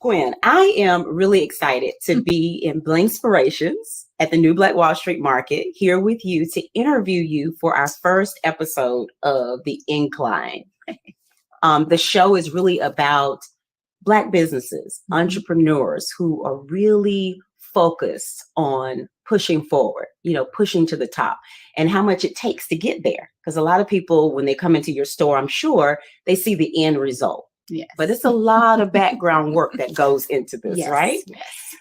Gwen, I am really excited to be in Blingspirations at the New Black Wall Street Market here with you to interview you for our first episode of the Incline. The show is really about Black businesses, entrepreneurs who are really focused on pushing forward, pushing to the top, and how much it takes to get there. Because a lot of people, when they come into your store, I'm sure they see the end result. Yes. But it's a lot of background work that goes into this, yes, right? Yes.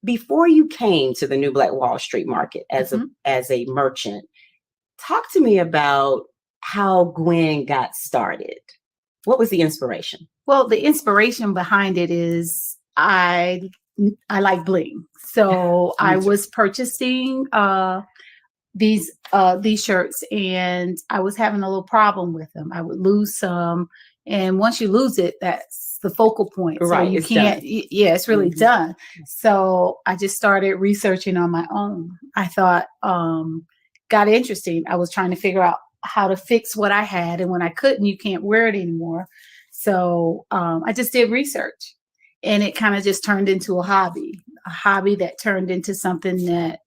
Before you came to the New Black Wall Street Market as a merchant, talk to me about how Gwen got started. What was the inspiration? Well, the inspiration behind it is I like bling. So I was purchasing these shirts, and I was having a little problem with them. I would lose some, and once you lose it, that's the focal point. So right, you can't. It's really done. So I just started researching on my own. I thought, got interesting. I was trying to figure out how to fix what I had, and when I couldn't, you can't wear it anymore. So I just did research, and it kind of just turned into a hobby that turned into something that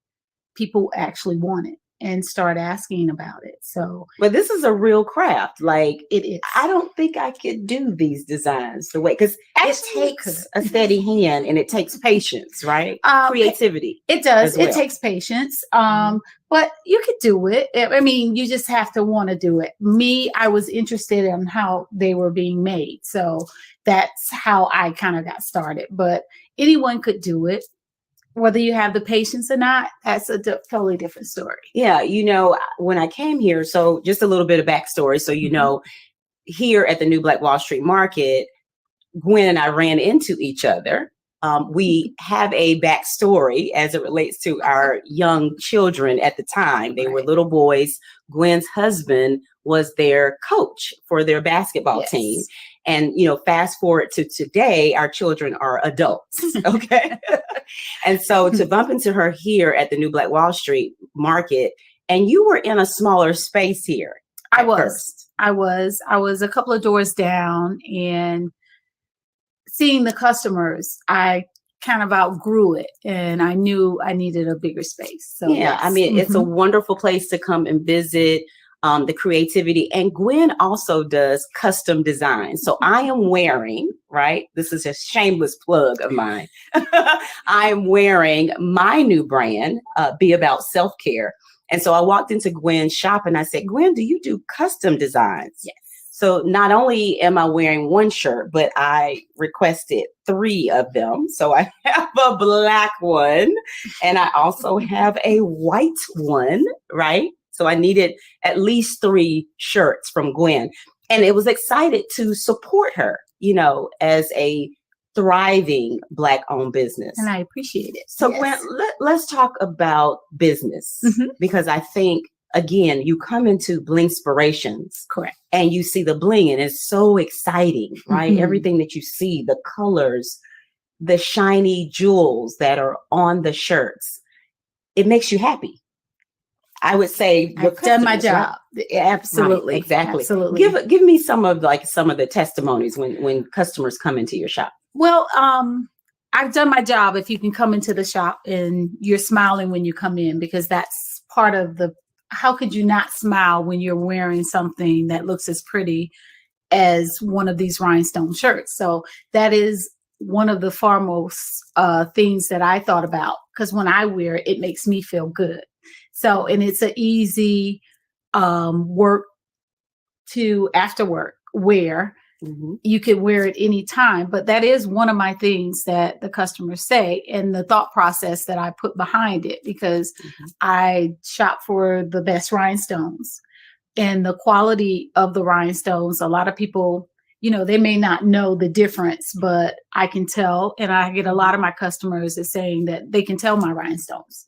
people actually wanted and start asking about it. So, but this is a real craft. Like it is. I don't think I could do these designs the way, because it takes a steady hand and it takes patience, right? Creativity. It does. Well. It takes patience. But you could do it. I mean, you just have to want to do it. Me, I was interested in how they were being made. So that's how I kind of got started. But anyone could do it. Whether you have the patience or not, that's a totally different story. Yeah. When I came here, so just a little bit of backstory. So, here at the New Black Wall Street Market, Gwen and I ran into each other. We have a backstory as it relates to our young children at the time. They were little boys. Gwen's husband was their coach for their basketball team. And, fast forward to today, our children are adults. Okay. And so to bump into her here at the New Black Wall Street Market, and you were in a smaller space here. I was a couple of doors down, and seeing the customers, I kind of outgrew it, and I knew I needed a bigger space. So yeah, I mean, it's a wonderful place to come and visit. The creativity. And Gwen also does custom design. So I am wearing, right? This is a shameless plug of mine. I am wearing my new brand, Be About Self-Care. And so I walked into Gwen's shop and I said, Gwen, do you do custom designs? Yes. So not only am I wearing one shirt, but I requested 3 of them. So I have a black one and I also have a white one, right? So I needed at least 3 shirts from Gwen, and it was excited to support her, as a thriving Black-owned business. And I appreciate it. So Gwen, let's talk about business, because I think, again, you come into Blingspirations, correct, and you see the bling, and it's so exciting, right? Everything that you see, the colors, the shiny jewels that are on the shirts, it makes you happy. I would say I've done my job. Right? Absolutely. Right, exactly. Absolutely. Give me some of the testimonies when customers come into your shop. Well, I've done my job if you can come into the shop and you're smiling when you come in, because that's part of how could you not smile when you're wearing something that looks as pretty as one of these rhinestone shirts? So that is one of the foremost things that I thought about, because when I wear it, it makes me feel good. So, and it's an easy work to after work wear. You could wear it anytime, but that is one of my things that the customers say, and the thought process that I put behind it, because I shop for the best rhinestones and the quality of the rhinestones. A lot of people, they may not know the difference, but I can tell. And I get a lot of my customers is saying that they can tell my rhinestones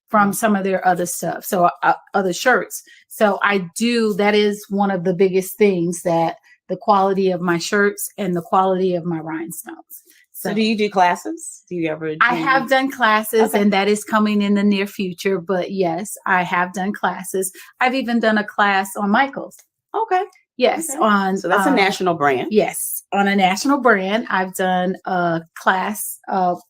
from some of their other stuff. So other shirts. So that is one of the biggest things, that the quality of my shirts and the quality of my rhinestones. So do you do classes? Do you ever? I have done classes, and that is coming in the near future. But yes, I have done classes. I've even done a class on Michael's. Okay. Yes, Okay. on So that's a national brand. Yes, on a national brand. I've done a class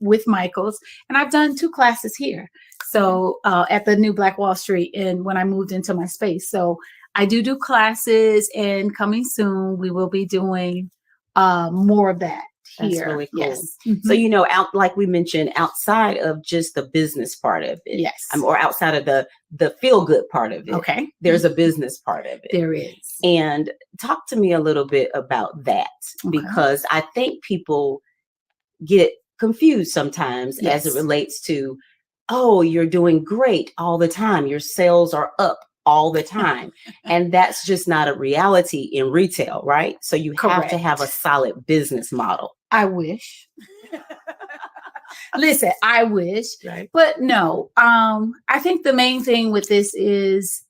with Michaels, and I've done 2 classes here. So at the New Black Wall Street, and when I moved into my space, so I do classes, and coming soon we will be doing more of that here. That's really cool. Yes. So, you know, like we mentioned, outside of just the business part of it, Yes, or outside of the feel good part of it, okay, there's a business part of it. there is. And talk to me a little bit about that, because I think people get confused sometimes as it relates to, oh, you're doing great all the time. Your sales are up all the time. And that's just not a reality in retail, right? So you have to have a solid business model. I wish. Listen, I wish, right? But no, I think the main thing with this is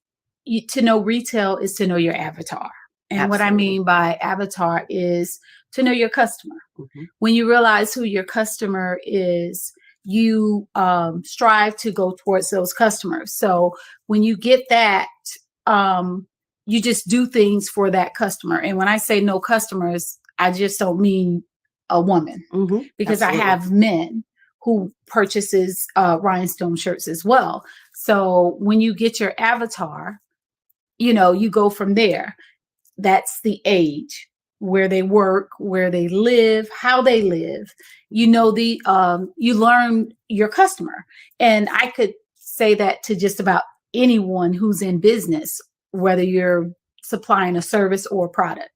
to know retail is to know your avatar. And what I mean by avatar is to know your customer. When you realize who your customer is, you strive to go towards those customers. So when you get that, you just do things for that customer. And when I say no customers, I just don't mean a woman, because I have men who purchases rhinestone shirts as well. So when you get your avatar, you know, you go from there. That's the age, where they work, where they live, how they live. You know, you learn your customer. And I could say that to just about anyone who's in business, whether you're supplying a service or a product.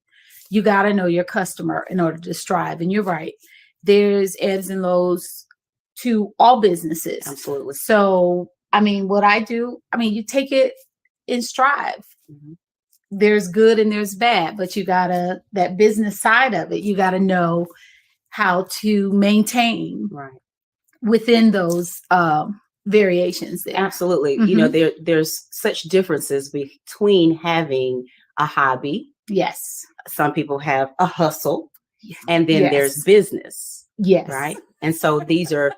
You got to know your customer in order to strive. And you're right. There's ebbs and lows to all businesses. Absolutely. So, I mean, what I do, I mean, you take it in strive. There's good and there's bad, but you gotta, that business side of it, you gotta know how to maintain within those variations there. Absolutely. You know, there's such differences between having a hobby. Yes. Some people have a hustle, and then there's business. Yes. Right. And so these are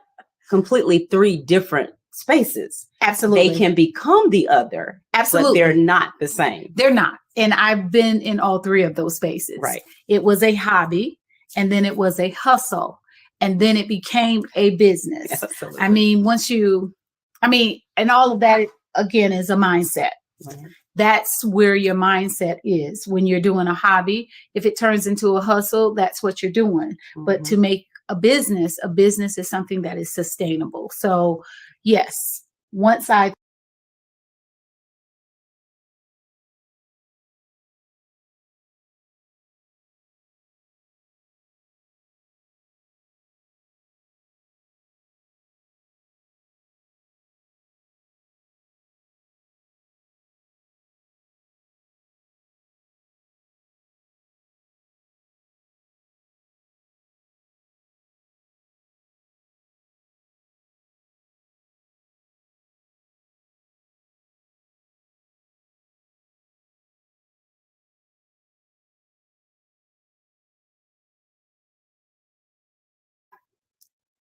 completely 3 different spaces. Absolutely. They can become the other. Absolutely. But they're not the same. They're not. And I've been in all 3 of those spaces. Right. It was a hobby, and then it was a hustle, and then it became a business. Absolutely. I mean, and all of that again is a mindset. That's where your mindset is when you're doing a hobby. If it turns into a hustle, that's what you're doing. But to make a business is something that is sustainable. So yes, once I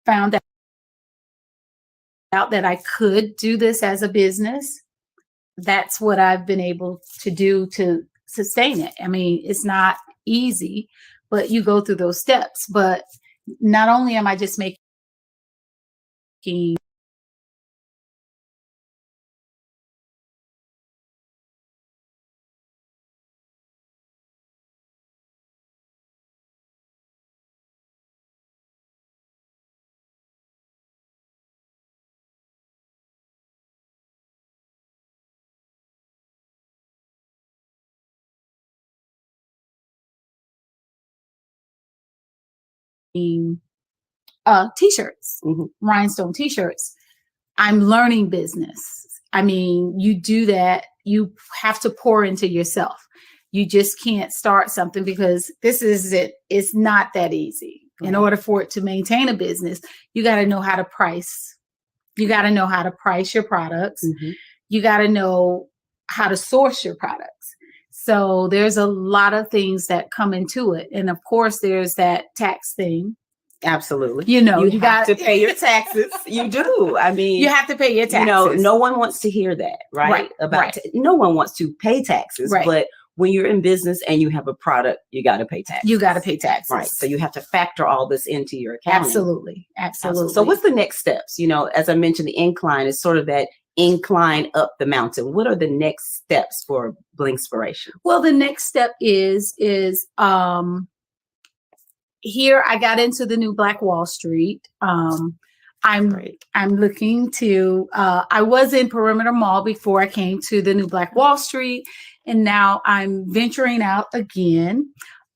found out that I could do this as a business, that's what I've been able to do to sustain it. I mean, it's not easy, but you go through those steps. But not only am I just making t-shirts, rhinestone t-shirts. I'm learning business. I mean, you do that, you have to pour into yourself. You just can't start something, because this is it. It's not that easy. In order for it to maintain a business, you got to know how to price. You got to know how to price your products. You got to know how to source your products. So there's a lot of things that come into it. And of course, there's that tax thing. Absolutely. You know, you have to pay your taxes. You do. I mean, you have to pay your taxes. You know, no one wants to hear that, right? No one wants to pay taxes, but when you're in business and you have a product, you got to pay taxes. You got to pay taxes. Right. So you have to factor all this into your accounting. Absolutely. So what's the next steps? As I mentioned, the incline is sort of that incline up the mountain. What are the next steps for Blingspirations? Well, the next step is here I got into the new Black Wall Street. I'm looking to I was in Perimeter Mall before I came to the new Black Wall Street, and now I'm venturing out again.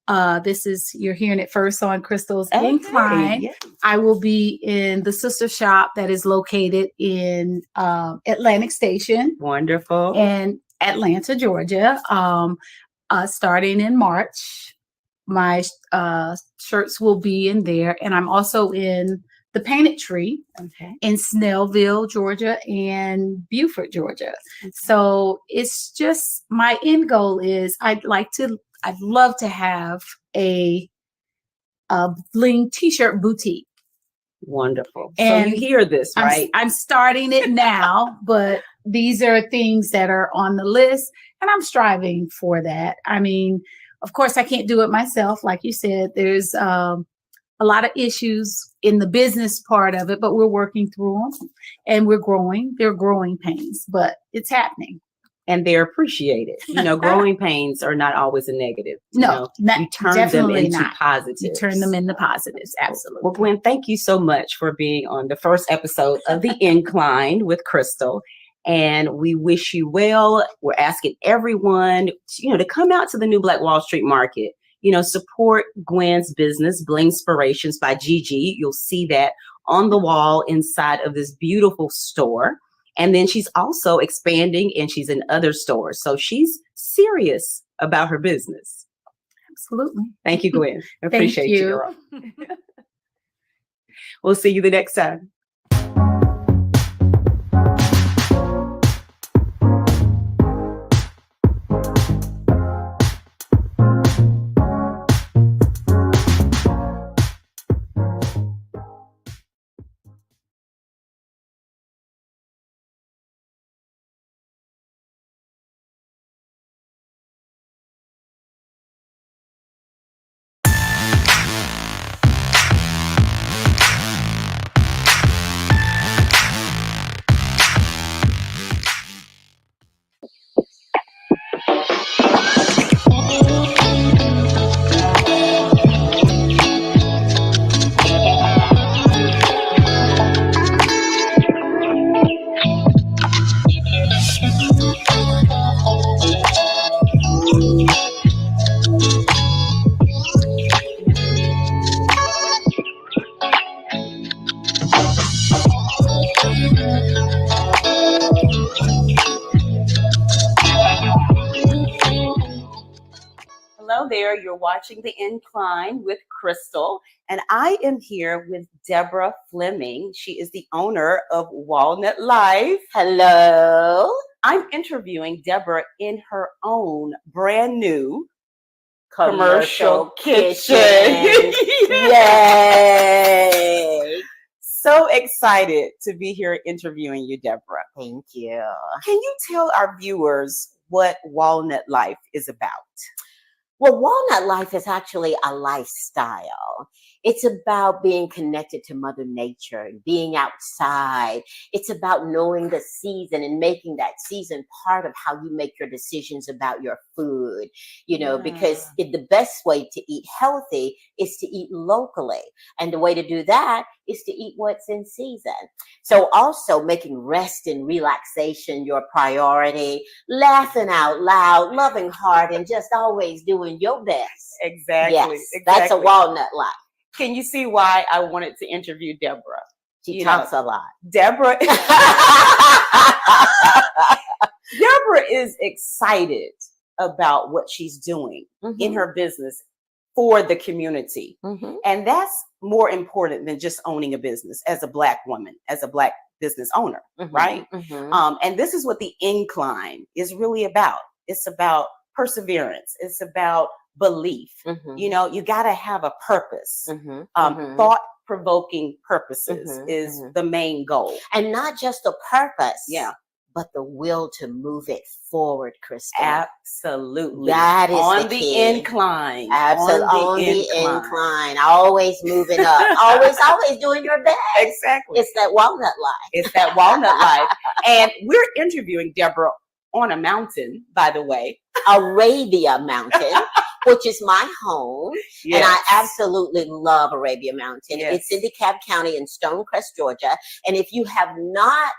You're hearing it first on Crystal's Incline. Yes. I will be in the sister shop that is located in Atlantic Station. Wonderful. In Atlanta, Georgia. Starting in March. My shirts will be in there. And I'm also in the Painted Tree in Snellville, Georgia, and Beaufort, Georgia. Okay. So it's just, my end goal is I'd love to have a bling t-shirt boutique. Wonderful. And so you hear this, right? I'm starting it now, but these are things that are on the list, and I'm striving for that. I mean, of course, I can't do it myself. Like you said, there's a lot of issues in the business part of it, but we're working through them, and we're growing. They're growing pains, but it's happening. And they're appreciated. Growing pains are not always a negative. No, you turn them into positives. You turn them into positives. Absolutely. Well, Gwen, thank you so much for being on the first episode of The Incline with Crystal. And we wish you well. We're asking everyone, to come out to the new Black Wall Street Market. Support Gwen's business, Blingspirations by Gigi. You'll see that on the wall inside of this beautiful store. And then she's also expanding, and she's in other stores. So she's serious about her business. Absolutely. Thank you, Gwen. I appreciate you, girl. We'll see you the next time. Hello there, you're watching The Incline with Crystal, and I am here with Deborah Fleming. She is the owner of WalnutLife. Hello. I'm interviewing Deborah in her own brand new commercial kitchen. Yay! So excited to be here interviewing you, Deborah. Thank you. Can you tell our viewers what WalnutLife is about? Well, WalnutLife is actually a lifestyle. It's about being connected to Mother Nature, being outside. It's about knowing the season and making that season part of how you make your decisions about your food, because the best way to eat healthy is to eat locally. And the way to do that is to eat what's in season. So also making rest and relaxation your priority, laughing out loud, loving hard, and just always doing your best. Exactly. Yes, that's a WalnutLife. Can you see why I wanted to interview Deborah? She talks a lot. Deborah is excited about what she's doing in her business for the community. And that's more important than just owning a business as a Black woman, as a Black business owner, right? And this is what the Incline is really about. It's about perseverance. It's about belief. You got to have a purpose. Thought-provoking purposes is the main goal. And not just a purpose, but the will to move it forward, Crystal. Absolutely. That is on the the key. incline. Absolutely. On the incline. Always moving up. always doing your best. Exactly. It's that walnut life. It's that walnut life. And we're interviewing Deborah on a mountain, by the way. Arabia Mountain, which is my home. Yes. And I absolutely love Arabia Mountain. Yes. It's in DeKalb County in Stonecrest, Georgia. And if you have not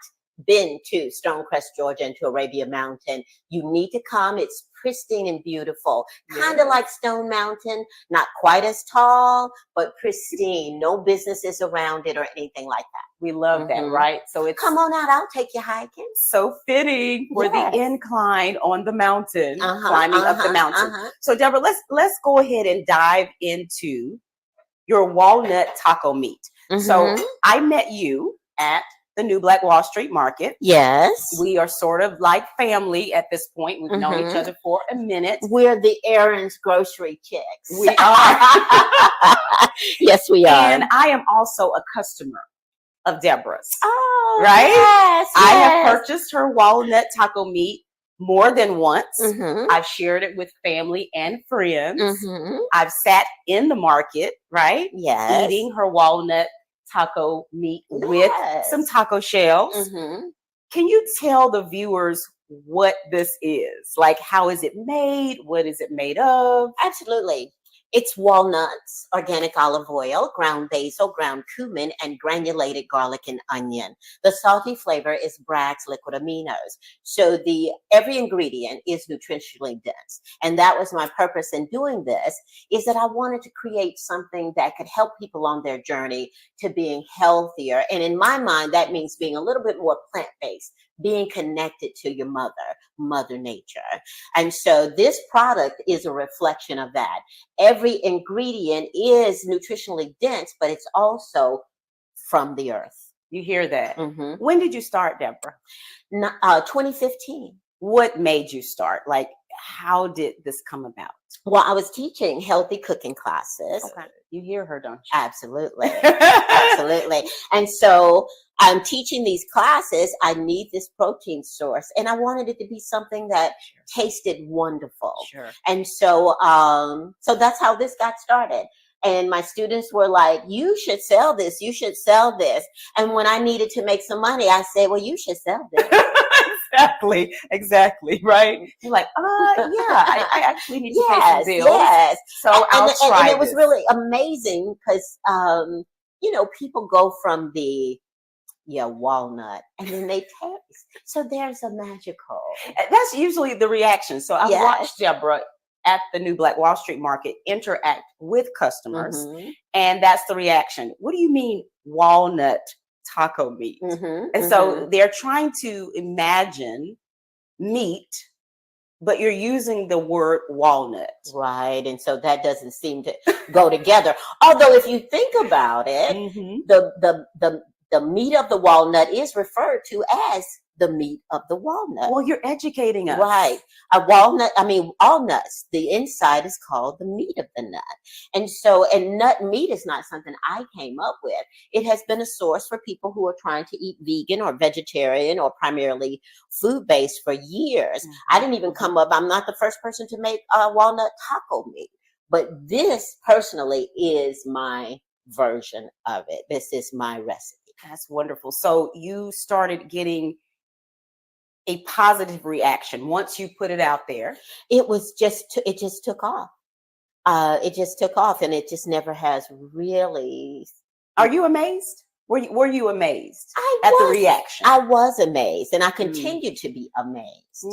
been to Stonecrest, Georgia, and to Arabia Mountain, you need to come. It's pristine and beautiful. Kind of like Stone Mountain, not quite as tall, but pristine. No businesses around it or anything like that. We love that, right? So it's come on out. I'll take you hiking. So fitting for the incline on the mountain, climbing up the mountain. So Deborah, let's go ahead and dive into your walnut taco meat. So I met you at the New Black Wall Street Market. Yes. We are sort of like family at this point. We've known each other for a minute. We're the Aaron's grocery chicks. We are. Yes, we are. And I am also a customer of Deborah's. Oh, right? Yes, I have purchased her walnut taco meat more than once. I've shared it with family and friends. I've sat in the market, right? Yes. Eating her walnut taco meat with some taco shells. Can you tell the viewers what this is? Like, how is it made? What is it made of? Absolutely. It's walnuts, organic olive oil, ground basil, ground cumin, and granulated garlic and onion. The salty flavor is Bragg's liquid aminos. So every ingredient is nutritionally dense. And that was my purpose in doing this, is that I wanted to create something that could help people on their journey to being healthier. And in my mind, that means being a little bit more plant-based, being connected to your mother nature. And so this product is a reflection of that. Every ingredient is nutritionally dense, but it's also from the earth. You hear that? When did you start, Deborah? 2015. What made you start? Like, how did this come about? Well, I was teaching healthy cooking classes. Okay. You hear her, don't you? Absolutely. Absolutely. And so I'm teaching these classes. I need this protein source, and I wanted it to be something that tasted wonderful. And so, so that's how this got started. And my students were like, you should sell this. You should sell this. And when I needed to make some money, I said, well, you should sell this. Exactly, right? You're like, yeah, I actually need to pay some bills. Yes. So I'll try and it was really amazing because, you know, people go from the walnut and then they taste. So there's a magical. That's usually the reaction. So I've watched Deborah at the New Black Wall Street Market interact with customers, and that's the reaction. What do you mean walnut taco meat? And so they're trying to imagine meat, but you're using the word walnut. Right. And so that doesn't seem to go together. Although if you think about it, the meat of the walnut is referred to as the meat of the walnut. Well, you're educating us. Right. All nuts, the inside is called the meat of the nut. And so, and nut meat is not something I came up with. It has been a source for people who are trying to eat vegan or vegetarian or primarily food-based for years. I didn't even come up, I'm not the first person to make walnut taco meat, but this personally is my version of it. This is my recipe. That's wonderful. So you started getting a positive reaction once you put it out there. It just took off. It just took off, and it just never has really. Are you amazed? Were you amazed at the reaction? I was amazed, and I continue to be amazed.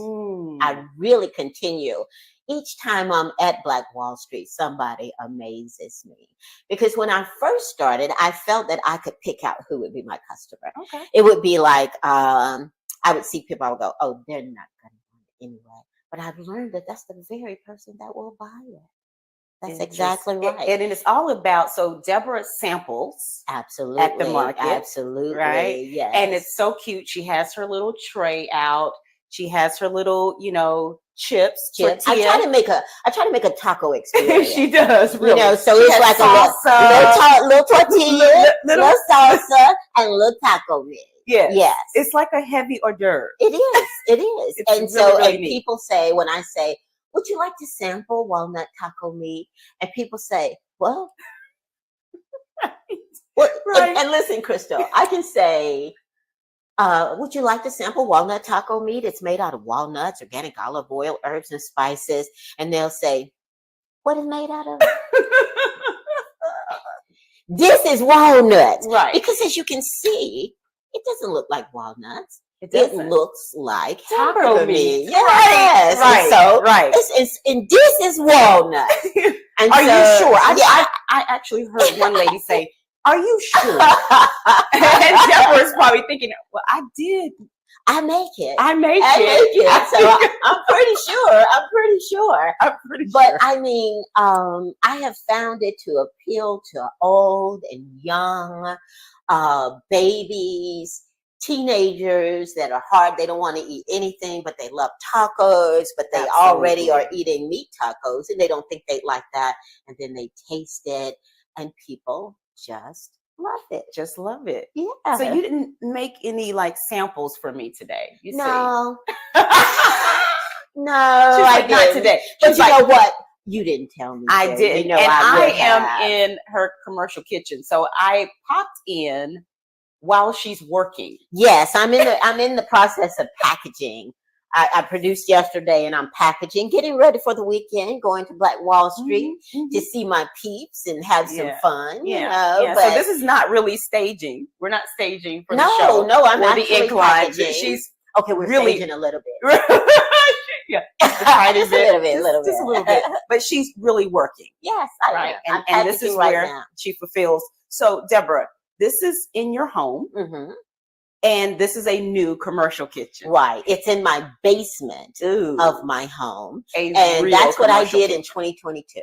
I really continue. Each time I'm at Black Wall Street, somebody amazes me. Because when I first started, I felt that I could pick out who would be my customer. Okay. It would be like, I would see people, I would go, oh, they're not going to buy it anyway. But I've learned that that's the very person that will buy it. That's exactly right. And it's all about, so Deborah samples. Absolutely. At the market. Absolutely. Right? Yes. And it's so cute. She has her little tray out. She has her little, chips. I try to make a taco experience. She does, really. So it's like a little tortilla, little salsa, and a little taco meat. Yes. Yes. It's like a heavy hors d'oeuvre. It is. It is. It's And really, so, really and neat. people say, when I say, would you like to sample walnut taco meat? And people say, well, Right. and listen, Crystal, I can say, would you like to sample walnut taco meat? It's made out of walnuts, organic olive oil, herbs, and spices. And they'll say, what is made out of? This is walnuts. Right. Because as you can see, it doesn't look like walnuts. It It doesn't. looks like Taco hamburger meat. meat. Yes. Right. And so, Right. and this is walnut. And Are you so- sure? Yeah. I actually heard one lady say, "Are you sure?" And Deborah's probably thinking, "Well, I did. I make it. I make I it. make it. So I'm pretty sure. I'm pretty sure. I'm pretty But sure." I mean, I have found it to appeal to old and young, babies, teenagers that are hard. They don't want to eat anything, but they love tacos, but they already are eating meat tacos and they don't think they like that. And then they taste it and people just love it. Just love it. Yeah. So you didn't make any like samples for me today. You no, see. no, She's I like, not didn't. today. But She's you like, know what? You didn't tell me. I Sherry. did. You know, And I would am have. in her commercial kitchen. So I popped in while she's working. Yes, I'm in the process of packaging. I produced yesterday, and I'm packaging, getting ready for the weekend, going to Black Wall Street to see my peeps and have some fun. You know, yeah. but So this is not really staging. We're not staging for the no, show. no, I'm or the actually incline. packaging. She's okay. We're really- staging a little bit. yeah, Just a little bit, just a little bit. But she's really working. Yes, I Right. am. And this is right where now. she fulfills. So Deborah, this is in your home. Mm-hmm. And this is a new commercial kitchen. Right. It's in my basement Ooh, of my home. a And real that's what I commercial did in kitchen. 2022.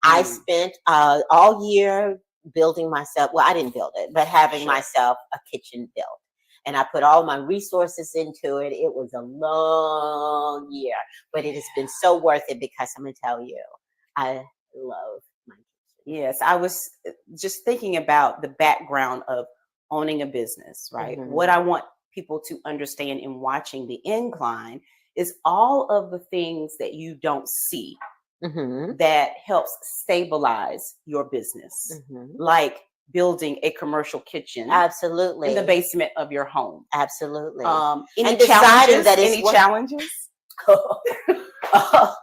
I spent all year building myself. Well, I didn't build it, but having Sure. myself a kitchen built. And I put all my resources into it. It was a long year, but it has been so worth it because I'm going to tell you, I love my kitchen. Yes, I was just thinking about the background of owning a business, right? Mhm. What I want people to understand in watching the incline is all of the things that you don't see Mm-hmm. that helps stabilize your business, Mm-hmm. like building a commercial kitchen Absolutely. in the basement of your home. Absolutely. Any And deciding challenges? that it's Any what- challenges? Oh,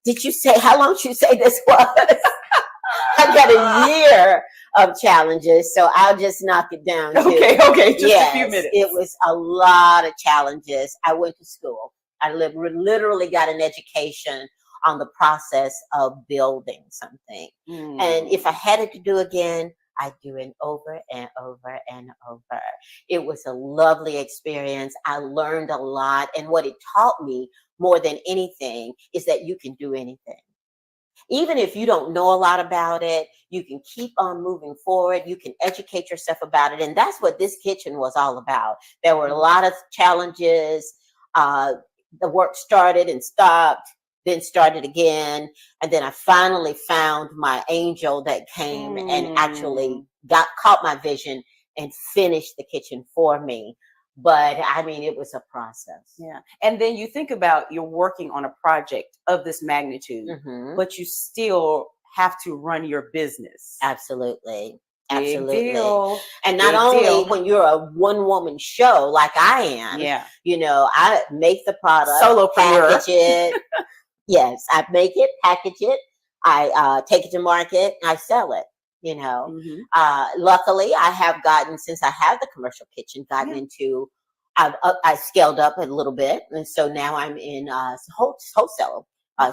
did you say how long did you say this was? I've got a year of challenges, so I'll just knock it down. To, Okay, just yes, a few minutes. It was a lot of challenges. I went to school. I literally got an education on the process of building something. And if I had it to do again, I'd do it over and over and over. It was a lovely experience. I learned a lot. And what it taught me more than anything is that you can do anything. Even if you don't know a lot about it, you can keep on moving forward. You can educate yourself about it. And that's what this kitchen was all about. There were a lot of challenges. The work started and stopped, then started again. And then I finally found my angel that came and actually caught my vision and finished the kitchen for me. But I mean, it was a process. Yeah. And then you think about you're working on a project of this magnitude, Mhm. but you still have to run your business. Absolutely. Big Absolutely. deal. And not Big only deal. when you're a one-woman show like I am, Yeah. you know, I make the product, Solopreneur. package it. Yes, I make it, package it. I take it to market. I sell it. You know, luckily, I have gotten, since I have the commercial kitchen, gotten into. I scaled up a little bit, and so now I'm in wholesale.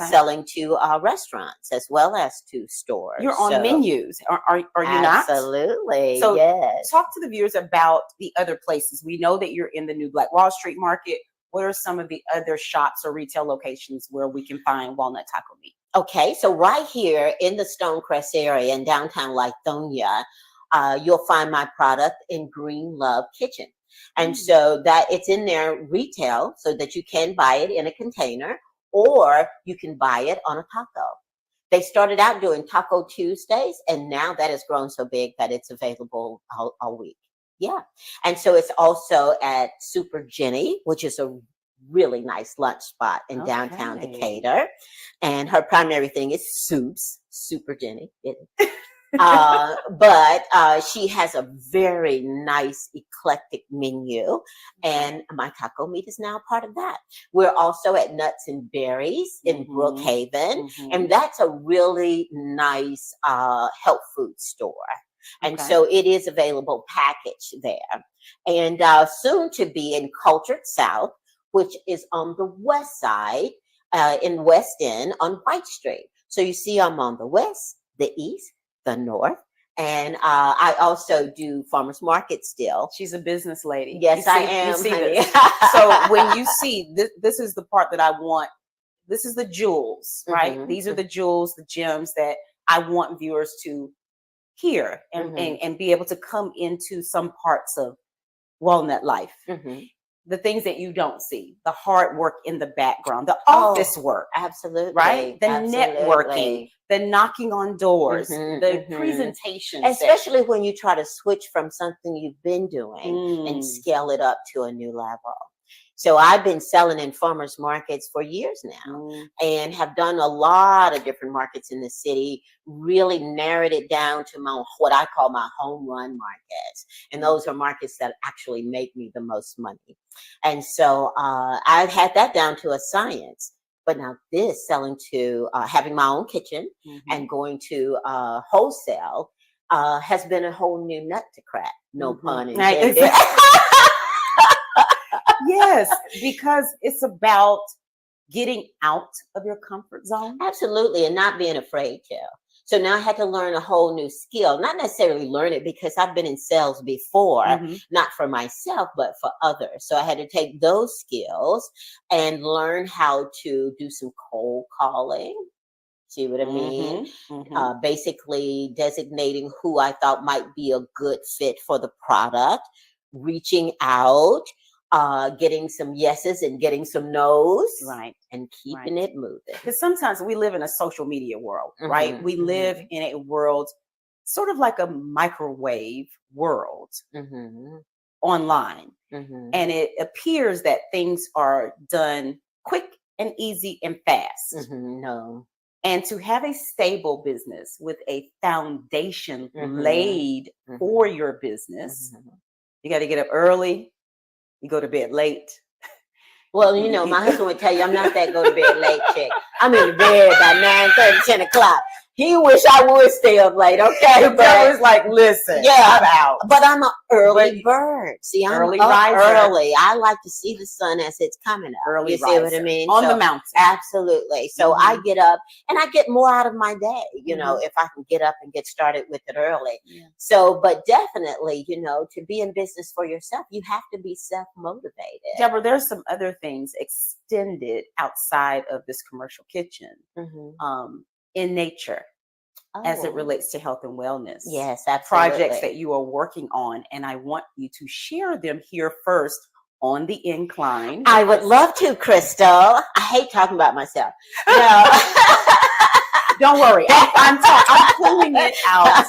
Selling to restaurants as well as to stores. You're on menus. Are you not? Absolutely. So yes. talk to the viewers about the other places. We know that you're in the new Black Wall Street Market. What are some of the other shops or retail locations where we can find walnut taco meat? Okay, so right here in the Stonecrest area in downtown Lithonia, you'll find my product in Green Love Kitchen. And so that it's in there retail so that you can buy it in a container, or you can buy it on a taco. They started out doing Taco Tuesdays, and now that has grown so big that it's available all week. Yeah. And so it's also at Super Jenny, which is a really nice lunch spot in downtown Okay. Decatur. And her primary thing is soups, Super Jenny. But she has a very nice eclectic menu, and my taco meat is now part of that. We're also at Nuts and Berries in Brookhaven, and that's a really nice health food store. And so it is available packaged there. And soon to be in Cultured South, which is on the west side in West End on White Street. So you see I'm on the west, the east, the north. And I also do farmers market still. She's a business lady. Yes, I am, honey. So when you see, this is the part that I want. This is the jewels, right? These are the jewels, the gems that I want viewers to hear and be able to come into some parts of WalnutLife. The things that you don't see, the hard work in the background, the office work. Absolutely. Right? The networking, the knocking on doors, the presentation. Especially when you try to switch from something you've been doing and scale it up to a new level. So I've been selling in farmers markets for years now and have done a lot of different markets in the city, really narrowed it down to what I call my home run markets. And those are markets that actually make me the most money. And so I've had that down to a science. But now this selling to having my own kitchen and going to wholesale has been a whole new nut to crack. No pun intended. Yes, because it's about getting out of your comfort zone. Absolutely, and not being afraid to. So now I had to learn a whole new skill, not necessarily learn it because I've been in sales before, not for myself, but for others. So I had to take those skills and learn how to do some cold calling. See what I mean? Basically designating who I thought might be a good fit for the product, reaching out, getting some yeses and getting some nos, right, and keeping it moving. Because sometimes we live in a social media world, right? We live in a world sort of like a microwave world online. And it appears that things are done quick and easy and fast. No. And to have a stable business with a foundation laid for your business, you got to get up early. You go to bed late. Well, you know, my husband would tell you I'm not that go to bed late chick. I'm in bed by 9:30, 10 o'clock. He wish I would stay up late, okay? But I was like, listen, yeah, I'm out. But I'm an early bird. See, I'm early up riser. Early. I like to see the sun as it's coming up. Early you see riser. What I mean? On the mountain. Absolutely. So I get up and I get more out of my day, you know, if I can get up and get started with it early. So, but definitely, you know, to be in business for yourself, you have to be self-motivated. Deborah, there's some other things extended outside of this commercial kitchen in nature. As it relates to health and wellness. Yes, absolutely. Projects that you are working on. And I want you to share them here first on the Incline. I would love to, Crystal. I hate talking about myself. No. Don't worry. I'm pulling it out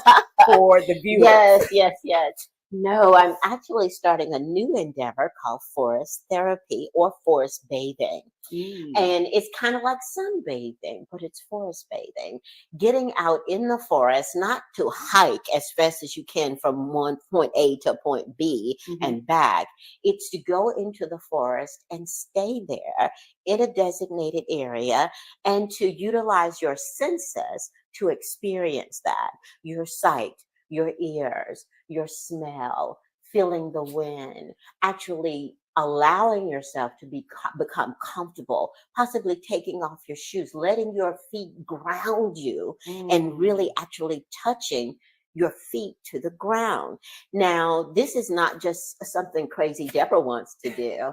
for the viewers. Yes. No, I'm actually starting a new endeavor called forest therapy or forest bathing. And it's kind of like sunbathing, but it's forest bathing. Getting out in the forest, not to hike as fast as you can from one point A to point B and back. It's to go into the forest and stay there in a designated area and to utilize your senses to experience that. Your sight, your ears, your smell, feeling the wind, actually allowing yourself to become comfortable, possibly taking off your shoes, letting your feet ground you and really actually touching your feet to the ground. Now, this is not just something crazy Deborah wants to do.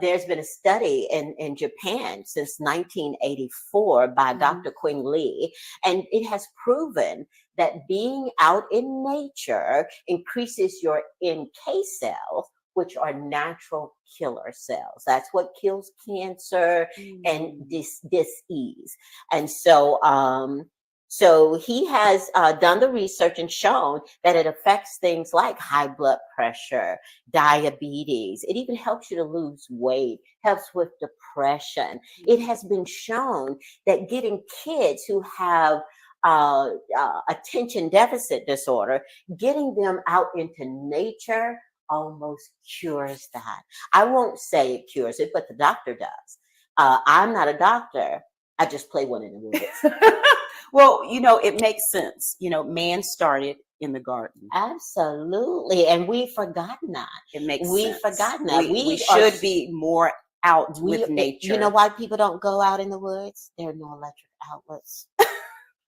There's been a study in Japan since 1984 by Dr. Quinn Lee, and it has proven that being out in nature increases your NK cells, which are natural killer cells. That's what kills cancer and dis-ease. And so So he has done the research and shown that it affects things like high blood pressure, diabetes. It even helps you to lose weight, helps with depression. It has been shown that getting kids who have attention deficit disorder, getting them out into nature almost cures that. I won't say it cures it, but the doctor does. I'm not a doctor. I just play one in the woods. Well, it makes sense. Man started in the garden. Absolutely. And we've forgotten that. It makes We've sense. forgotten that. We should be more out with nature. You know why people don't go out in the woods? There are no electric outlets.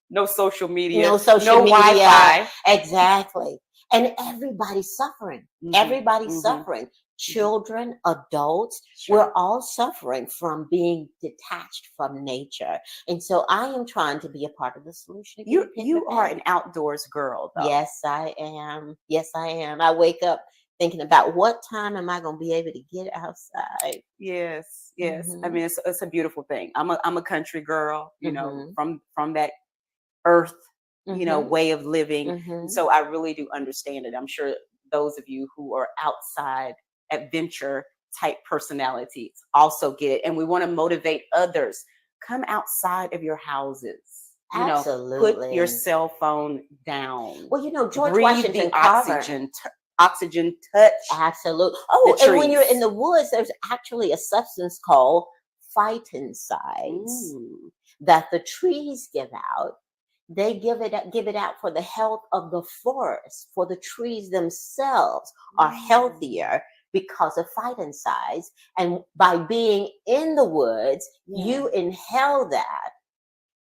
No social media. No social media. Wi-Fi. Exactly. And everybody's suffering. Everybody's suffering. Children, adults, we're all suffering from being detached from nature. And so I am trying to be a part of the solution. You are an outdoors girl, though. Yes, I am. Yes, I am. I wake up thinking about what time am I going to be able to get outside. Yes. I mean, it's a beautiful thing. I'm a country girl, from that earth, way of living. So I really do understand it. I'm sure those of you who are outside adventure type personalities also get it. And we want to motivate others. Come outside of your houses. Absolutely. Put your cell phone down. Well, George Breathe Washington the Carver. Oxygen touch. Absolutely. Oh, and when you're in the woods, there's actually a substance called phytoncides that the trees give out. They give it out for the health of the forest, for the trees themselves are healthier because of phytoncides. And by being in the woods, you inhale that.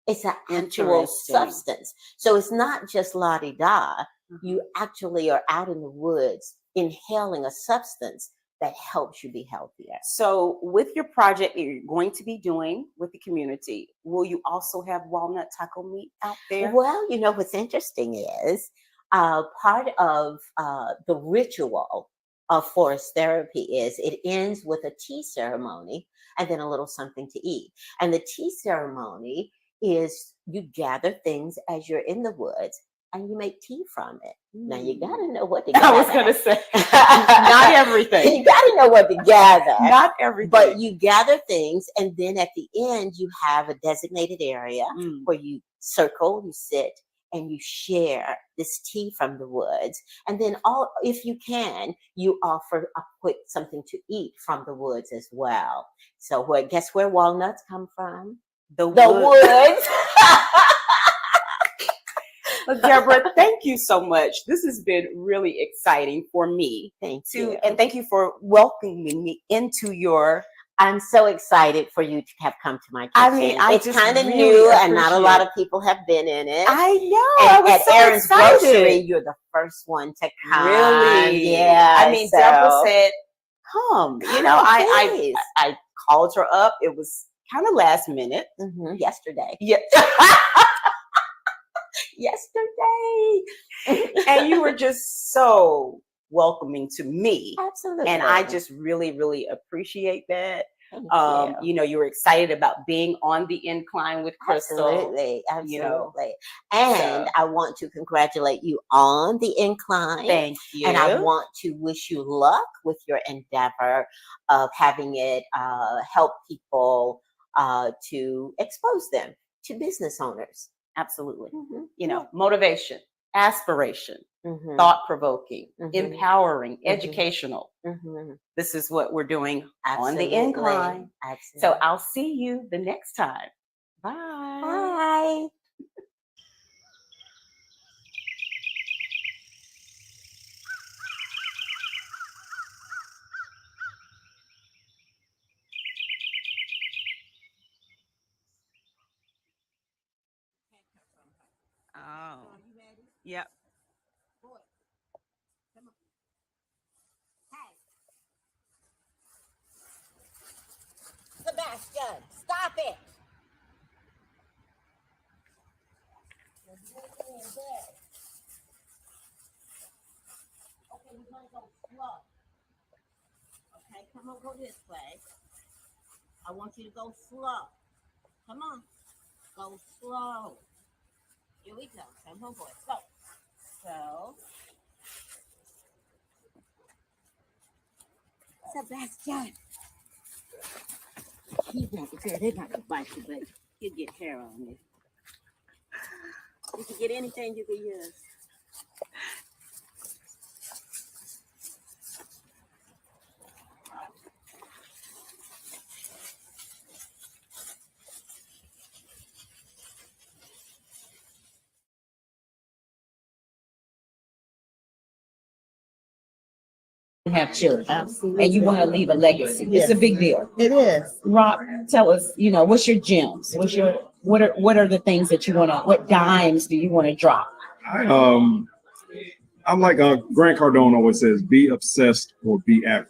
It's an actual substance. So it's not just la-di-da. You actually are out in the woods inhaling a substance that helps you be healthier. So with your project that you're going to be doing with the community, will you also have walnut taco meat out there? Well, what's interesting is part of the ritual of forest therapy is it ends with a tea ceremony and then a little something to eat. And the tea ceremony is you gather things as you're in the woods and you make tea from it. Now you gotta know what to gather. I was gonna say, not everything. You gotta know what to gather. Not everything. But you gather things, and then at the end you have a designated area where you circle, you sit, and you share this tea from the woods. And then if you can, you offer a quick something to eat from the woods as well. So guess where walnuts come from? The woods. Well, Deborah, thank you so much. This has been really exciting for me. Thank you. And thank you for welcoming me into your... I'm so excited for you to have come to my kitchen. I mean, it's kind of new and not a lot of people have been in it. I know. And at Aaron's Grocery, you're the first one to come. Really? Yeah. I mean, Deborah said, come. I called her up. It was kind of last minute. Yesterday. Yeah. Yesterday. And you were just so welcoming to me. Absolutely. And I just really, really appreciate that. Thank you. You were excited about being on the incline with Crystal. Absolutely. And I want to congratulate you on the incline. Thank you. And I want to wish you luck with your endeavor of having it help people to expose them to business owners. Absolutely. Motivation, aspiration, thought-provoking, empowering, educational. This is what we're doing on the incline. Absolutely. So I'll see you the next time. Bye. Bye. Oh, yep. Sebastian, stop it. Okay, we're gonna go slow. Okay, come on, go this way. I want you to go slow. Come on, go slow. Here we go. Come on, boys. Go. So, Sebastian. Keep that because they're not going to bite you, but you get hair on it. You can get anything you can use. Have children, Absolutely. and you want to leave a legacy. Yes. It's a big deal. It is. Rob, tell us, what's your gems? What are the things that you want to, what dimes do you want to drop? I'm like Grant Cardone always says, be obsessed or be average.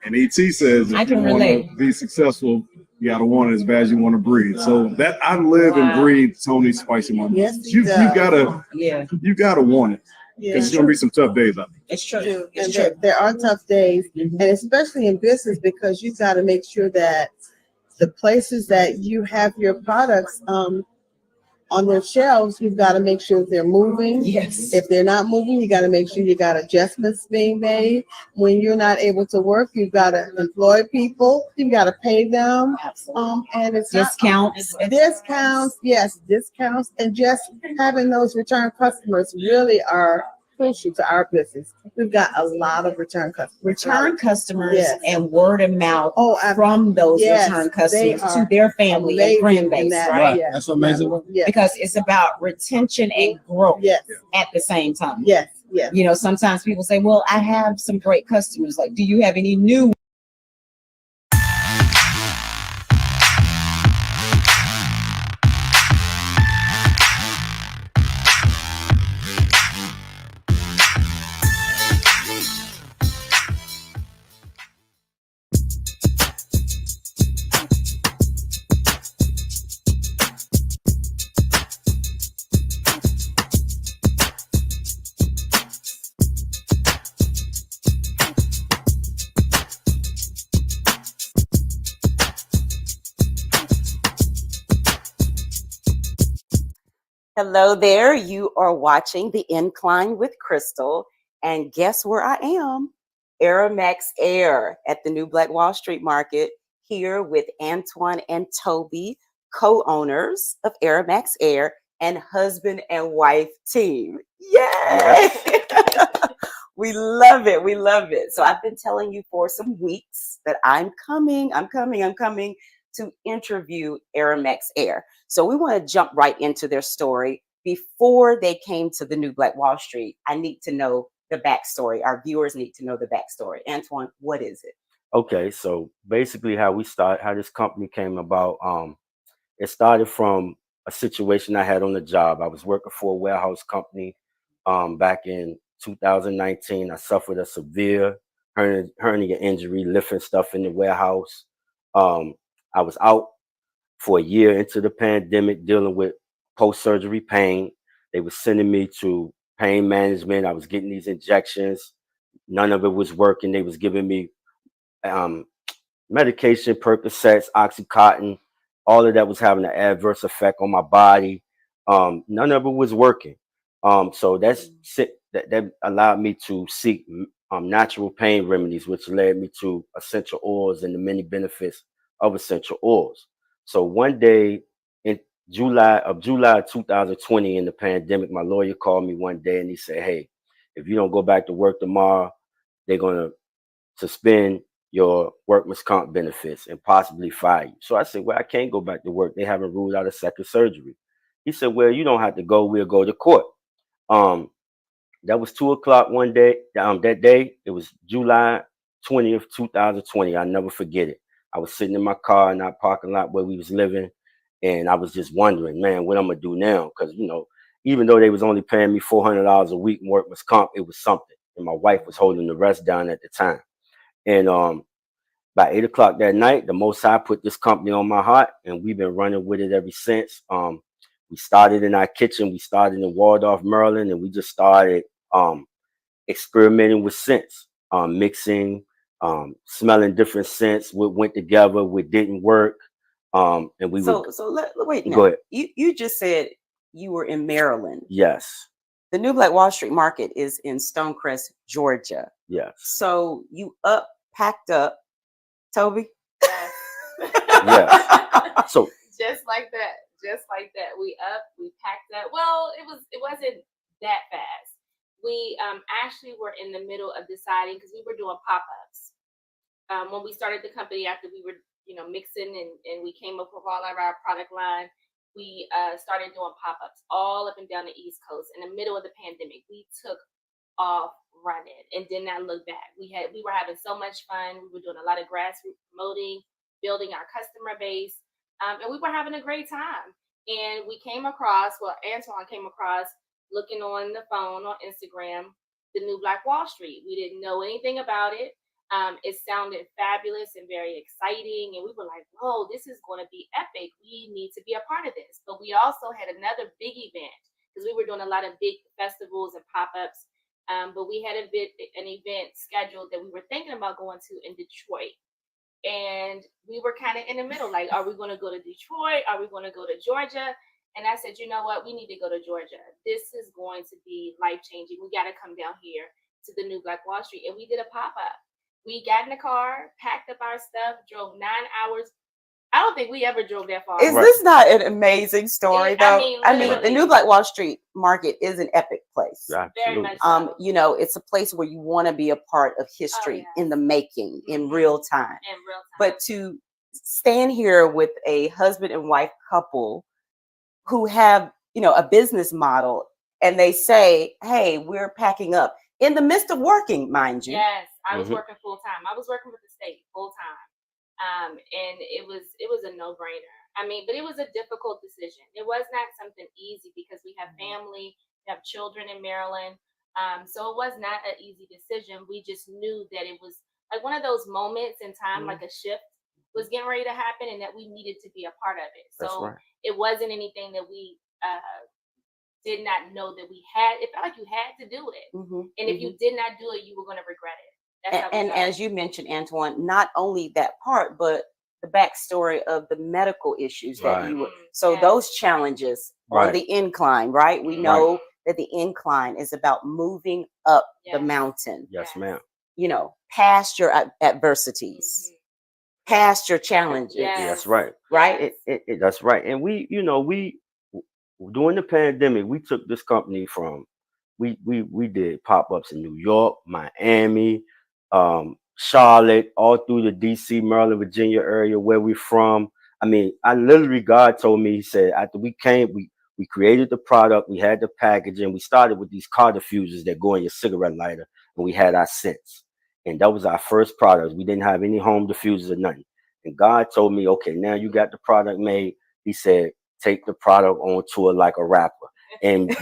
And ET says, I if you can want relate. to be successful, you got to want it as bad as you want to breathe. So that I live and breathe Tony Spicy Money. Yes, You gotta want it. Yeah. Because it's gonna be some tough days out there. It's true. And It's true. there are tough days, and especially in business, because you got to make sure that the places that you have your products on their shelves, you've got to make sure they're moving. Yes. If they're not moving, you got to make sure you got adjustments being made. When you're not able to work, you've got to employ people. You got to pay them. Absolutely. And it's Discounts. discounts, yes, discounts, and just having those return customers really are crucial to our business. We've got a lot of return customers. Return customers Yes. and word of mouth Oh, from those yes, return they customers to are their family and amazing friend in base, that, right? yes. That's amazing. Yes. Because it's about retention and growth Yes. at the same time. Yes. Yes. Sometimes people say, well, I have some great customers. Like, do you have any new? Hello there. You are watching The Incline with Crystal. And guess where I am? AromexAir at the New Black Wall Street Market, here with Antoine and Toby, co-owners of AromexAir and husband and wife team. Yay! We love it. We love it. So I've been telling you for some weeks that I'm coming to interview AromexAir. So we want to jump right into their story. Before they came to the New Black Wall Street, I need to know the backstory. Our viewers need to know the backstory. Antoine, what is it? Okay, so basically how this company came about, it started from a situation I had on the job. I was working for a warehouse company back in 2019. I suffered a severe hernia injury, lifting stuff in the warehouse. I was out for a year into the pandemic dealing with post-surgery pain. They were sending me to pain management. I was getting these injections. None of it was working. They was giving me medication, Percocets, Oxycontin. All of that was having an adverse effect on my body. None of it was working. So that allowed me to seek natural pain remedies, which led me to essential oils and the many benefits of essential oils. So one day in July 2020, in the pandemic, my lawyer called me one day and he said, hey, if you don't go back to work tomorrow, they're going to suspend your workman's comp benefits and possibly fire you. So I said, well, I can't go back to work. They haven't ruled out a second surgery. He said, well, you don't have to go. We'll go to court. That was 2:00 one day. That day, it was July 20th, 2020. I'll never forget it. I was sitting in my car in our parking lot where we was living, and I was just wondering, man, what I'm gonna do now? Because even though they was only paying me $400 a week in workman's comp, it was something. And my wife was holding the rest down at the time. And by 8:00 that night, the Most High put this company on my heart, and we've been running with it ever since. We started in our kitchen. We started in Waldorf, Maryland, and we just started experimenting with scents, mixing, smelling different scents. What went together, what didn't work. And we So would wait go now. ahead. You just said you were in Maryland. Yes, The New Black Wall Street Market is in Stonecrest, Georgia. yes, So you packed up, Toby? yes. So Just like that. We packed up. Well, it wasn't that fast. We actually were in the middle of deciding because we were doing pop-ups. When we started the company after we were, mixing and we came up with all of our product line, we started doing pop-ups all up and down the East Coast. In the middle of the pandemic, we took off running and did not look back. We were having so much fun. We were doing a lot of grassroots promoting, building our customer base. And we were having a great time. And we came across, Antoine came across looking on the phone on Instagram, the New Black Wall Street. We didn't know anything about it. It sounded fabulous and very exciting. And we were like, whoa, this is going to be epic. We need to be a part of this. But we also had another big event because we were doing a lot of big festivals and pop-ups. But we had an event scheduled that we were thinking about going to in Detroit. And we were kind of in the middle, like, are we going to go to Detroit? Are we going to go to Georgia? And I said, you know what? We need to go to Georgia. This is going to be life-changing. We got to come down here to the New Black Wall Street. And we did a pop-up. We got in the car, packed up our stuff, drove 9 hours. I don't think we ever drove that far. Is this not an amazing story, though? I mean, the literally. New Black Wall Street Market is an epic place. Very absolutely. much so. It's a place where you want to be a part of history yes. in the making, in real time. In real time. But to stand here with a husband and wife couple who have, a business model, and they say, hey, we're packing up in the midst of working, mind you. Yes, I was Mhm. working full time. I was working with the state full time. And it was a no-brainer. I mean, but it was a difficult decision. It was not something easy because we have family, we have children in Maryland. So it was not an easy decision. We just knew that it was like one of those moments in time, like a shift was getting ready to happen and that we needed to be a part of it. That's So right. it wasn't anything that we did not know that we had. It felt like you had to do it. Mhm, And if you did not do it, you were going to regret it. That's how we and felt. as you mentioned, Antoine, not only that part, but the backstory of the medical issues that Right. you were. Mhm. So Yes. those challenges on Right. the incline, right? We Mhm. know that the incline is about moving up the Yes. mountain, Yes, Yes. ma'am. past your adversities, Mhm. past your challenges. Yes. That's right. Right? That's right. And we during the pandemic, we took this company from we did pop-ups in New York, Miami, Charlotte, all through the DC, Maryland, Virginia area where we're from. I mean, God told me, he said, after we came, we created the product, we had the packaging, we started with these car diffusers that go in your cigarette lighter, and we had our scents. And that was our first product. We didn't have any home diffusers or nothing. And God told me, okay, now you got the product made. He said, take the product on tour like a rapper. And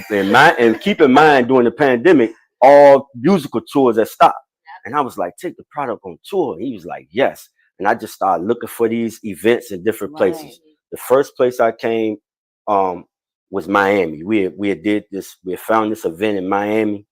keep in mind, during the pandemic, all musical tours had stopped. And I was like, take the product on tour. And he was like, yes. And I just started looking for these events in different places. Right. The first place I came was Miami. We had found this event in Miami,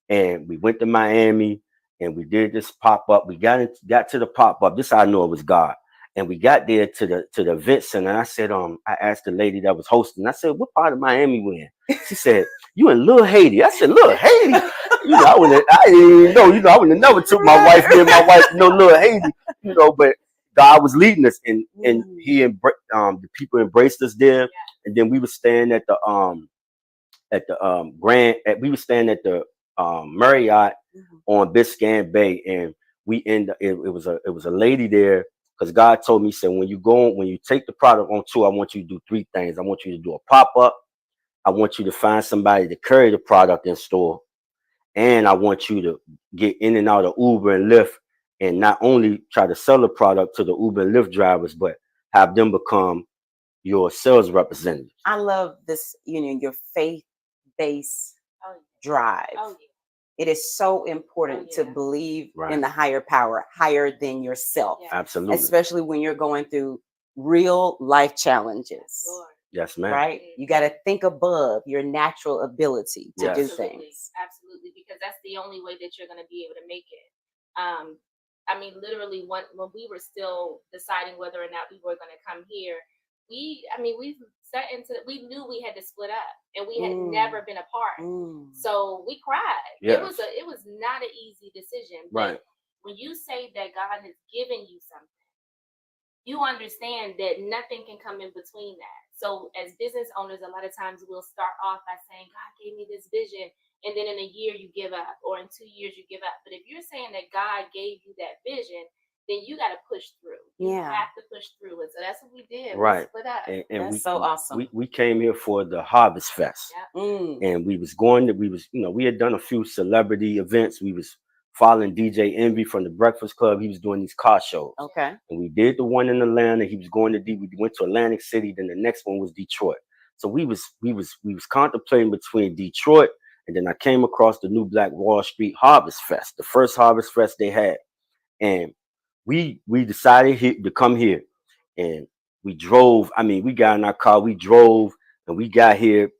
and we went to Miami and we did this pop-up. We got to the pop-up. This is how I know it was God. And we got there to the event center. And I said, I asked the lady that was hosting, I said, what part of Miami we in? She said, you in Little Haiti. I said, Little Haiti? I didn't even know, I would have never took my wife, me and my wife to no Little Haiti, but God was leading us, and the people embraced us there. And then we were staying at the Marriott on Biscayne Bay, and it was a lady there, because God told me, he said, when you take the product on tour, I want you to do 3 things. I want you to do a pop-up, I want you to find somebody to carry the product in store, and I want you to get in and out of Uber and Lyft, and not only try to sell the product to the Uber and Lyft drivers, but have them become your sales representatives. I love this, your faith-based drive. Oh, yeah. It is so important to believe in the higher power, higher than yourself. Yeah. Absolutely. Especially when you're going through real life challenges. Lord. Yes, ma'am. Right? You got to think above your natural ability to do Absolutely. things. Absolutely, because that's the only way that you're going to be able to make it. I mean, literally when we were still deciding whether or not we were going to come here, we set into, we knew we had to split up, and we had never been apart. So we cried. Yes. It was not an easy decision. Right. But when you say that God has given you something, you understand that nothing can come in between that. So as business owners, a lot of times we'll start off by saying, God gave me this vision, and then in a year you give up, or in 2 years you give up. But if you're saying that God gave you that vision, then you got to push through. You have to push through it. So that's what we did. Right. We split up. And That's so awesome. We came here for the Harvest Fest. Yep. And we had done a few celebrity events. We was following DJ Envy from the Breakfast Club. He was doing these car shows. Okay. And we did the one in Atlanta. He was going to we went to Atlantic City. Then the next one was Detroit. So we was contemplating between Detroit, and then I came across the New Black Wall Street Harvest Fest, the first Harvest Fest they had. And we decided to come here, and we drove. I mean, we got in our car, we drove, and we got here.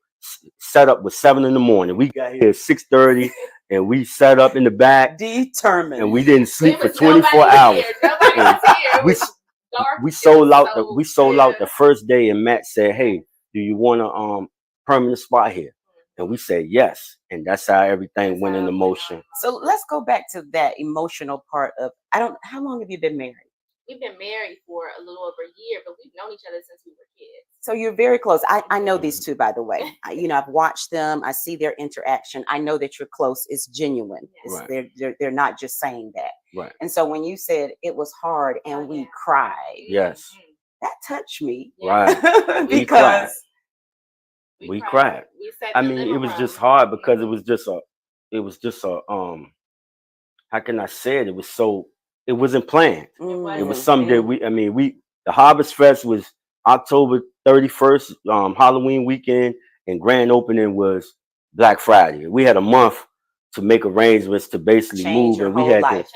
Set up was 7 a.m. We got here at 6:30, and we set up in the back, Determined, and we didn't sleep for There was 24 nobody hours. here. Nobody was here. It We was dark. we sold It was out. so We sold out the clear. first day, and Matt said, "Hey, do you want a permanent spot here?" And we said yes, and that's how everything went into motion. So let's go back to that emotional part of, how long have you been married? We've been married for a little over a year, but we've known each other since we were kids. So you're very close. I know these two, by the way. I've watched them. I see their interaction. I know that you're close. It's genuine. Right. They're not just saying that. Right. And so when you said it was hard and we cried, Yes. that touched me. Right. Because we cried. We sat I in the mean, it living was room. just hard because it was just a how can I say it? It wasn't planned. It was something that the Harvest Fest was October 31st, Halloween weekend, and grand opening was Black Friday. We had a month to make arrangements to basically change move, your and we whole had life. to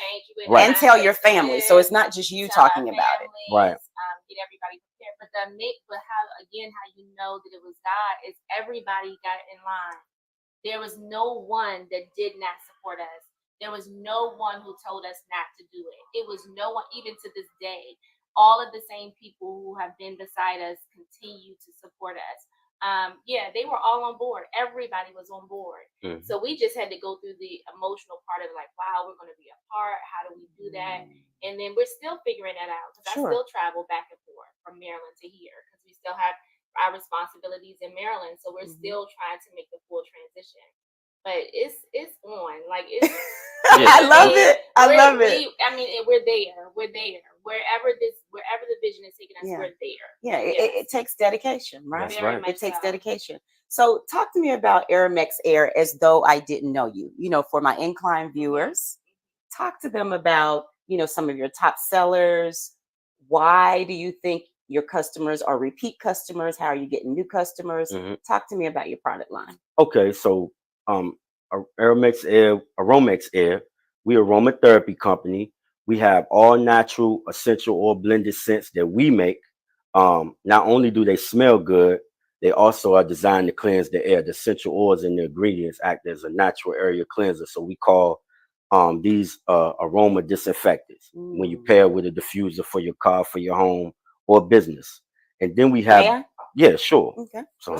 right. And tell your family. So it's not just you talking about it. Right. Get everybody prepared. But how you know that it was God is everybody got in line. There was no one that did not support us. There was no one who told us not to do it. It was no one, even to this day. All of the same people who have been beside us continue to support us. They were all on board. Everybody was on board. Mm-hmm. So we just had to go through the emotional part of like, wow, we're going to be apart. How do we do that? And then we're still figuring that out. Because I still travel back and forth from Maryland to here because we still have our responsibilities in Maryland. So we're still trying to make the full transition. But it's on. Like it's I love it. I love it. We're there. We're there. Wherever the vision is taking us, we're there. Yeah, it takes dedication, right? That's right. It takes dedication. So talk to me about AromexAir as though I didn't know you. For my Incline viewers, talk to them about, some of your top sellers. Why do you think your customers are repeat customers? How are you getting new customers? Talk to me about your product line. Okay, so AromexAir, we aromatherapy company. We have all natural essential oil blended scents that we make. Not only do they smell good, they also are designed to cleanse the air. The essential oils and the ingredients act as a natural area cleanser. So we call these aroma disinfectants when you pair with a diffuser for your car, for your home or business. And then we have, yeah, sure. Okay. So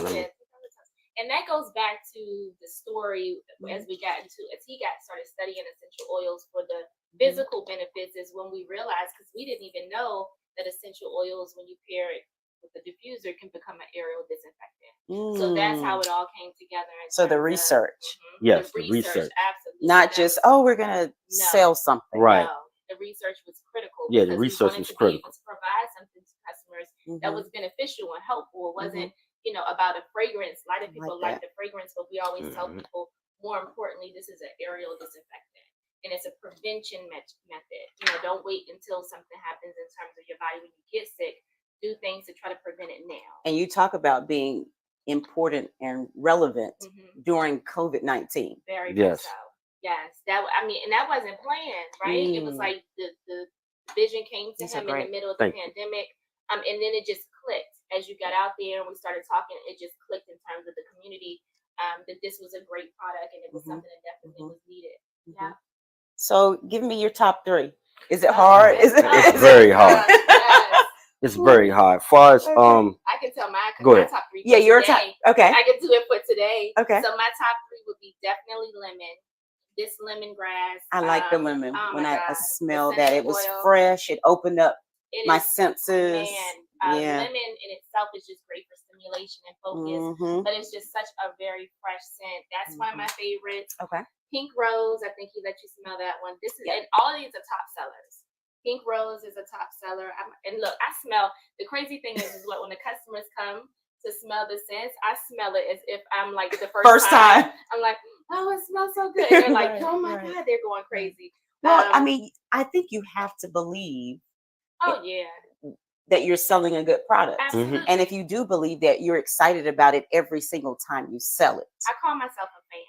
and that goes back to the story as he started studying essential oils for the physical benefits is when we realized, because we didn't even know that essential oils, when you pair it with the diffuser, can become an aerial disinfectant. So that's how it all came together. So the research. Yes, the research. Absolutely. Not just, we're going to sell something. Right. No, the research was critical. Yeah, the research was critical. To provide something to customers that was beneficial and helpful. It wasn't, about a fragrance. A lot of people like the fragrance, but we always tell people, more importantly, this is an aerial disinfectant. And it's a prevention method. Don't wait until something happens in terms of your body when you get sick. Do things to try to prevent it now. And you talk about being important and relevant during COVID-19. Very much so. Yes. And that wasn't planned, right? It was like the vision came to him in the middle of the pandemic. And then it just clicked as you got out there and we started talking. It just clicked in terms of the community that this was a great product and it was something that definitely was needed. Yeah. So give me your top 3. Is it hard? Okay. Is it? It's is very it- hard. Yes. It's very hard. Far as Okay. I can tell my Go ahead. top 3 for Yeah, your top. today. Okay. I can do it for today. Okay. So my top 3 would be definitely lemon. This lemongrass. I like the lemon. Oh When my I God. smell The that, it essential was oil. fresh. It opened up It my is, senses. man, Yeah. lemon in itself is just great for stimulation and focus, Mhm. but it's just such a very fresh scent. That's one of my favorites. Okay. Pink Rose, I think he let you smell that one. This is, Yeah. and all of these are top sellers. Pink Rose is a top seller. And look, I smell, the crazy thing is what when the customers come to smell the scents, I smell it as if I'm like the First time. I'm like, oh, it smells so good. And they're like, Right, oh my right. God, they're going crazy. Well, I mean, I think you have to believe Oh yeah, that you're selling a good product. absolutely. And if you do believe that, you're excited about it every single time you sell it. I call myself a fan.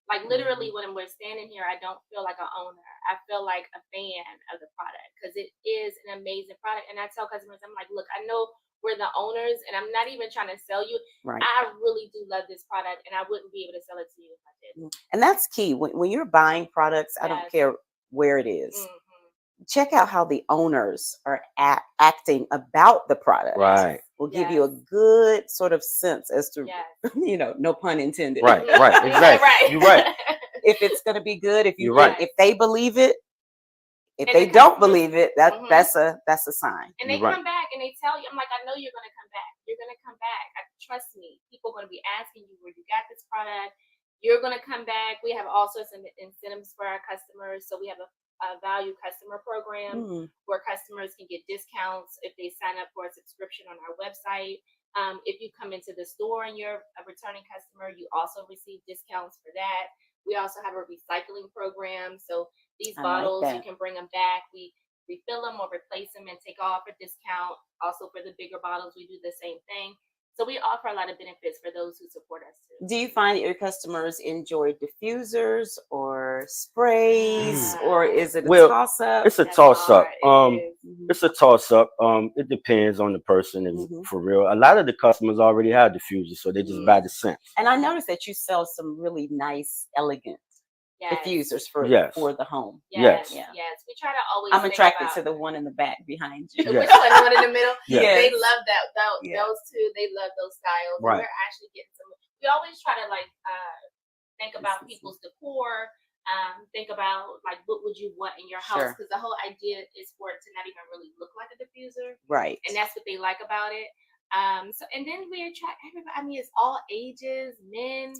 Like literally, when we're standing here, I don't feel like an owner. I feel like a fan of the product because it is an amazing product. And I tell customers, I'm like, look, I know we're the owners, and I'm not even trying to sell you. Right. I really do love this product, and I wouldn't be able to sell it to you if I didn't. And that's key. When you're buying products, I don't Yes. care where it is. Mhm. Check out how the owners are acting about the product. right, Will give you a good sort of sense as to, Yes. no pun intended. right, exactly. You're right. If it's going to be good, if You're right. if they believe it, if And they the don't customers- believe it, Mhm. that's a sign. And they You're right. come back and they tell you, I'm like, I know you're going to come back. You're going to come back. Trust me. People are going to be asking you where you got this product. You're going to come back. We have all sorts of incentives for our customers. So we have a value customer program Mm. where customers can get discounts if they sign up for a subscription on our website. If you come into the store and you're a returning customer, you also receive discounts for that. We also have a recycling program. So these I like bottles, you that. can bring them back. We refill them or replace them and take off a discount. Also for the bigger bottles, we do the same thing. So we offer a lot of benefits for those who support us too. Do you find that your customers enjoy diffusers or sprays, or is it a Well, toss up? It's a That's toss up. hard. It is. It's a toss up. It depends on the person, and Mhm. for real. A lot of the customers already have diffusers, so they just buy the scent. And I noticed that you sell some really nice, elegant Yes. diffusers for Yes. the home. Yes. Yes. Yes. We try to always. I'm think attracted about- to the one in the back behind you. Yes. Which one? The one in the middle? Yes. They love that. Yeah. Those two, they love those styles. Right. We're actually getting some. We always try to think about people's decor. Think about what would you want in your house, Sure. because the whole idea is for it to not even really look like a diffuser, Right. and that's what they like about it. So and then we attract everybody. I mean, it's all ages, men,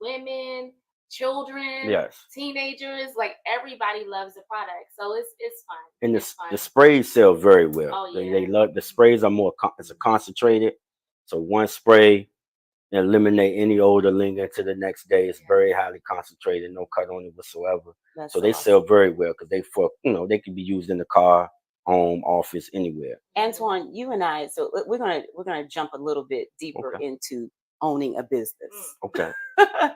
women, children, Yes. teenagers. Like everybody loves the product, so it's fun. And It's fun. the sprays sell very well. Oh, They yeah. love the sprays are more it's a concentrated. So one spray eliminate any odor lingering to the next day. It's very highly concentrated, no cut on it whatsoever. That's So they awesome. sell very well because they can be used in the car, home, office, anywhere. Antoine, you and I, so we're gonna jump a little bit deeper Okay. into owning a business. Okay.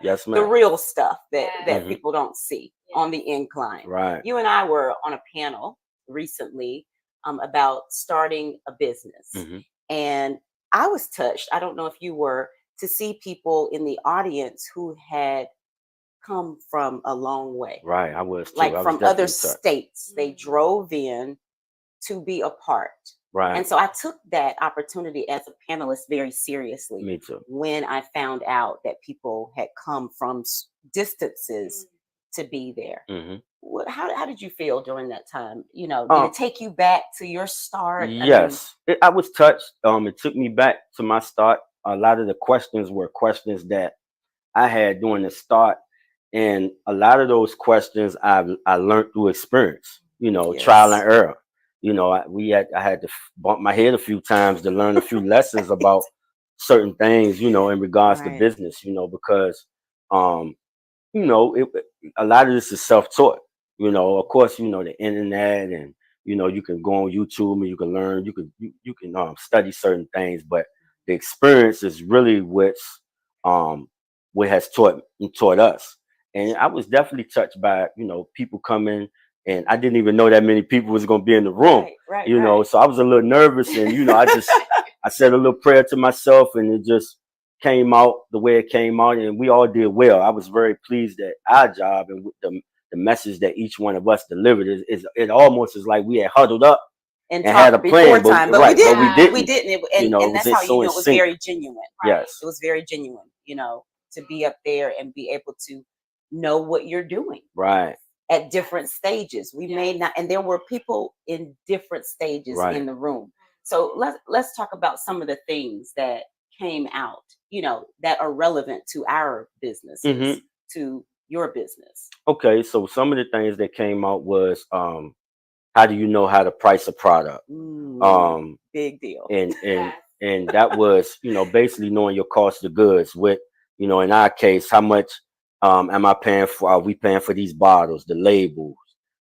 Yes, The ma'am. real stuff that Yes. Mhm. people don't see Yeah. on the incline. Right. You and I were on a panel recently about starting a business. Mhm. And I was touched, I don't know if you were, to see people in the audience who had come from a long way, Right. I was too. like I was from other definitely touched. states. They Mhm. drove in to be a part. Right. And so I took that opportunity as a panelist very seriously Me too. when I found out that people had come from distances to be there. Mhm. How did you feel during that time? Did Um, it take you back to your start? I mean, Yes, I was touched. It took me back to my start. A lot of the questions were questions that I had during the start, and a lot of those questions I learned through experience. Trial and Yes. error. I had to bump my head a few times to learn a few lessons about certain things. In regards to Right. business. Because a lot of this is self-taught. Of course, the internet, and you can go on YouTube and you can learn. You can study certain things, but the experience is really what has taught us. And I was definitely touched by people coming, and I didn't even know that many people was going to be in the room. Right. So I was a little nervous, and I said a little prayer to myself, and it just came out the way it came out, and we all did well. I was very pleased at our job and with the message that each one of us delivered is it almost is like we had huddled up and and had a talked plan, before time, but but we didn't. we didn't. We didn't. You And, know, and it was that's how just so you know in it was sync. very genuine. Yes. It was very genuine, to be up there and be able to know what you're doing Right. at different stages. We may not, and there were people in different stages Right. in the room. So let's talk about some of the things that came out, that are relevant to our businesses, Mhm. to your business. Okay, so some of the things that came out was how do you know how to price a product? Big deal. And Yes. and that was, basically knowing your cost of goods with, in our case, how much am I paying for, are we paying for these bottles, the labels,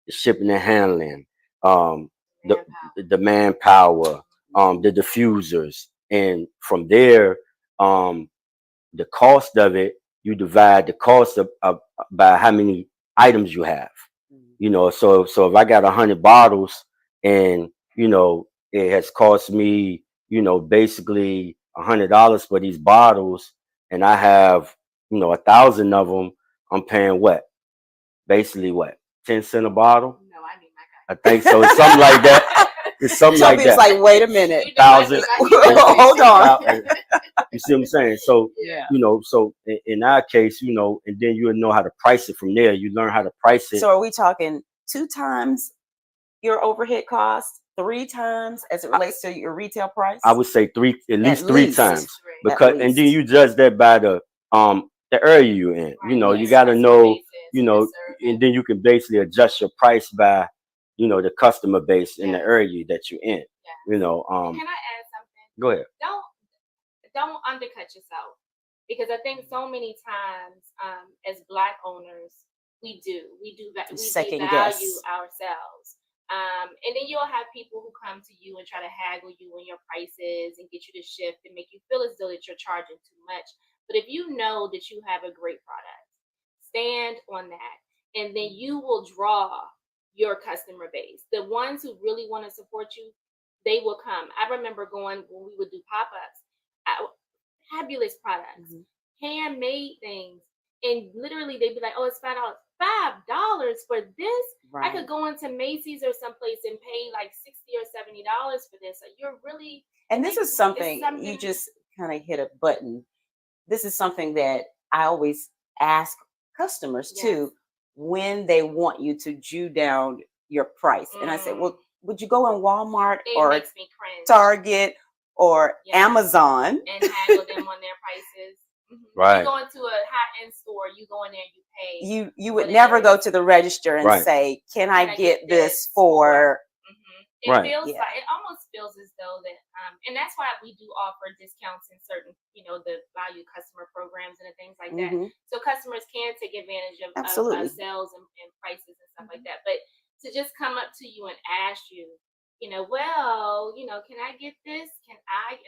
the shipping and handling, the manpower, the diffusers. And from there, the cost of it, you divide the cost of by how many items you have. So if I got 100 bottles and it has cost me basically $100 for these bottles, and I have 1,000 of them, I'm paying what? Basically what? 10 cents a bottle? No, I need my I think so. It's something like that. It's something like Toby's that. like, wait a minute. 1,000. Hold on. You see what I'm saying? So Yeah. so in our case, and then you'll know how to price it from there. You learn how to price it. So are we talking 2 times your overhead cost, 3 times as it relates to your retail price? I would say at least three times, At because and then least. you judge that by the area you're in. You got to know, and then you can basically adjust your price by the customer base in the area that you're in. Can I add something? Go ahead. Don't undercut yourself, because I think so many times as Black owners we Second devalue guess ourselves. And then you'll have people who come to you and try to haggle you on your prices and get you to shift and make you feel as though that you're charging too much. But if you know that you have a great product, stand on that, and then you will draw your customer base. The ones who really want to support you, they will come. I remember going when we would do pop-ups, fabulous products, handmade things, and literally they'd be like, "Oh, it's $5. $5 for this?" Right. I could go into Macy's or someplace and pay like $60 or $70 for this. So you're really, and this is something you just kind of hit a button. This is something that I always ask customers too, when they want you to Jew down your price. And I say, well, would you go in Walmart or makes me cringe. Target or Amazon and haggle them on their prices? Right. You go into a high-end store, you go in there, you pay. You would never go to the register and say, can I get this for? It feels like, it almost feels as though that, and that's why we do offer discounts in certain, the value customer programs and things like that. So customers can take advantage of sales and prices and stuff like that. But to just come up to you and ask you, can I get this? Can I?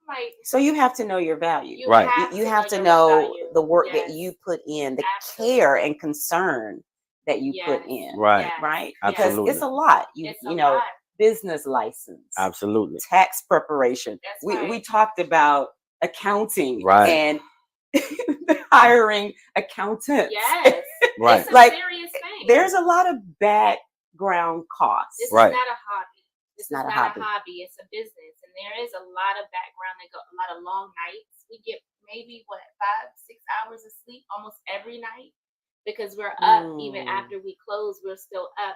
Like, so you have to know your value, right? You have to know the work that you put in, the care and concern that you put in, right? Right? Absolutely. Because it's a lot. You know, business license, absolutely, tax preparation. We talked about accounting, and hiring accountants. Yes, right. It's a serious thing. There's a lot of background costs. This is not a hobby. It's not a hobby. It's a business, and there is a lot of background. A lot of long nights. We get maybe 5-6 hours of sleep almost every night, because we're up even after we close. We're still up.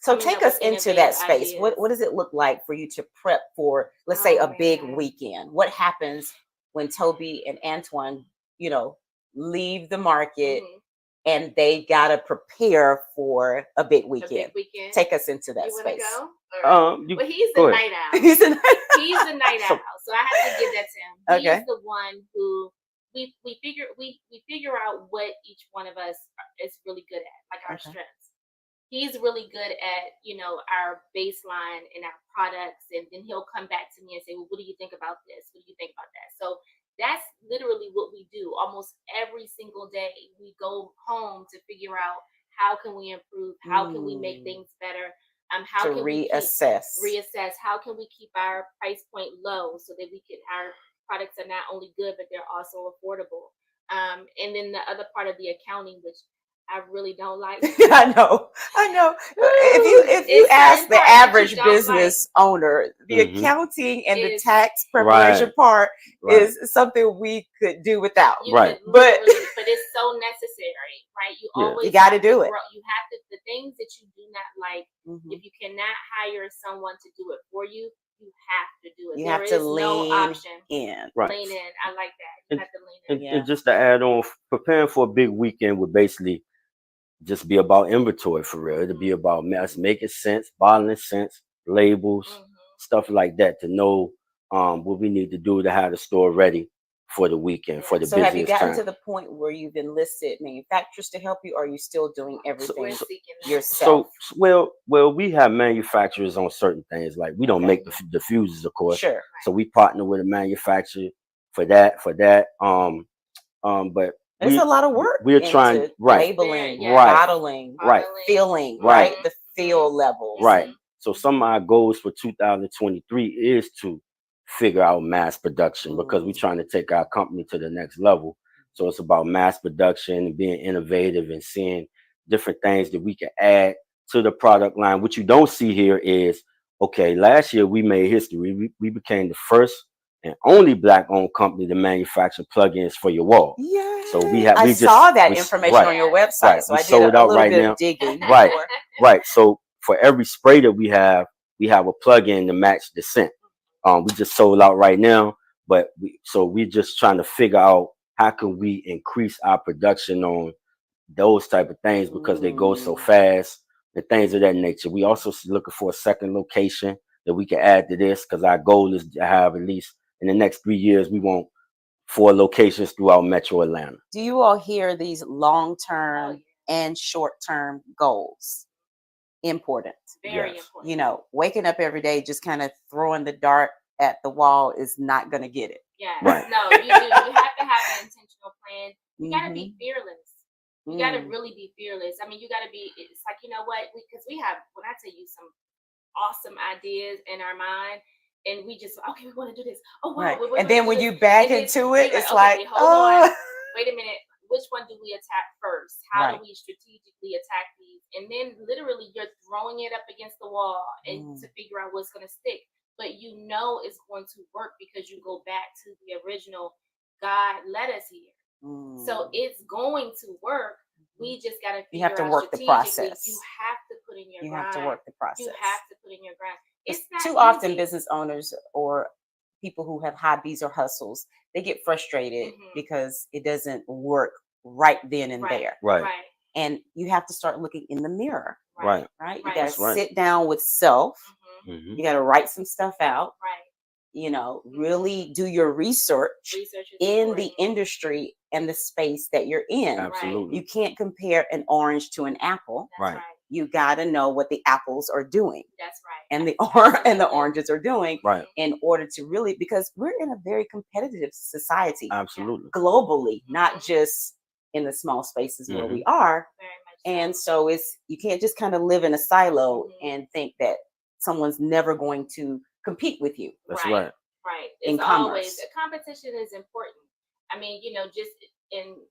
So take us into that space. What does it look like for you to prep for, let's say, a big weekend? What happens when Toby and Antoine, leave the market and they gotta prepare for a big weekend? Take us into that space. Well, he's the night owl. He's the night owl. So I have to give that to him. He's the one who we figure out what each one of us is really good at, like our strengths. He's really good at, our baseline and our products. And then he'll come back to me and say, well, what do you think about this? What do you think about that? So that's literally what we do almost every single day. We go home to figure out how can we improve? How can we make things better? How can we reassess? How can we keep our price point low so that our products are not only good, but they're also affordable? And then the other part of the accounting, which I really don't like. I know. If you It's ask certain the parts that you average don't like. business owner, the Mhm. accounting and the Is- tax preparation Right. part Right. is something we could do without. You Right. could But- literally, but it's so necessary, right? You Yeah. always You gotta have to do it. grow. You have to, the things that you do not like, Mhm. if you cannot hire someone to do it for you, you have to do it. You There have to is no lean option. in. Right. Lean in. I like that. You have to lean in. And, Yeah. and just to add on, preparing for a big weekend would basically just be about inventory for real. It'd be about us making sense, bottling sense, labels, Mhm. stuff like that to know what we need to do to have the store ready for the weekend, for the So have you busiest gotten time. to the point where you've enlisted manufacturers to help you, or are you still doing We're everything seeking that. yourself? So, well, we have manufacturers on certain things. Like we don't Okay. make the diffusers, of course. Sure. So we partner with a manufacturer for that. But There's a lot of work. we're trying, into right, labeling, Yeah. right, bottling, right, filling, Right. right? The feel levels. right. Mhm. So some of our goals for 2023 is to figure out mass production because we're trying to take our company to the next level. So it's about mass production and being innovative and seeing different things that we can add to the product line. What you don't see here is, okay, last year we made history. We became the first and only Black-owned company to manufacture plugins for your wall. Yeah. So we saw that we- information right, on your website. right. So We I did sold a out little right bit now. of digging. Right. before. Right. So for every spray that we have a plug-in to match the scent. We just sold out right now, but we're just trying to figure out how can we increase our production on those type of things because they go so fast and things of that nature. We also looking for a second location that we can add to this because our goal is to have at least in the next 3 years we want 4 locations throughout Metro Atlanta. Do you all hear these long-term and short-term goals? Important. Very Yes. important. You know, waking up every day just kind of throwing the dart at the wall is not going to get it. Yeah. Right. No, you do. You have to have an intentional plan. You got to be fearless. You got to Mm. really be fearless. I mean, you got to be, it's like, you know what? Because we have, when I tell you some awesome ideas in our mind, and we just, okay, we want to do this. Oh, wow. Right. we're And gonna then do when this. you back And then into you're it, it's okay, like, wait, hold on. oh. Wait a minute. Which one do we attack first? How Right. do we strategically attack these? And then literally you're throwing it up against the wall and to figure out what's going to stick. But you know it's going to work because you go back to the original God led us here. So it's going to work. We just got to figure You have to out work the strategically. process. You have to put in your You grind. have to work the process. You have to put in your grind. It's not too often easy. business owners or people who have hobbies or hustles, they get frustrated because it doesn't work right then and there. Right. Right. And you have to start looking in the mirror, Right. right? You Right. got That's to right. sit down with self. Mhm. You got to write some stuff out, Right. you know, really do your research Research is in important. the industry and the space that you're in. Absolutely. You can't compare an orange to an apple. That's Right. right. You got to know what the apples are doing That's right. and the Absolutely. oranges are doing Right. in order to really, because we're in a very competitive society Absolutely. globally, not just in the small spaces where we are. Very much And so. so you can't just kind of live in a silo Mhm. and think that someone's never going to compete with you. That's right. Right. In It's always commerce. a competition is important. I mean, you know, just in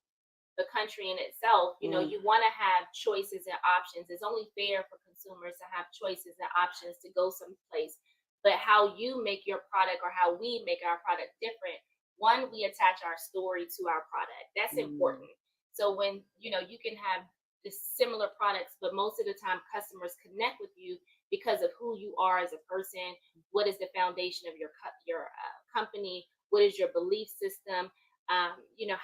the country in itself, you know, you want to have choices and options. It's only fair for consumers to have choices and options to go someplace. But how you make your product or how we make our product different, one, we attach our story to our product. That's important. So when, you know, you can have the similar products, but most of the time customers connect with you because of who you are as a person. What is the foundation of your company? What is your belief system? You know,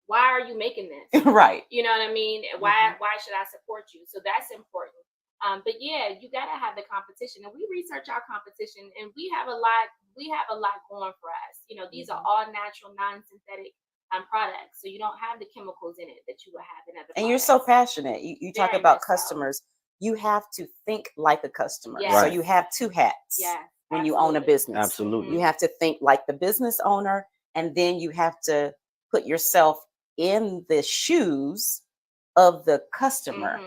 why are you making this? Right. You know what I mean? Why should I support you? So that's important. But yeah, you gotta have the competition, and we research our competition, and we have a lot going for us. You know, these are all natural, non-synthetic products, so you don't have the chemicals in it that you would have in other. And you're so products. passionate. You talk Very about much so. customers. You have to think like a customer. Yes. So Right. you have two hats Yeah, when you own a absolutely. business. Absolutely. You have to think like the business owner, and then you have to put yourself in the shoes of the customer.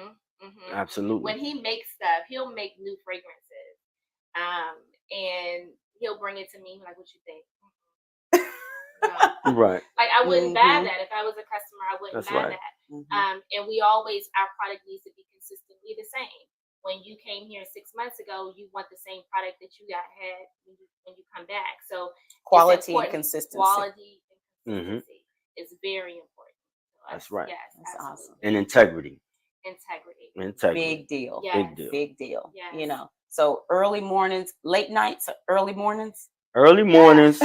Absolutely. When he makes stuff, he'll make new fragrances, and he'll bring it to me like, "What you think?" Right. Like I wouldn't buy Mhm. that if I was a customer. I wouldn't That's buy right. that. Mhm. And we always, our product needs to be consistently the same. When you came here 6 months ago, you want the same product that you had when you come back. So it's Quality and important. consistency. Quality and Mhm. consistency is very important. So That's right. Yes, That's absolutely. awesome. And integrity. Integrity. Integrity. Big deal. Yes. Big deal. Big deal. Yes. You know. So early mornings, late nights, early mornings. Early mornings.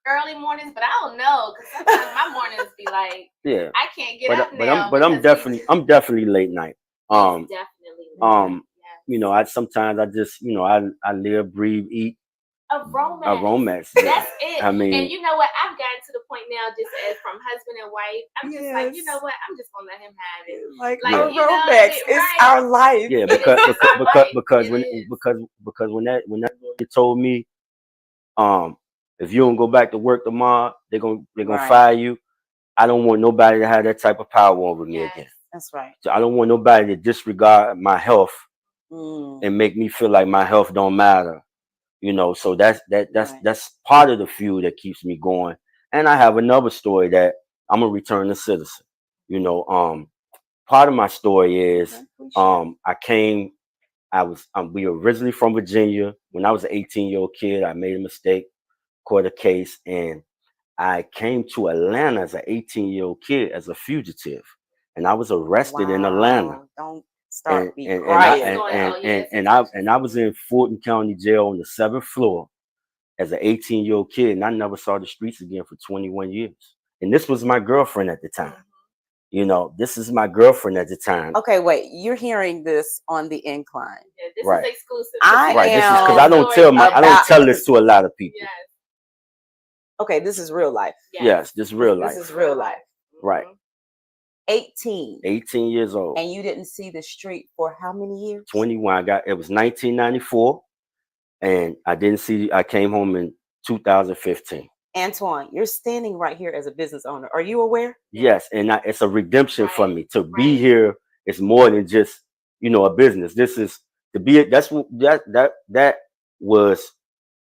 Early mornings, but I don't know because sometimes my mornings be like Yeah. I can't get up But now. I'm definitely late night. He's definitely late night. Yes. You know, I just, you know, I live, breathe, eat A romance. Aromex. That's it. I mean, and you know what? I've gotten to the point now, just as from husband and wife, I'm just like, you know what? I'm just gonna let him have it. Like Yeah. you know, Aromex is right. our life. yeah, It is because just our life. because It when is. because when that lawyer told me, if you don't go back to work tomorrow, they're gonna Right. fire you. I don't want nobody to have that type of power over me Yes. again. That's right. So I don't want nobody to disregard my health and make me feel like my health don't matter. You know, so that's Right. part of the fuel that keeps me going. And I have another story that I'm a returning citizen. You know, part of my story is Okay, please share. we were originally from Virginia. When I was an 18-year-old kid, I made a mistake, caught a case, and I came to Atlanta as an 18-year-old kid as a fugitive, and I was arrested in Atlanta. Wow. Don't And start me and crying. and I was in Fulton County Jail on the 7th floor as an 18-year-old kid, and I never saw the streets again for 21 years. And this was my girlfriend at the time. You know, this is my girlfriend at the time. Okay, wait. You're hearing this on the Incline. Yeah, this Right. is exclusive. I Right. This is am because I don't tell this to a lot of people. Yes. Okay, this is real life. Yes, this is real life. This is real life. Right. 18. 18 years old. And you didn't see the street for how many years? 21. It was 1994, and I came home in 2015. Antoine, you're standing right here as a business owner. Are you aware? Yes, and it's a redemption for Right, me to be right. here. It's more than just, you know, a business. This is to be. That's what that was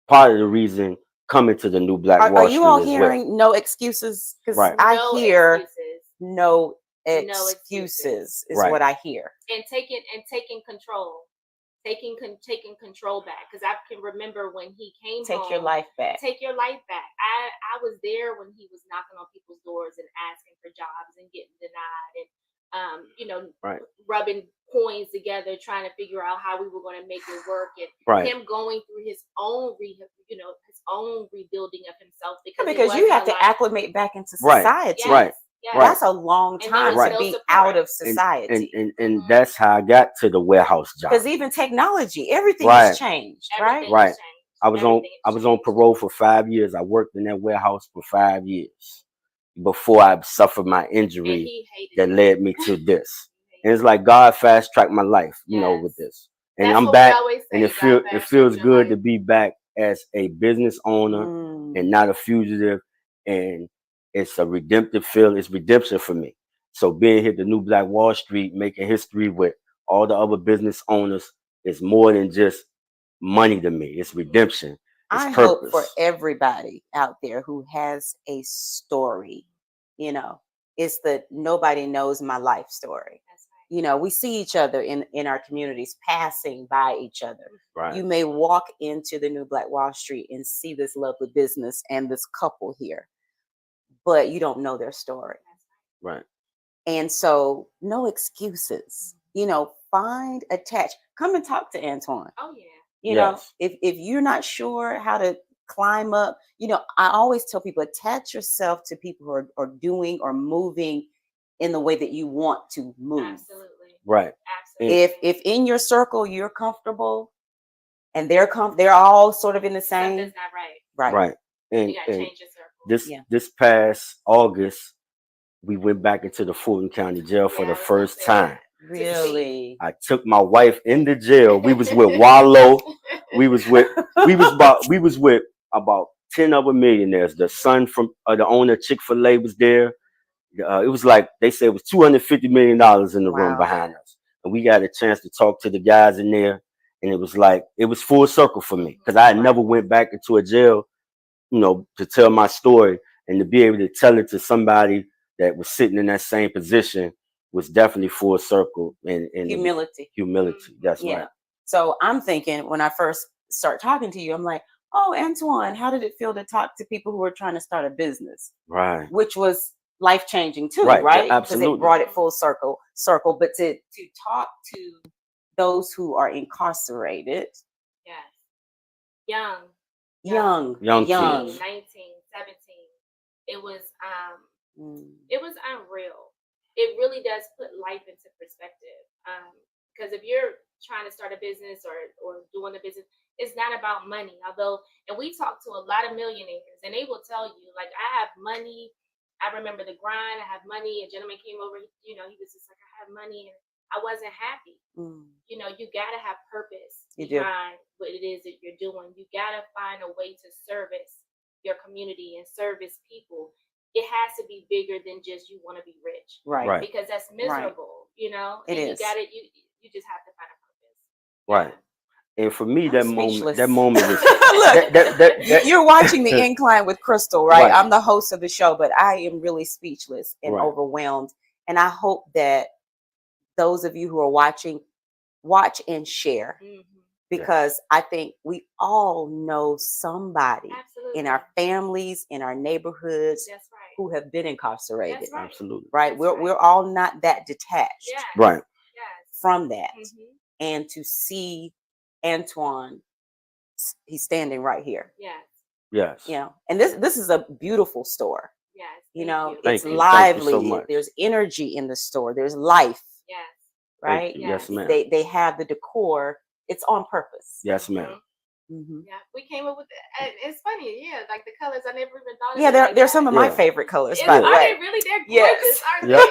part of the reason coming to the new Black Are Wall you all Street as well. hearing no excuses? Because Right. I No hear excuses. no excuses. excuses is Right. what I hear. And taking control. Taking control back. Because I can remember when he came home. Take your life back. Take your life back. I was there when he was knocking on people's doors and asking for jobs and getting denied and you know, Right. rubbing coins together, trying to figure out how we were going to make it work, and Right. him going through his own his own rebuilding of himself because You have to acclimate back into Right. society. Yes, Right. yes. That's a long And there time was to no be support. out of society. And that's how I got to the warehouse job. Because even technology, everything Right. has changed, right? Everything Right. has changed. I was Everything has on changed. parole for 5 years. I worked in that warehouse for 5 years before I suffered my And injury he hated that it. led me to this. And it's like God fast tracked my life, you know, Yes. with this. And That's I'm what back, we always say, and it God fast feels tracked your good to life. be back as a business owner and not a fugitive. And it's a redemptive feel. It's redemption for me. So being here at the new Black Wall Street, making history with all the other business owners is more than just money to me. It's redemption. It's I purpose. hope for everybody out there who has a story, you know, it's the nobody knows my life story. That's right. You know, we see each other in our communities passing by each other. Right. You may walk into the new Black Wall Street and see this lovely business and this couple here, but you don't know their story. Right. And so no excuses, you know, come and talk to Antoine. Oh yeah. You know, Yes. if you're not sure how to climb up, you know, I always tell people attach yourself to people who are doing or moving in the way that you want to move. Absolutely. Right. Absolutely. If in your circle you're comfortable and they're all sort of in the same, Something's not right. right. And, You gotta and change your circle. this past August, we went back into the Fulton County Jail for Yeah, the I was first gonna say time. Really? I took my wife in the jail. We was with Wallow. We was with about 10 other millionaires. The son from the owner of Chick-fil-A was there. It was like they said it was $250 million in the room Wow. behind us. And we got a chance to talk to the guys in there. And it was like it was full circle for me because I had never went back into a jail, you know, to tell my story. and to be able to tell it to somebody that was sitting in that same position was definitely full circle and Humility. humility. That's Yeah. right. So I'm thinking when I first start talking to you, I'm like, oh, Antoine, how did it feel to talk to people who were trying to start a business? Right. Which was life changing too, Right, right? Because absolutely. it brought it full circle. But to talk to those who are incarcerated, Yes. Young. young, Young 18, kids. 19, 17. It was Mm. it was unreal. It really does put life into perspective. Because if you're trying to start a business or doing a business, it's not about money. Although, and we talk to a lot of millionaires, and they will tell you, like, I have money. I remember the grind. I have money. A gentleman came over. He was just like, I have money, and I wasn't happy. Mm. You gotta have purpose You do. behind what it is that you're doing. You gotta find a way to service your community and service people. It has to be bigger than just you want to be rich, Right. because that's miserable. It and is. you just have to find a purpose. Right. And for me, I'm that speechless. moment was Look, that- you're watching the Incline with Crystal, right? Right. I'm the host of the show, but I am really speechless and Right. overwhelmed. And I hope that those of you who are watching, watch and share, Mhm. because I think we all know somebody Absolutely. in our families, in our neighborhoods, That's right. who have been incarcerated, That's right. absolutely. right? That's We're right. all not that detached Yes. Right. Yes. from that. Mhm. And to see Antoine, he's standing right here. Yes. Yes. And this is a beautiful store. Yes. You Thank know, you. it's Thank you. Thank you lively. so much. There's energy in the store. There's life, Yes. Thank right? you. Yes, ma'am. They have the decor. It's on purpose. Yes, ma'am. Mhm. Yeah, we came up with it. It's funny, yeah, like the colors. I never even thought of Yeah, it they're like they're that. some of my Yeah. favorite colors, Is- by the Are they way. really? They're gorgeous, Yes. aren't Yep. they?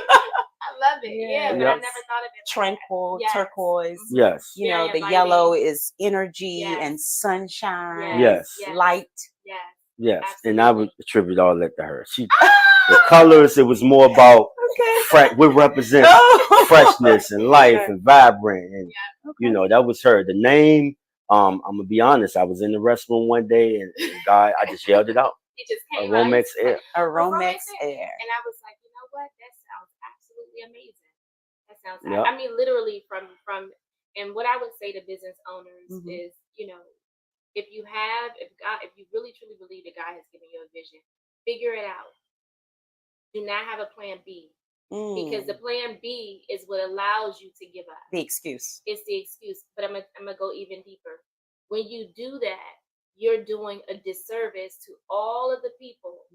I love it. Yeah, but I Yep. never thought of it. Tranquil, Yes. turquoise. Mhm. Yes. You know, Very the yellow inviting. is energy Yes. and sunshine, Yes. Yes. light. Yes. Yes. And I would Absolutely. attribute all that to her. The colors, it was more about Okay. we represent Oh. freshness and life Okay. and vibrant. And Okay. that was her. The name, I'm gonna be honest, I was in the restroom one day and God, I just yelled it out. It just came out. AromexAir. AromexAir. And I was like, you know what? That sounds absolutely amazing. That sounds. Yep. I mean, literally from. And what I would say to business owners Mhm. is, if you really truly believe that God has given you a vision, figure it out. Do not have a plan B, because the plan B is what allows you to give up. The excuse. It's the excuse. But I'm gonna go even deeper. When you do that, you're doing a disservice to all of the people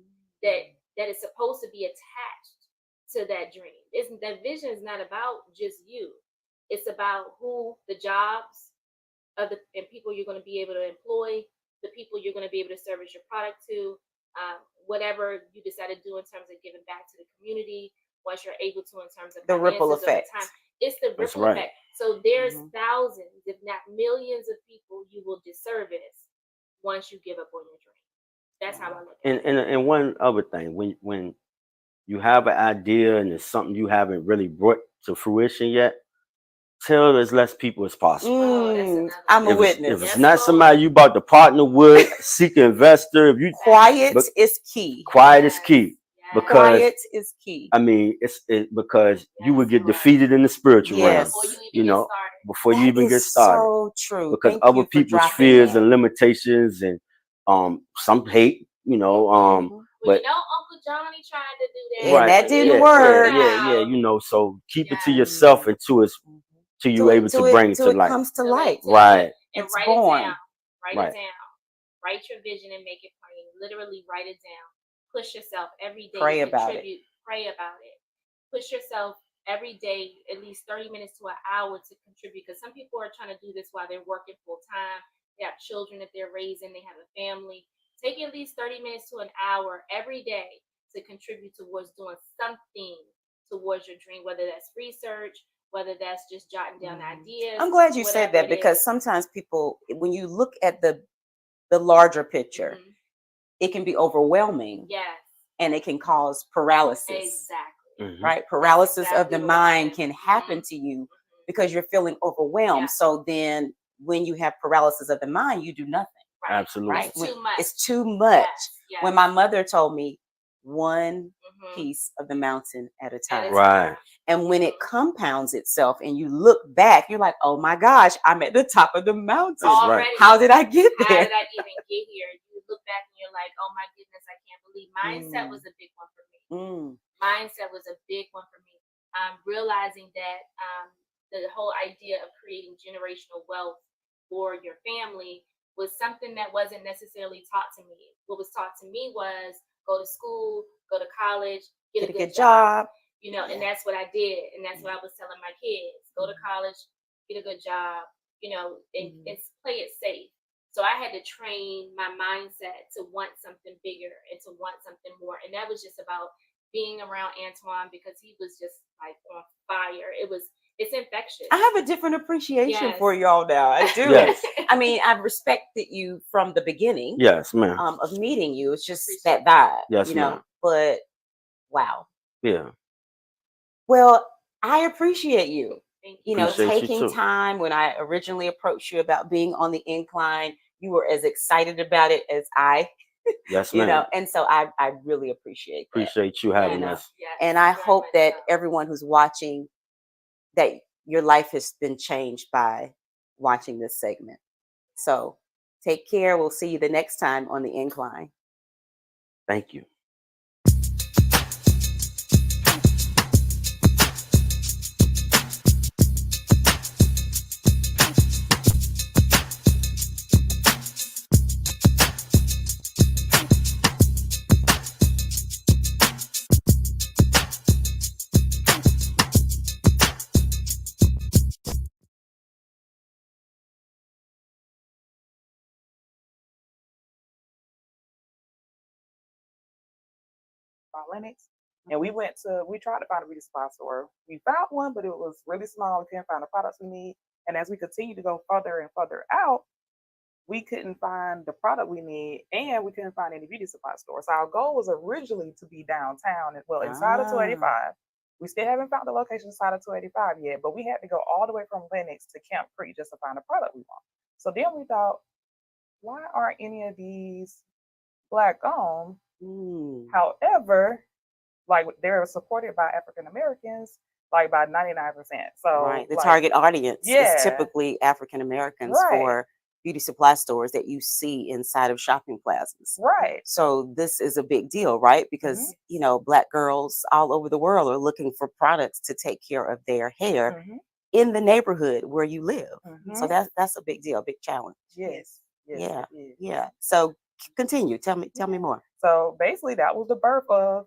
that is supposed to be attached to that dream. That vision is not about just you. It's about who the jobs and people you're going to be able to employ, the people you're going to be able to service your product to, whatever you decide to do in terms of giving back to the community, once you're able to in terms of The ripple finances over effect. time. It's the That's ripple right. effect. So there's Mhm. thousands, if not millions of people you will disservice once you give up on your dream. That's how I look at it. And one other thing, when you have an idea and it's something you haven't really brought to fruition yet, tell as less people as possible. Oh, that's another I'm a If witness. it's Yes, not Lord. somebody you about to partner with, seek an investor. If you Quiet But- is key. quiet is key, Yes. because Quiet is key. I mean because you would Yes, get Lord. defeated in the spiritual Yes. Before realm, you even you get know, started. before you That even get is started. so true. Because Thank other you for people's dropping fears that. and limitations and some hate, Mhm. Well, but Uncle Johnny tried to do that. And that didn't work. Yeah, so keep it to Yes. yourself until you're able to bring it to light. Comes to light. Right. And It's write born. it down. Write Right. it down. Write your vision and make it plain. Literally write it down. Push yourself every day. Pray to about it. contribute. Pray about it. Push yourself every day, at least 30 minutes to an hour to contribute. Because some people are trying to do this while they're working full time. They have children that they're raising. They have a family. Take at least 30 minutes to an hour every day to contribute towards doing something towards your dream, whether that's research, whether that's just jotting down ideas. I'm glad you said whatever that, it because is. sometimes people, when you look at the larger picture, Mhm. it can be overwhelming Yes, and it can cause paralysis. exactly. Mhm. Right? Paralysis of exactly the what mind happened. can happen Mhm. to you because you're feeling overwhelmed. Yeah. So then when you have paralysis of the mind, you do nothing. Right. Absolutely. Right? It's too much. It's too much. Yes, yes. When my mother told me, one Mhm. piece of the mountain at a At a time. Right. And when it compounds itself and you look back, you're like, oh my gosh, I'm at the top of the mountain. That's right. Already. How did I get How there? did I even get here? You look back and you're like, oh my goodness, I can't believe. Mindset was a big one for me. Mindset was a big one for me. Realizing that the whole idea of creating generational wealth for your family was something that wasn't necessarily taught to me. What was taught to me was go to school, go to college, get a good job. You know, and that's what I did. And that's what I was telling my kids. Go to college, get a good job, you know, and play it safe. So I had to train my mindset to want something bigger and to want something more. And that was just about being around Antoine because he was just like on fire. It's infectious. I have a different appreciation Yes. for y'all now. I do. Yes. I mean, I've respected you from the beginning Yes, ma'am. of meeting you. It's just that vibe, Yes, you know. ma'am. But wow. Yeah. Well, I appreciate you. Thank You you. know, Appreciate you taking too. time. When I originally approached you about being on the incline, you were as excited about it as I, Yes, you ma'am. know, and so I really appreciate that. Appreciate you having And, us. Yes, and I very hope much that so. everyone who's watching, that your life has been changed by watching this segment. So take care. We'll see you the next time on the incline. Thank you. Linux. And we tried to find a beauty supply store. We found one, but it was really small. We couldn't find the products we need. And as we continue to go further and further out, we couldn't find the product we need, and we couldn't find any beauty supply stores. So our goal was originally to be downtown, and well, inside of 285. We still haven't found the location inside of 285 yet, but we had to go all the way from Lenox to Camp Creek just to find the product we want. So then we thought, why aren't any of these Black owned? However, like they're supported by African Americans, like by 99%. So Right. The like, target audience yeah. is typically African Americans Right. for beauty supply stores that you see inside of shopping plazas. Right. So this is a big deal, right? Because, you know, Black girls all over the world are looking for products to take care of their hair in the neighborhood where you live. So that's a big deal, a big challenge. Yes. Yeah. it is. Yeah. So continue. Tell me more. So basically that was the birth of,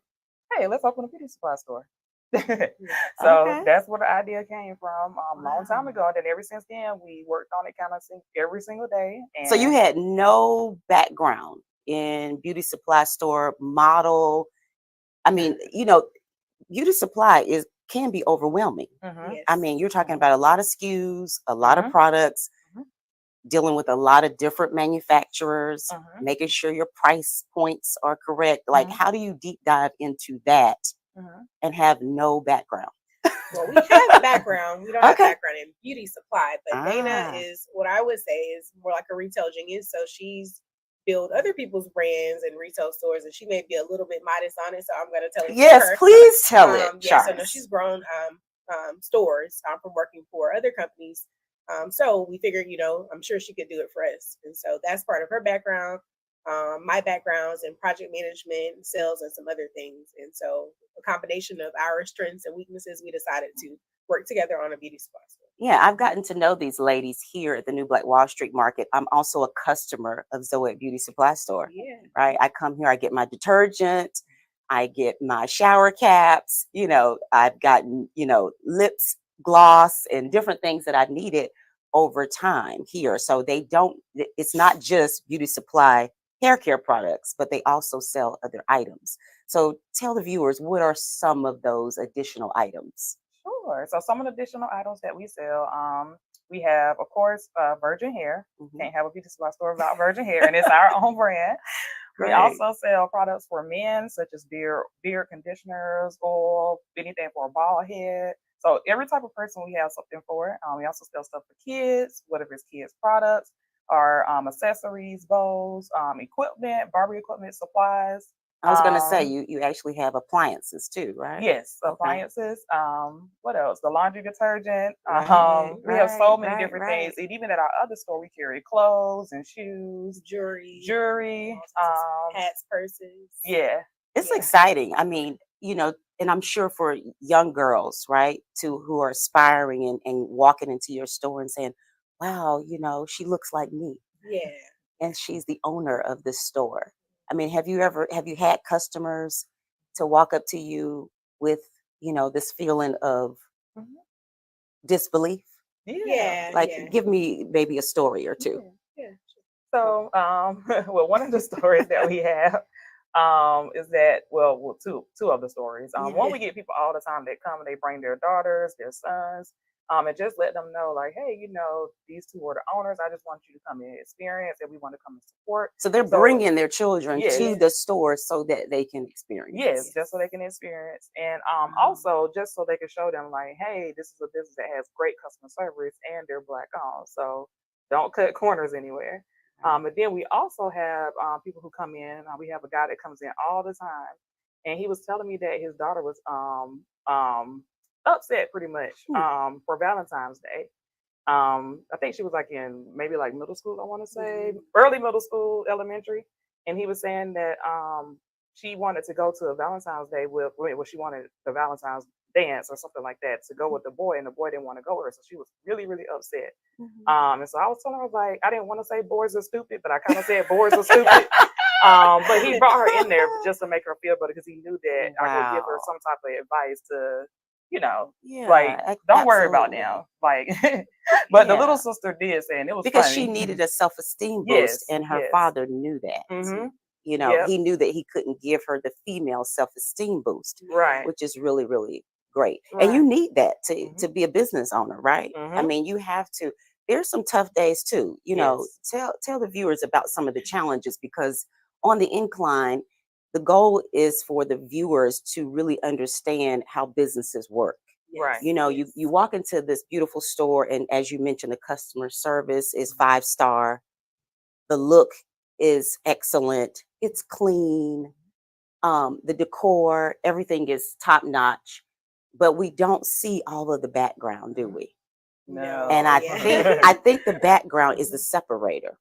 hey, let's open a beauty supply store. So that's where the idea came from a long time ago. And then ever since then, we worked on it kind of every single day. And So you had no background in beauty supply store model. I mean, you know, beauty supply can be overwhelming. I mean, you're talking about a lot of SKUs, a lot of products, dealing with a lot of different manufacturers, making sure your price points are correct. Like, how do you deep dive into that and have no background? Well, we have a background. We don't have background in beauty supply, but Dana is what I would say is more like a retail genius. So she's built other people's brands and retail stores, and she may be a little bit modest on it. So I'm going to tell it. Yes, to her. please tell it. Yeah, so no, she's grown stores from working for other companies. So we figured, you know, I'm sure she could do it for us, and so that's part of her background. My backgrounds in project management, sales, and some other things. And so a combination of our strengths and weaknesses, we decided to work together on a beauty supply store. Yeah, I've gotten to know these ladies here at the New Black Wall Street Market. I'm also a customer of Zoet Beauty Supply Store. Yeah. Right. I come here, I get my detergent, I get my shower caps, you know, I've gotten, you know, lips, gloss, and different things that I've needed over time here. So it's not just beauty supply hair care products, but they also sell other items. So tell the viewers, what are some of those additional items? Sure. So some of the additional items that we sell, we have, of course, virgin hair. Can't have a beauty supply store without virgin hair, and it's our own brand. We also sell products for men, such as beard conditioners, oil, anything for a bald head. So every type of person we have something for. We also sell stuff for kids, whatever it's kids products, or accessories, bows, equipment, barber equipment, supplies. I was gonna say you actually have appliances too, right? Yes, Okay. appliances. What else? The laundry detergent. Right, We have so right, many right, different right. things. And even at our other store, we carry clothes and shoes, Jewelry, jewelry. hats, purses. Yeah. It's Yeah. exciting. I mean, and I'm sure for young girls, right, who are aspiring and walking into your store and saying, wow, she looks like me. Yeah. And she's the owner of this store. I mean, have you had customers to walk up to you with, this feeling of Mhm. disbelief? Yeah. Like, Yeah. give me maybe a story or two. Yeah. So, well, one of the stories that we have is that, well, two of the stories. One, we get people all the time that come and they bring their daughters, their sons, and just let them know, like, hey, these two are the owners. I just want you to come and experience, and we want to come and support. So they're bringing their children Yes. to the store so that they can experience. Yes, just so they can experience, and also just so they can show them, like, hey, this is a business that has great customer service and they're Black owned, so don't cut corners anywhere. But then we also have people who come in. We have a guy that comes in all the time, and he was telling me that his daughter was upset pretty much for Valentine's Day. I think she was like in maybe like middle school, I want to say, early middle school, elementary, and he was saying that she wanted to go to a Valentine's Day she wanted the Valentine's dance or something like that to go with the boy, and the boy didn't want to go with her, so she was really, really upset. And so I was telling her, like, I didn't want to say boys are stupid, but I kind of said boys are stupid. But he brought her in there just to make her feel better, because he knew that I could give her some type of advice to, like, don't worry about them. Like, but the little sister did say, and it was because funny. she needed a self-esteem boost, and her father knew that. He knew that he couldn't give her the female self-esteem boost, right? Which is really, really great. Right. And you need that to be a business owner, right? I mean, you have to. There's some tough days too. Tell the viewers about some of the challenges, because on the Incline, the goal is for the viewers to really understand how businesses work. Right. You walk into this beautiful store, and as you mentioned, the customer service is 5-star. The look is excellent. It's clean. The decor, everything is top notch, but we don't see all of the background, do we? No. And I think the background is the separator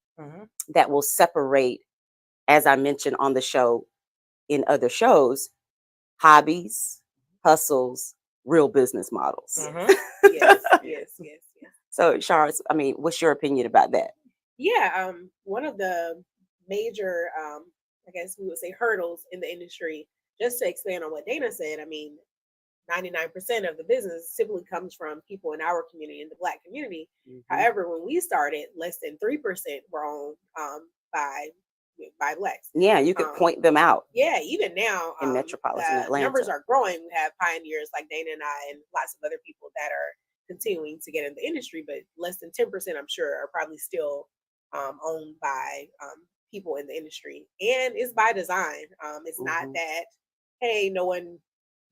that will separate, as I mentioned on the show, in other shows, hobbies, hustles, real business models. Yes. So, Charles, I mean, what's your opinion about that? Yeah, one of the major, I guess we would say, hurdles in the industry, just to expand on what Dana said, I mean, 99% of the business typically comes from people in our community, in the Black community. However, when we started, less than 3% were owned by Blacks. Yeah, you could point them out. Yeah, even now, in metropolitan Atlanta, numbers are growing. We have pioneers like Dana and I, and lots of other people that are continuing to get in the industry, but less than 10%, I'm sure, are probably still owned by people in the industry. And it's by design. It's not that, hey, no one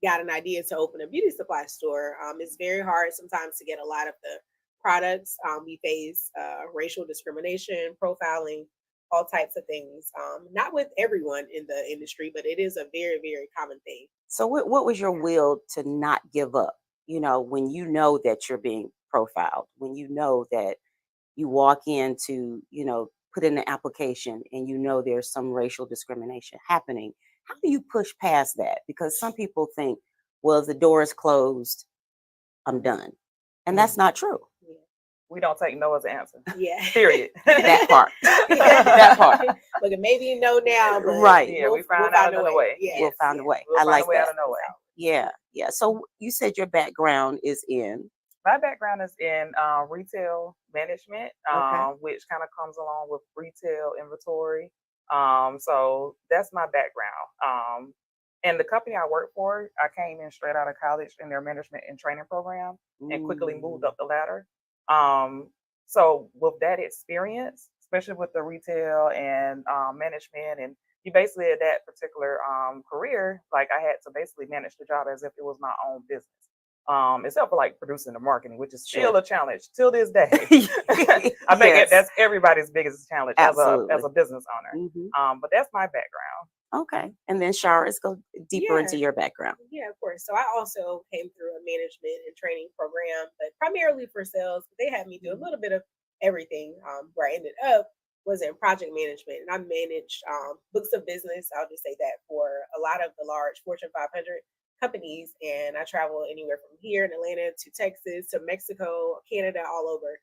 got an idea to open a beauty supply store. It's very hard sometimes to get a lot of the products. We face racial discrimination, profiling, all types of things. Not with everyone in the industry, but it is a very, very common thing. So what was your will to not give up? When you know that you're being profiled, when you know that you walk in to, put in an application and there's some racial discrimination happening, how do you push past that? Because some people think, well, if the door is closed, I'm done. And that's not true. We don't take no as an answer. Yeah. Period. That part. That part. Look, maybe you know now, but right. Yeah, we find out another way. Yes. We'll find a way. We'll I find like a way that. out of no way. Yeah. So you said your background is in? My background is in retail management, which kind of comes along with retail inventory. So that's my background. And the company I work for, I came in straight out of college in their management and training program and quickly moved up the ladder. So with that experience, especially with the retail and management, and you basically at that particular career, like I had to basically manage the job as if it was my own business. Except for like producing the marketing, which is still a challenge till this day. I think that's everybody's biggest challenge as a business owner. But that's my background. Okay. And then Shara, let's go deeper into Yeah. your background. Yeah, of course. So I also came through a management and training program, but primarily for sales. They had me do a little bit of everything. Where I ended up was in project management, and I managed books of business. I'll just say that for a lot of the large Fortune 500 companies, and I travel anywhere from here in Atlanta to Texas to Mexico, Canada, all over,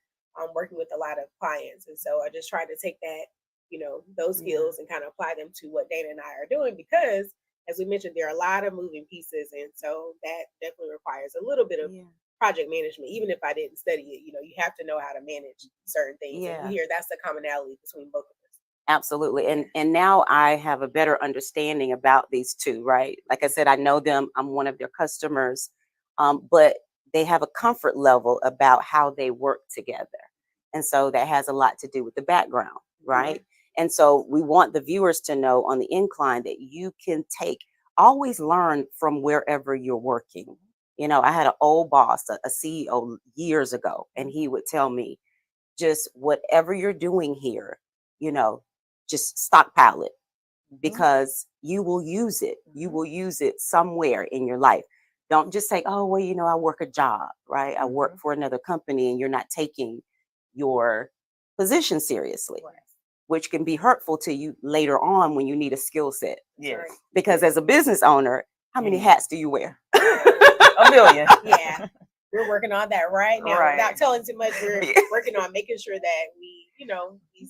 working with a lot of clients. And so I just tried to take that, those skills and kind of apply them to what Dana and I are doing, because as we mentioned, there are a lot of moving pieces. And so that definitely requires a little bit of project management. Even if I didn't study it, you have to know how to manage certain things. And here, that's the commonality between both of us. Absolutely. And now I have a better understanding about these two, right? Like I said, I know them. I'm one of their customers, but they have a comfort level about how they work together. And so that has a lot to do with the background, right? And so we want the viewers to know on the Incline that you can always learn from wherever you're working. I had an old boss, a CEO years ago, and he would tell me, just whatever you're doing here, just stockpile it, because you will use it. You will use it somewhere in your life. Don't just say, oh, well, I work a job, right? I work for another company, and you're not taking your position seriously. Which can be hurtful to you later on when you need a skill set. Yes. Because as a business owner, how many hats do you wear? A million. Yeah. We're working on that right now. Without telling too much, we're working on making sure that we, we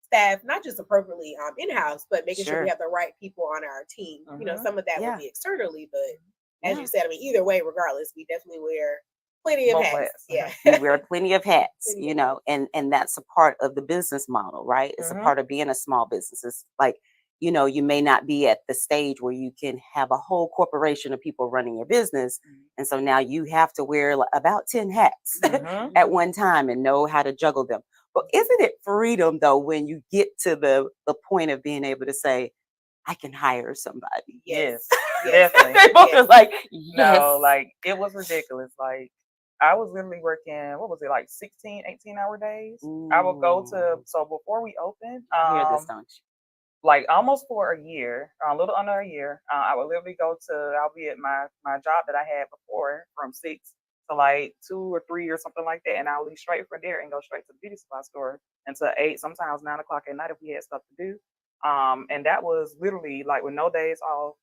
staff not just appropriately in-house, but making sure we have the right people on our team. Some of that will be externally, but as you said, either way, regardless, we definitely wear plenty of hats. Yeah. We wear plenty of hats, and that's a part of the business model, right? It's a part of being a small business. It's like, you may not be at the stage where you can have a whole corporation of people running your business. And so now you have to wear about 10 hats at one time and know how to juggle them. But isn't it freedom, though, when you get to the point of being able to say, I can hire somebody? Yes, definitely. They both are like, yes. No, like, it was ridiculous. Like, I was literally working, what was it, like 16, 18-hour days? I would go so before we opened, I hear this, don't you? like almost for a year, a little under a year, I would literally I'll be at my job that I had before from 6 to like 2 or 3 or something like that. And I'll leave straight from there and go straight to the beauty supply store until 8, sometimes 9 o'clock at night if we had stuff to do. And that was literally like with no days off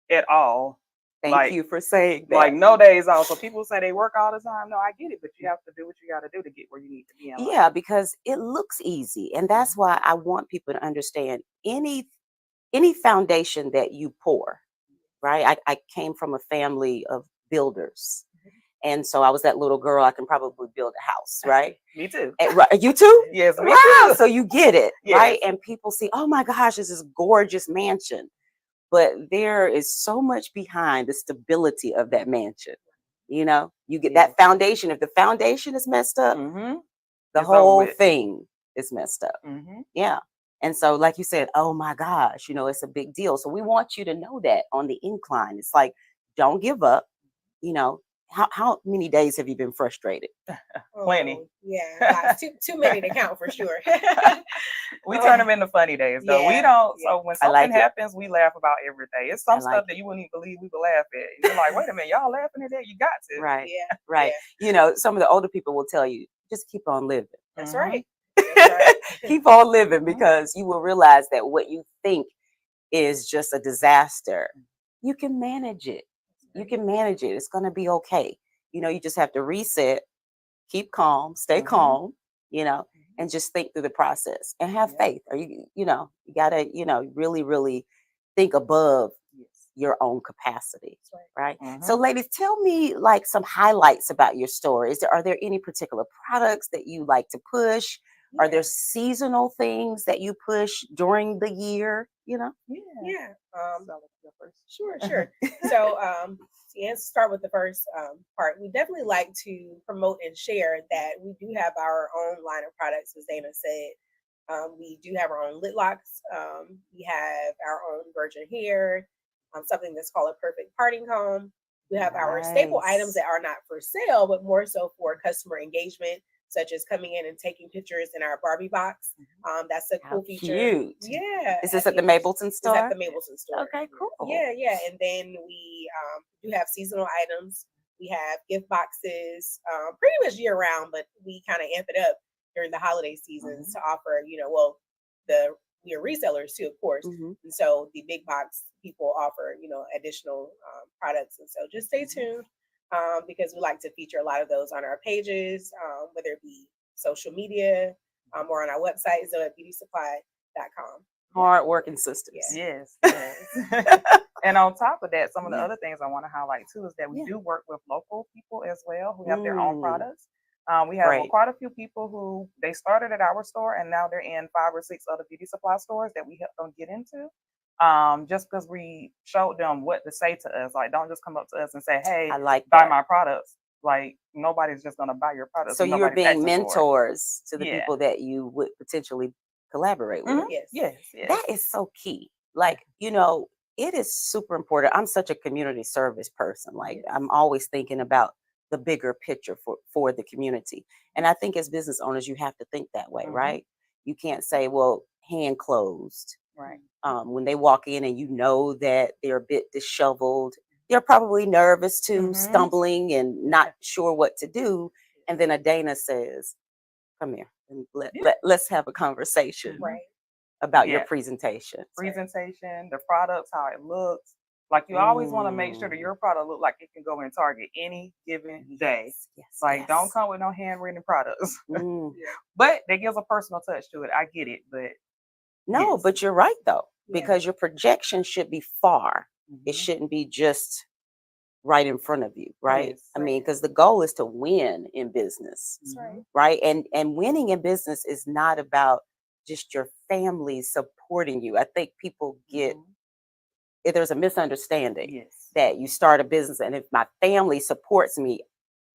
at all. Thank you for saying that. Like no days off. So people say they work all the time. No, I get it, but you have to do what you got to do to get where you need to be in life. Yeah, because it looks easy. And that's why I want people to understand any foundation that you pour, right? I came from a family of builders. And so I was that little girl, I can probably build a house, right? Me too. You too? Yes, me wow. too. So you get it, right? And people see, oh my gosh, this is gorgeous mansion. But there is so much behind the stability of that mansion. You get that foundation. If the foundation is messed up, the whole thing is messed up. Yeah. And so, like you said, oh my gosh, it's a big deal. So we want you to know that on the Incline. It's like, don't give up. How many days have you been frustrated? Plenty. Yeah, too many to count for sure. We turn them into funny days, though. We don't. So when something happens, we laugh about every day. It's some stuff that you wouldn't even believe we would laugh at. You're like, wait a minute, y'all laughing at that? You got to. Right. Yeah. Right. Yeah. Some of the older people will tell you, just keep on living. That's right. Keep on living, because you will realize that what you think is just a disaster, you can manage it. You can manage it. It's going to be okay. You just have to reset, keep calm, stay calm, and just think through the process and have faith. Or you got to, really, really think above your own capacity. Right. So ladies, tell me like some highlights about your store. Are there any particular products that you like to push? Are there seasonal things that you push during the year? Yeah. Sure. So, let's start with the first part. We definitely like to promote and share that we do have our own line of products, as Dana said. We do have our own lip locks. We have our own virgin hair, something that's called a perfect parting comb. We have our staple items that are not for sale, but more so for customer engagement. such as coming in and taking pictures in our Barbie box. That's a How cool feature. cute. Yeah. Is this at the Mapleton It's store? at the Mapleton store. Okay, cool. Yeah, yeah. And then we do have seasonal items. We have gift boxes, pretty much year round, but we kind of amp it up during the holiday seasons to offer, we are resellers too, of course. Mhm. And so the big box people offer, additional products. And so just stay tuned because we like to feature a lot of those on our pages, whether it be social media or on our website, zoetbeautysupply.com. Hard working sisters. Yeah. Yes. And on top of that, some of the other things I want to highlight too is that we do work with local people as well who have their own products. We have Right. quite a few people who they started at our store and now they're in 5 or 6 other beauty supply stores that we help them get into. Just because we showed them what to say to us. Like, don't just come up to us and say, hey, I like buy that. my products. Like, nobody's just going to buy your products. So if you're nobody's being asking for it. mentors to the Yeah. people that you would potentially collaborate with. Mhm. Yes. Yes. That is so key. Like, it is super important. I'm such a community service person. Like, I'm always thinking about the bigger picture for the community. And I think as business owners, you have to think that way, Mhm. right? You can't say, well, hand closed. Right. When they walk in and you know that they're a bit disheveled, they're probably nervous too, Mhm. stumbling and not sure what to do. And then a Dana says, come here and let's have a conversation Right. about your Yeah. presentation. Presentation, the products, how it looks. Like, you always want to make sure that your product look like it can go in Target any given day. Yes, Like, don't come with no handwritten products. Mm. But that gives a personal touch to it. I get it, but No, yes. but you're right though, Yeah. because your projection should be far. It Mhm. shouldn't be just right in front of you, right? Yes. I mean, because the goal is to win in business, That's right. right? And winning in business is not about just your family supporting you. I think people get there's a misunderstanding Yes. that you start a business and if my family supports me,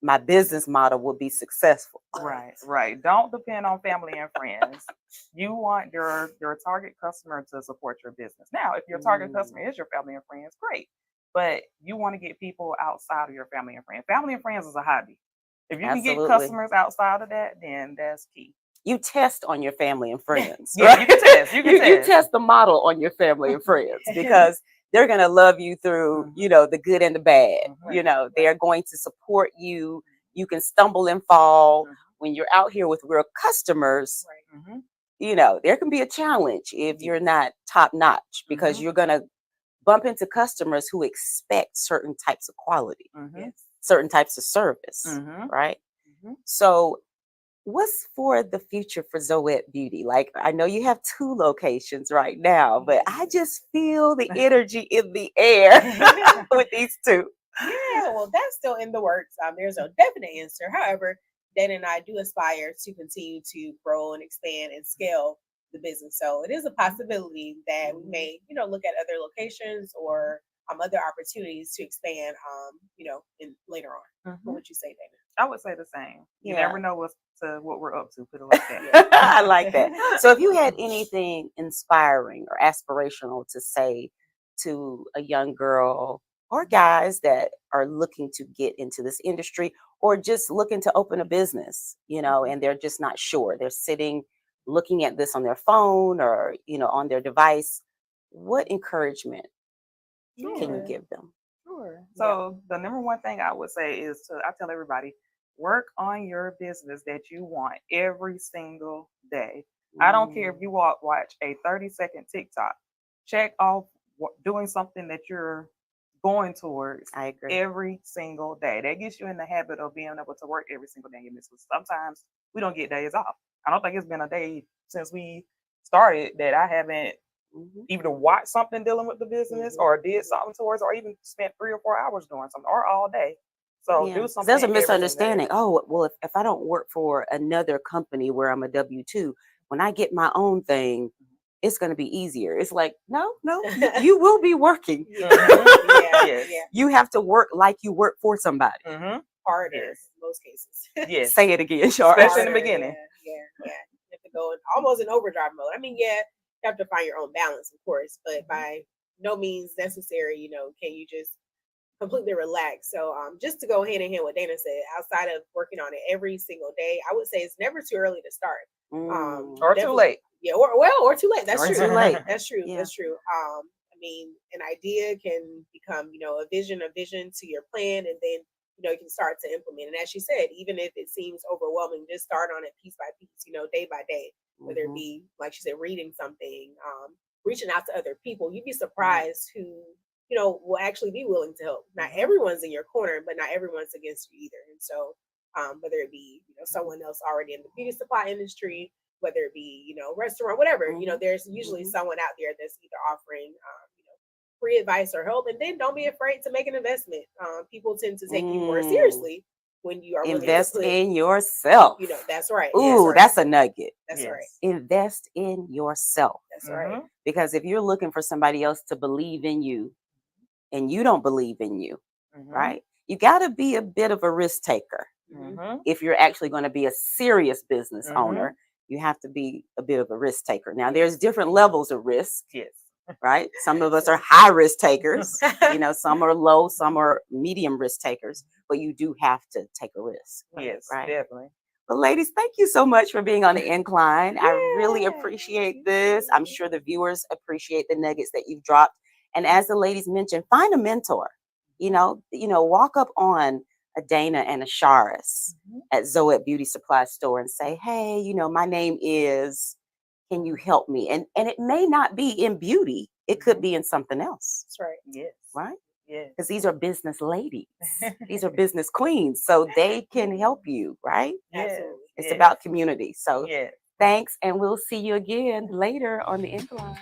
my business model will be successful. Right. Don't depend on family and friends. You want your target customer to support your business. Now, if your target customer is your family and friends, great. But you want to get people outside of your family and friends. Family and friends is a hobby. If you can Absolutely. get customers outside of that, then that's key. You test on your family and friends. Yeah, right? you can test. You can You test. test the model on your family and friends because they're going to love you through, the good and the bad. Mhm. They are going to support you. You can stumble and fall. When you're out here with real customers, Mhm. there can be a challenge if you're not top notch because you're going to bump into customers who expect certain types of quality, Mhm. certain types of service, Mhm. right? Mhm. So what's for the future for Zoet Beauty? Like, I know you have 2 locations right now, but I just feel the energy in the air with these 2. Yeah, well, that's still in the works. There's no definite answer. However, Dan and I do aspire to continue to grow and expand and scale the business. So it is a possibility that we may, look at other locations or other opportunities to expand, later on. What would you say, Dana? I would say the same. You Yeah. never know what we're up to. Put it like that. I like that. So if you had anything inspiring or aspirational to say to a young girl or guys that are looking to get into this industry or just looking to open a business, and they're just not sure. They're sitting looking at this on their phone or, on their device. What encouragement can you give them? Sure. So the number one thing I would say is I tell everybody, work on your business that you want every single day. I don't care if you watch a 30-second TikTok. Check off doing something that you're going towards I agree. every single day. That gets you in the habit of being able to work every single day in your business. Sometimes we don't get days off. I don't think it's been a day since we started that I haven't either watched something dealing with the business or did something towards or even spent 3 or 4 hours doing something or all day. So do something. There's a every single day. misunderstanding. Oh, well, if I don't work for another company where I'm a W-2, when I get my own thing, it's going to be easier. It's like, no, you will be working. You have to work like you work for somebody. Harder in most cases. Yes. Say it again, Sharp. Especially in the beginning. Yeah. You have to go almost in overdrive mode. I mean, you have to find your own balance, of course, but by no means necessary, can you just completely relaxed. So just to go hand in hand with Dana said, outside of working on it every single day, I would say it's never too early to start. Or too Definitely- late. Yeah, or too late. That's Or true. too late. That's true. Yeah. That's true. I mean, an idea can become, a vision to your plan, and then you can start to implement. And as she said, even if it seems overwhelming, just start on it piece by piece, day by day. Whether it be, like she said, reading something, reaching out to other people. You'd be surprised who will actually be willing to help. Not everyone's in your corner, but not everyone's against you either. And so, whether it be someone else already in the beauty supply industry, whether it be restaurant, whatever, there's usually someone out there that's either offering free advice or help. And then don't be afraid to make an investment. People tend to take you more seriously when you are willing Invest to put, in yourself. That's right. Ooh, that's a nugget. That's Yes. right. Invest in yourself. That's right. Because if you're looking for somebody else to believe in you and you don't believe in you, right? You got to be a bit of a risk taker. If you're actually going to be a serious business owner, you have to be a bit of a risk taker. Now, there's different levels of risk. Yes. Right? Some of us are high risk takers. Some are low, some are medium risk takers, but you do have to take a risk. Yes, Right? definitely. Well, ladies, thank you so much for being on the Incline. I really appreciate this. I'm sure the viewers appreciate the nuggets that you've dropped. And as the ladies mentioned, find a mentor. Walk up on a Dana and a Sharis at Zoet Beauty Supply Store and say, hey, my name is, can you help me? And it may not be in beauty. It could be in something else. That's right. Yes. Right? Yes. Because these are business ladies. These are business queens. So they can help you, right? Absolutely. It's about community. So Yes. thanks. And we'll see you again later on the Incline.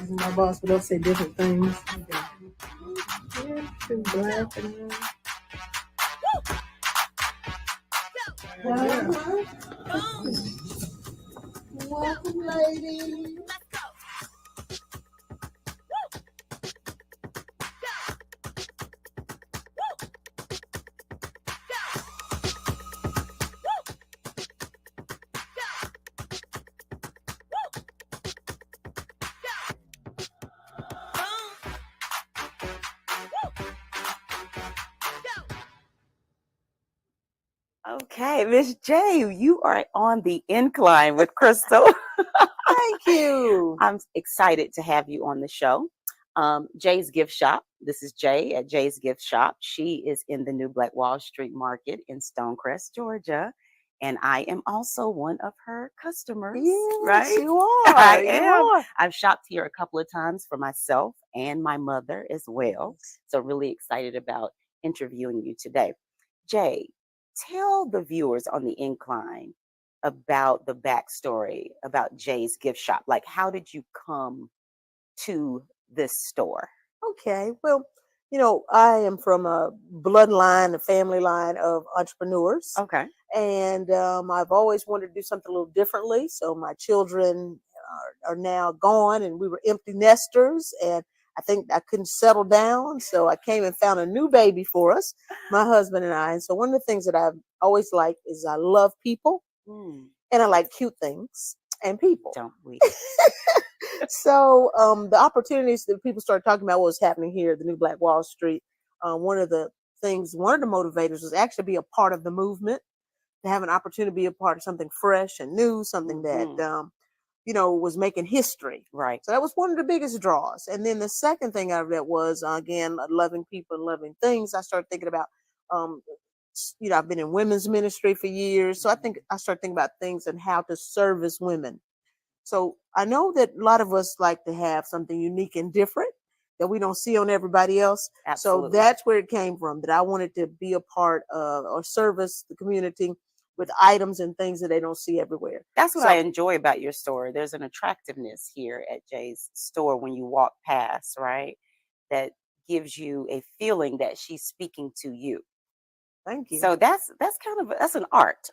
My boss would also say different things. Welcome, ladies. Okay, Miss J, you are on the Incline with Crystal. Thank you. I'm excited to have you on the show. Jay's Gift Shop. This is Jay at Jay's Gift Shop. She is in the new Black Wall Street Market in Stonecrest, Georgia. And I am also one of her customers. Yes, right? you are. I You am. are. I've shopped here a couple of times for myself and my mother as well. So really excited about interviewing you today. Jay, tell the viewers on the Incline about the backstory about Jay's Gift Shop. Like, how did you come to this store? Okay. Well, I am from a bloodline, a family line of entrepreneurs. Okay. And I've always wanted to do something a little differently. So my children are now gone, and we were empty nesters, and I think I couldn't settle down. So I came and found a new baby for us, my husband and I. And so one of the things that I've always liked is I love people, and I like cute things and people. Don't we? So the opportunities that people started talking about what was happening here at the New Black Wall Street. One of the motivators was actually be a part of the movement, to have an opportunity to be a part of something fresh and new, something that was making history. Right. So that was one of the biggest draws. And then the second thing out of that was, again, loving people and loving things. I started thinking about, I've been in women's ministry for years. So I started thinking about things and how to service women. So I know that a lot of us like to have something unique and different that we don't see on everybody else. Absolutely. So that's where it came from, that I wanted to be a part of or service the community with items and things that they don't see everywhere. That's what I enjoy about your store. There's an attractiveness here at Jay's store when you walk past, right? That gives you a feeling that she's speaking to you. Thank you. So that's an art.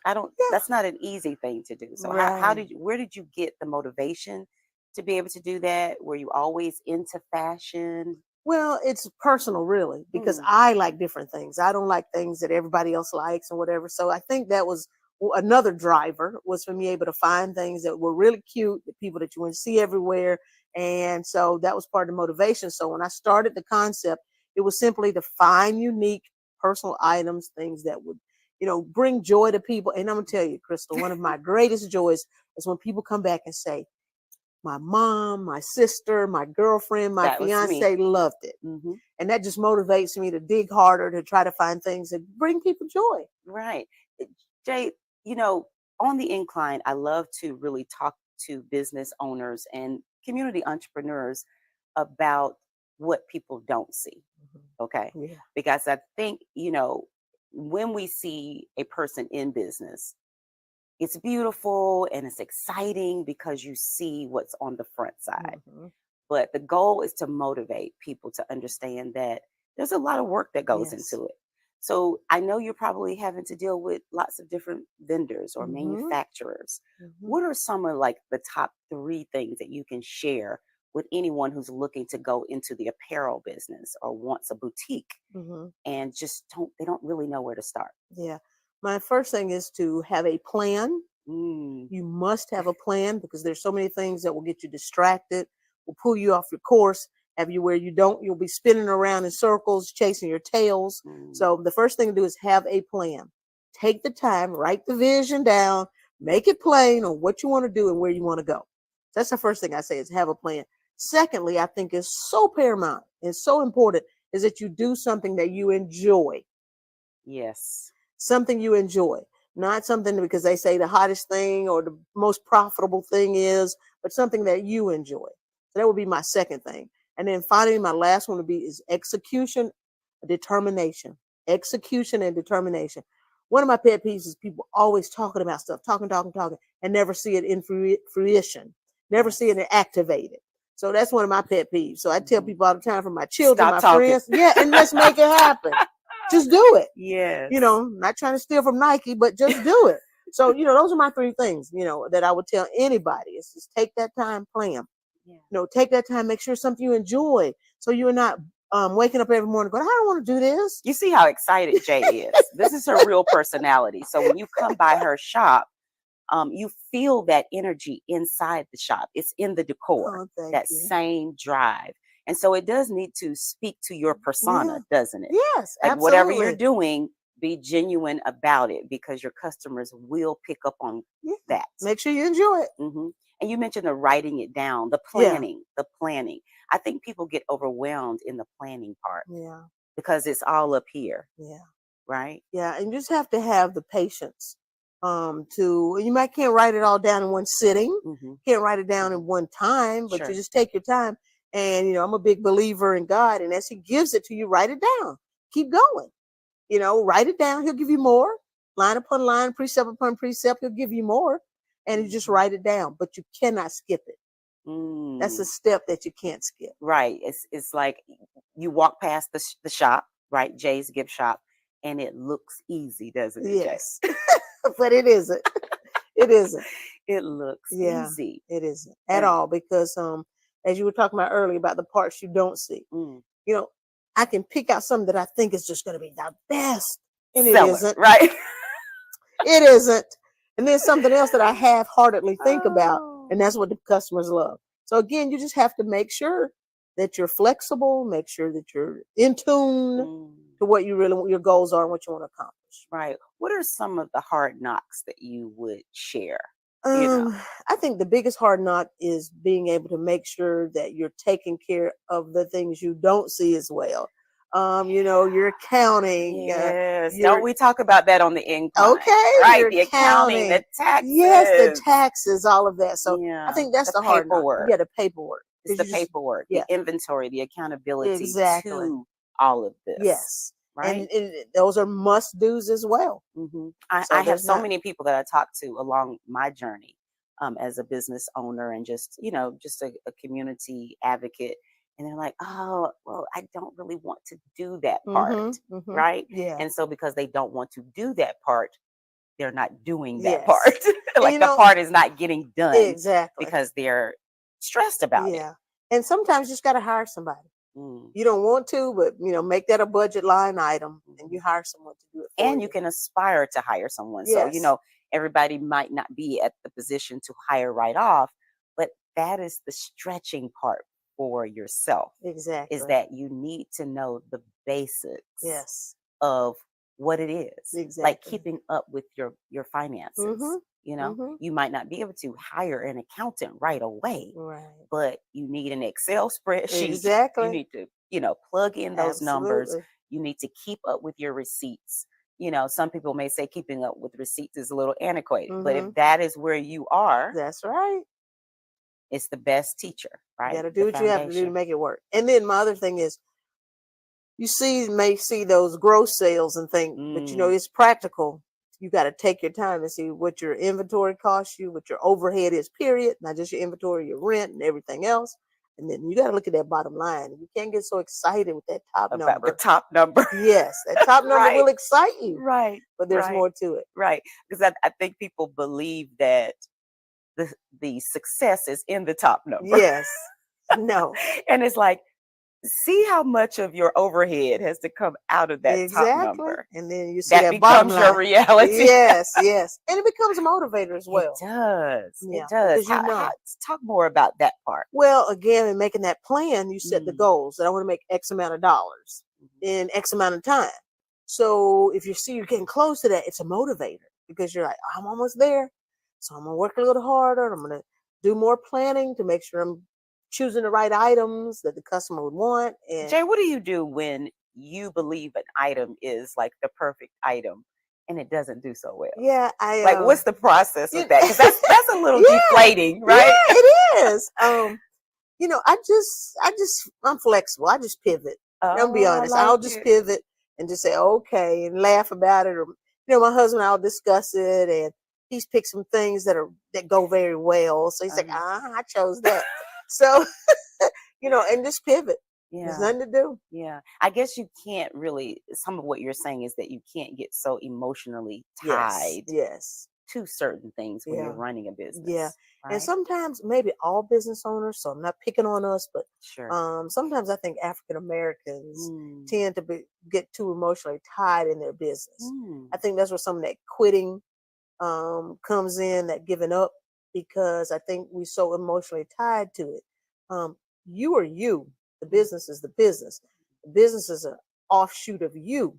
That's not an easy thing to do. So where did you get the motivation to be able to do that? Were you always into fashion? Well, it's personal, really, because I like different things. I don't like things that everybody else likes and whatever. So I think that was another driver, was for me able to find things that were really cute, the people that you wouldn't see everywhere. And so that was part of the motivation. So when I started the concept, it was simply to find unique personal items, things that would, bring joy to people. And I'm going to tell you, Crystal, one of my greatest joys is when people come back and say, my mom, my sister, my girlfriend, my fiance loved it. Mm-hmm. And that just motivates me to dig harder, to try to find things that bring people joy. Right. Jay, on the Incline, I love to really talk to business owners and community entrepreneurs about what people don't see. Okay. Yeah. Because I think, when we see a person in business, it's beautiful and it's exciting because you see what's on the front side. Mm-hmm. But the goal is to motivate people to understand that there's a lot of work that goes into it. So I know you're probably having to deal with lots of different vendors or manufacturers. Mm-hmm. What are some of the top 3 things that you can share with anyone who's looking to go into the apparel business or wants a boutique and they don't really know where to start? Yeah. My first thing is to have a plan. You must have a plan, because there's so many things that will get you distracted, will pull you off your course, have you where you'll be spinning around in circles, chasing your tails. So the first thing to do is have a plan. Take the time, write the vision down, make it plain on what you want to do and where you want to go. That's the first thing I say, is have a plan. Secondly, I think is so paramount and so important is that you do something that you enjoy. Yes. Something you enjoy, not something because they say the hottest thing or the most profitable thing is, but something that you enjoy. So that would be my second thing. And then finally, my last one would be is execution, determination. Execution and determination. One of my pet peeves is people always talking about stuff, talking, and never see it in fruition, never see it activated. So that's one of my pet peeves. So I tell people all the time, from my children, friends, and let's make it happen. Just do it. Yes. Not trying to steal from Nike, but just do it. So, those are my 3 things, that I would tell anybody, is just take that time, plan. Yeah. Take that time, make sure it's something you enjoy. So you're not waking up every morning going, I don't want to do this. You see how excited Jay is. This is her real personality. So when you come by her shop, you feel that energy inside the shop. It's in the decor, same drive. And so it does need to speak to your persona, doesn't it? Yes, absolutely. Whatever you're doing, be genuine about it, because your customers will pick up on that. Make sure you enjoy it. Mm-hmm. And you mentioned the writing it down, the planning. I think people get overwhelmed in the planning part. Yeah. Because it's all up here. Yeah. Right? Yeah. And you just have to have the patience you can't write it all down in one sitting. Mm-hmm. Can't write it down in one time, but you just take your time. And, I'm a big believer in God. And as he gives it to you, write it down. Keep going. Write it down. He'll give you more. Line upon line, precept upon precept, he'll give you more. And you just write it down. But you cannot skip it. That's a step that you can't skip. Right. It's like you walk past the shop, right? Jay's Gift Shop. And it looks easy, doesn't it? Yes. But it isn't. It isn't. It looks easy. It isn't at all, because as you were talking about earlier about the parts you don't see, I can pick out something that I think is just going to be the best, and it isn't. Right? It isn't. And then something else that I half-heartedly think about, and that's what the customers love. So again, you just have to make sure that you're flexible, make sure that you're in tune to what you really your goals are and what you want to accomplish. Right. What are some of the hard knocks that you would share? You know. I think the biggest hard knock is being able to make sure that you're taking care of the things you don't see as well. You know, your accounting. Yes. your- Don't we talk about that on the incline? Okay, Right. your The accounting, the accounting. taxes. Yes, the taxes, all of that. So Yeah. I think that's The the hard knock. paperwork. Yeah, the paperwork. It's 'Cause the you just- paperwork, yeah. the inventory, the accountability Exactly. to all of this. Yes. Right. And those are must do's as well. I So have there's so not- many people that I talk to along my journey as a business owner and just, just a community advocate. And they're like, oh, well, I don't really want to do that part. Right. Yeah. And so because they don't want to do that part, they're not doing that Yes. part. Like you the know- part is not getting done Exactly. because they're stressed about it. Yeah. And sometimes you just got to hire somebody. Mm. You don't want to, but make that a budget line item and you hire someone to do it for And you can aspire to hire someone. So, Yes. everybody might not be at the position to hire right off, but that is the stretching part for yourself. Exactly. Is that you need to know the basics Yes. of what it is. Like Exactly. keeping up with your finances. You might not be able to hire an accountant right away, Right. but you need an Excel spreadsheet. Exactly. You need to, plug in those numbers. Absolutely. You need to keep up with your receipts. Some people may say keeping up with receipts is a little antiquated, but if that is where you are, That's right. it's the best teacher, right? You got to The do what you have to do to foundation. make it work. And then my other thing is, may see those gross sales and think, but it's practical. You got to take your time and see what your inventory costs you, what your overhead is, period. Not just your inventory, your rent and everything else. And then you got to look at that bottom line. You can't get so excited with that top About number. the top number. Yes, that top number Right. will excite you, Right. but there's right. more to it. Right. Because I think people believe that the success is in the top number. Yes. No. And it's like, see how much of your overhead has to come out of that Exactly. top number. And then you see that, That bottom becomes your line. reality. Yes, yes. And it becomes a motivator as well. It does. Yeah, It does. because Talk more about that part. Well, again, in making that plan, you set the goals that I want to make X amount of dollars in X amount of time. So if you see you're getting close to that, it's a motivator because you're like, I'm almost there. So I'm going to work a little harder. I'm going to do more planning to make sure I'm choosing the right items that the customer would want. And Jay, what do you do when you believe an item is like the perfect item and it doesn't do so well? yeah, Like, what's the process with that? Because that's a little Yeah. deflating, right? Yeah, it is. I'm flexible. I just pivot. I'll be Oh, I honest. like I'll just it. pivot and just say, okay, and laugh about it. Or, my husband, I'll discuss it, and he's picked some things that go very well. So he's like, I chose that. So, and just pivot. Yeah. There's nothing to do. Yeah. I guess you can't really, some of what you're saying is that you can't get so emotionally tied Yes. to certain things when you're Yeah. running a business. Yeah. Right? And sometimes maybe all business owners, so I'm not picking on us, but Sure. sometimes I think African Americans Mm. tend to get too emotionally tied in their business. Mm. I think that's where some of that quitting comes in, that giving up, because I think we're so emotionally tied to it. You are you. The business is the business. The business is an offshoot of you.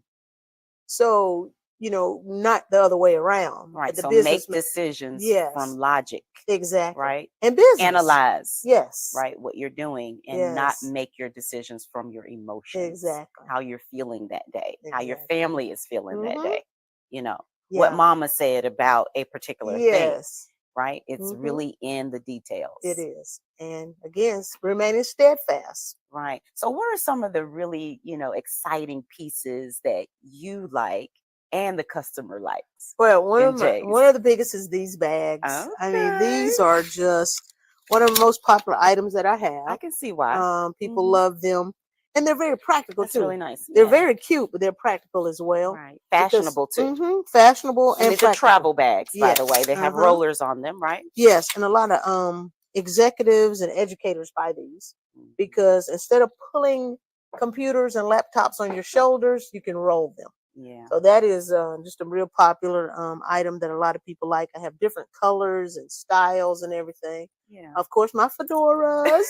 So, not the other way around. Right. The So business make decisions Yes. from logic, exactly. right? And business. Analyze, Yes. right, what you're doing and not Yes. make your decisions from your emotions. Exactly. How you're feeling that day, how your Exactly. family is feeling that Mhm. day. What Yeah. mama said about a particular thing, Yes. right? It's Mhm. really in the details. It is. And again, remaining steadfast. Right. So what are some of the really, exciting pieces that you like and the customer likes? Well, one And Jay's. of the biggest is these bags. I mean, these Okay. are just one of the most popular items that I have. I can see why. People Mhm. love them, and they're very practical That's too. really nice. They're Yeah. very cute, but they're practical as well. Right. Fashionable too. Fashionable And and these are practical. travel bags, by the Yes. way. They have Uh-huh. rollers on them, right? Yes, and a lot of executives and educators buy these because instead of pulling computers and laptops on your shoulders, you can roll them. Yeah. So that is just a real popular item that a lot of people like. I have different colors and styles and everything. Yeah. Of course, my fedoras.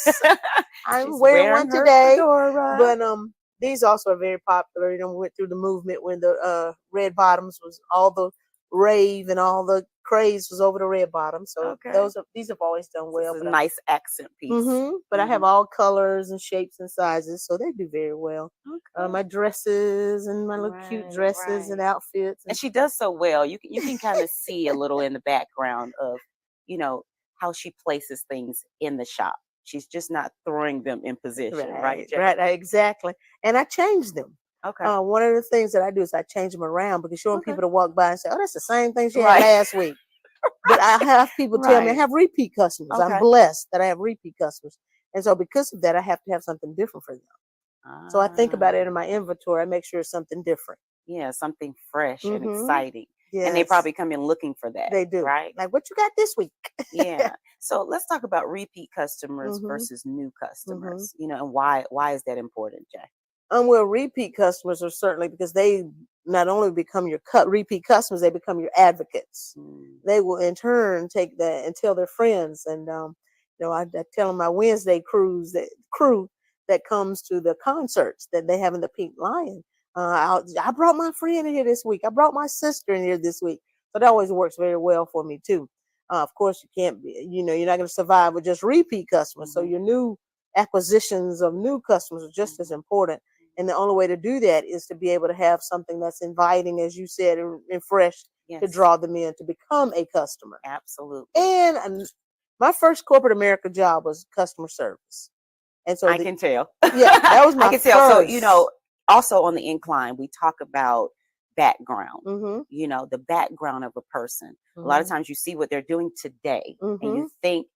I'm She's wearing one her today. fedora. But these also are very popular. You know, we went through the movement when the red bottoms was all the rave and all the craze was over the red bottoms. So Okay. these have always done well. It's a nice accent piece. But I have all colors and shapes and sizes, so they do very well. Okay. My dresses and my little cute dresses and outfits. And she does so well. You can kind of see a little in the background of, you know, how she places things in the shop. She's just not throwing them in position, right? Jay? Right, exactly. And I change them. Okay. One of the things that I do is I change them around because you want people to walk by and say, "Oh, that's the same thing she had Right. last week." But I have people tell me I Right. have repeat customers. I'm Okay. blessed that I have repeat customers, and so because of that, I have to have something different for them. So I think about it in my inventory. I make sure it's something different. Yeah, something fresh and exciting. And they Yes. probably come in looking for that. They do. Right? Like, what you got this week? Yeah. So let's talk about repeat customers versus new customers. You know, and why is that important, Jay? Well, repeat customers are certainly because they not only become your repeat customers, they become your advocates. They will in turn take that and tell their friends. And you know, I tell them my Wednesday crew that comes to the concerts that they have in the Pink Lion. I brought my friend in here this week. I brought my sister in here this week. So that always works very well for me too. Of course, you can't be, you know, you're not going to survive with just repeat customers. So your new acquisitions of new customers are just as important. And the only way to do that is to be able to have something that's inviting, as you said, and fresh to draw them in to become a customer. Absolutely. And my first corporate America job was customer service. And so I can tell. Yeah, that was my I can tell. So, you first. know, also on the Incline, we talk about background, you know, the background of a person. A lot of times you see what they're doing today and you think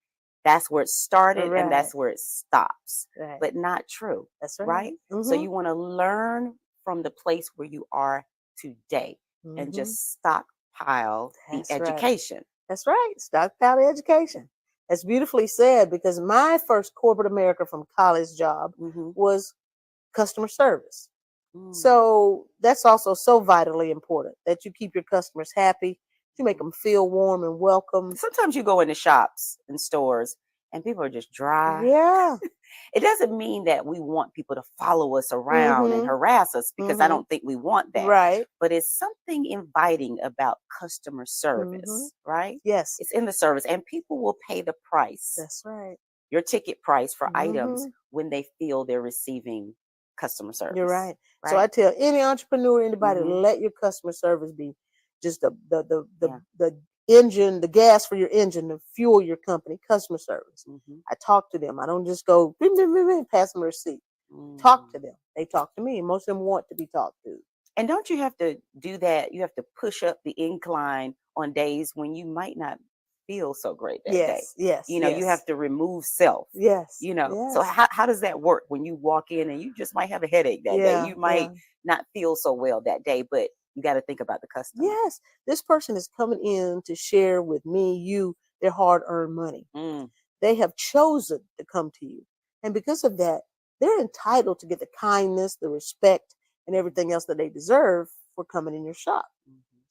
that's where it started and that's where it stops, but not true. That's right. So you want to learn from the place where you are today and just stockpile the education. That's right. Stockpile the education. That's beautifully said because my first corporate America from college job was customer service. So that's also so vitally important that you keep your customers happy, you make them feel warm and welcome. Sometimes you go into shops and stores and people are just dry. Yeah. It doesn't mean that we want people to follow us around and harass us because I don't think we want that. Right. But it's something inviting about customer service, right? Yes. It's in the service and people will pay the price. That's right. Your ticket price for items when they feel they're receiving customer service. You're right. So I tell any entrepreneur, anybody, let your customer service be just the engine, the gas for your engine to fuel your company. Customer service. I talk to them. I don't just go pass them a receipt. Talk to them. They talk to me. Most of them want to be talked to. And don't you have to do that? You have to push up the incline on days when you might not feel so great that day. Yes. You know, you have to remove self. Yes. You know, so how does that work when you walk in and you just might have a headache that day? You might not feel so well that day, but you got to think about the customer. Yes. This person is coming in to share with me, you, their hard-earned money. They have chosen to come to you. And because of that, they're entitled to get the kindness, the respect, and everything else that they deserve for coming in your shop.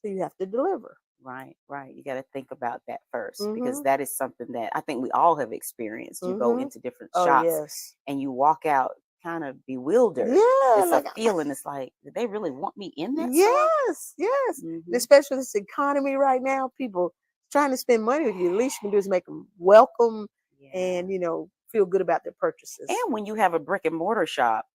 So you have to deliver. Right. You got to think about that first because that is something that I think we all have experienced. You go into different shops and you walk out kind of bewildered. It's a feeling. It's like, did they really want me in that? Yes. Especially this economy right now, people trying to spend money with you. The least you can do is make them welcome and, you know, feel good about their purchases. And when you have a brick and mortar shop,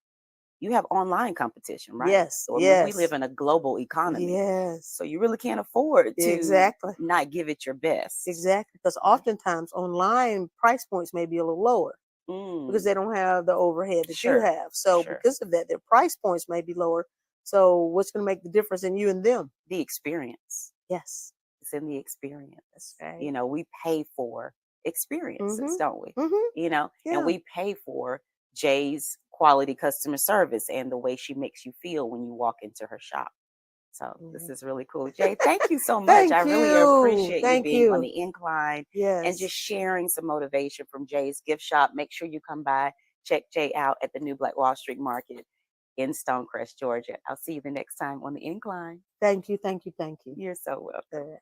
you have online competition, right? Yes. So I mean, we live in a global economy. Yes. So you really can't afford to not give it your best. Exactly. Because oftentimes online price points may be a little lower because they don't have the overhead that you have. So because of that, their price points may be lower. So what's going to make the difference in you and them? The experience. Yes. It's in the experience. That's right. You know, we pay for experiences, don't we? You know, and we pay for Jay's quality customer service and the way she makes you feel when you walk into her shop. So this is really cool. Jay, thank you so much. I really appreciate you being on the Incline and just sharing some motivation from Jay's Gift Shop. Make sure you come by, check Jay out at the New Black Wall Street Market in Stonecrest, Georgia. I'll see you the next time on the Incline. Thank you, thank you, thank you. You're so welcome.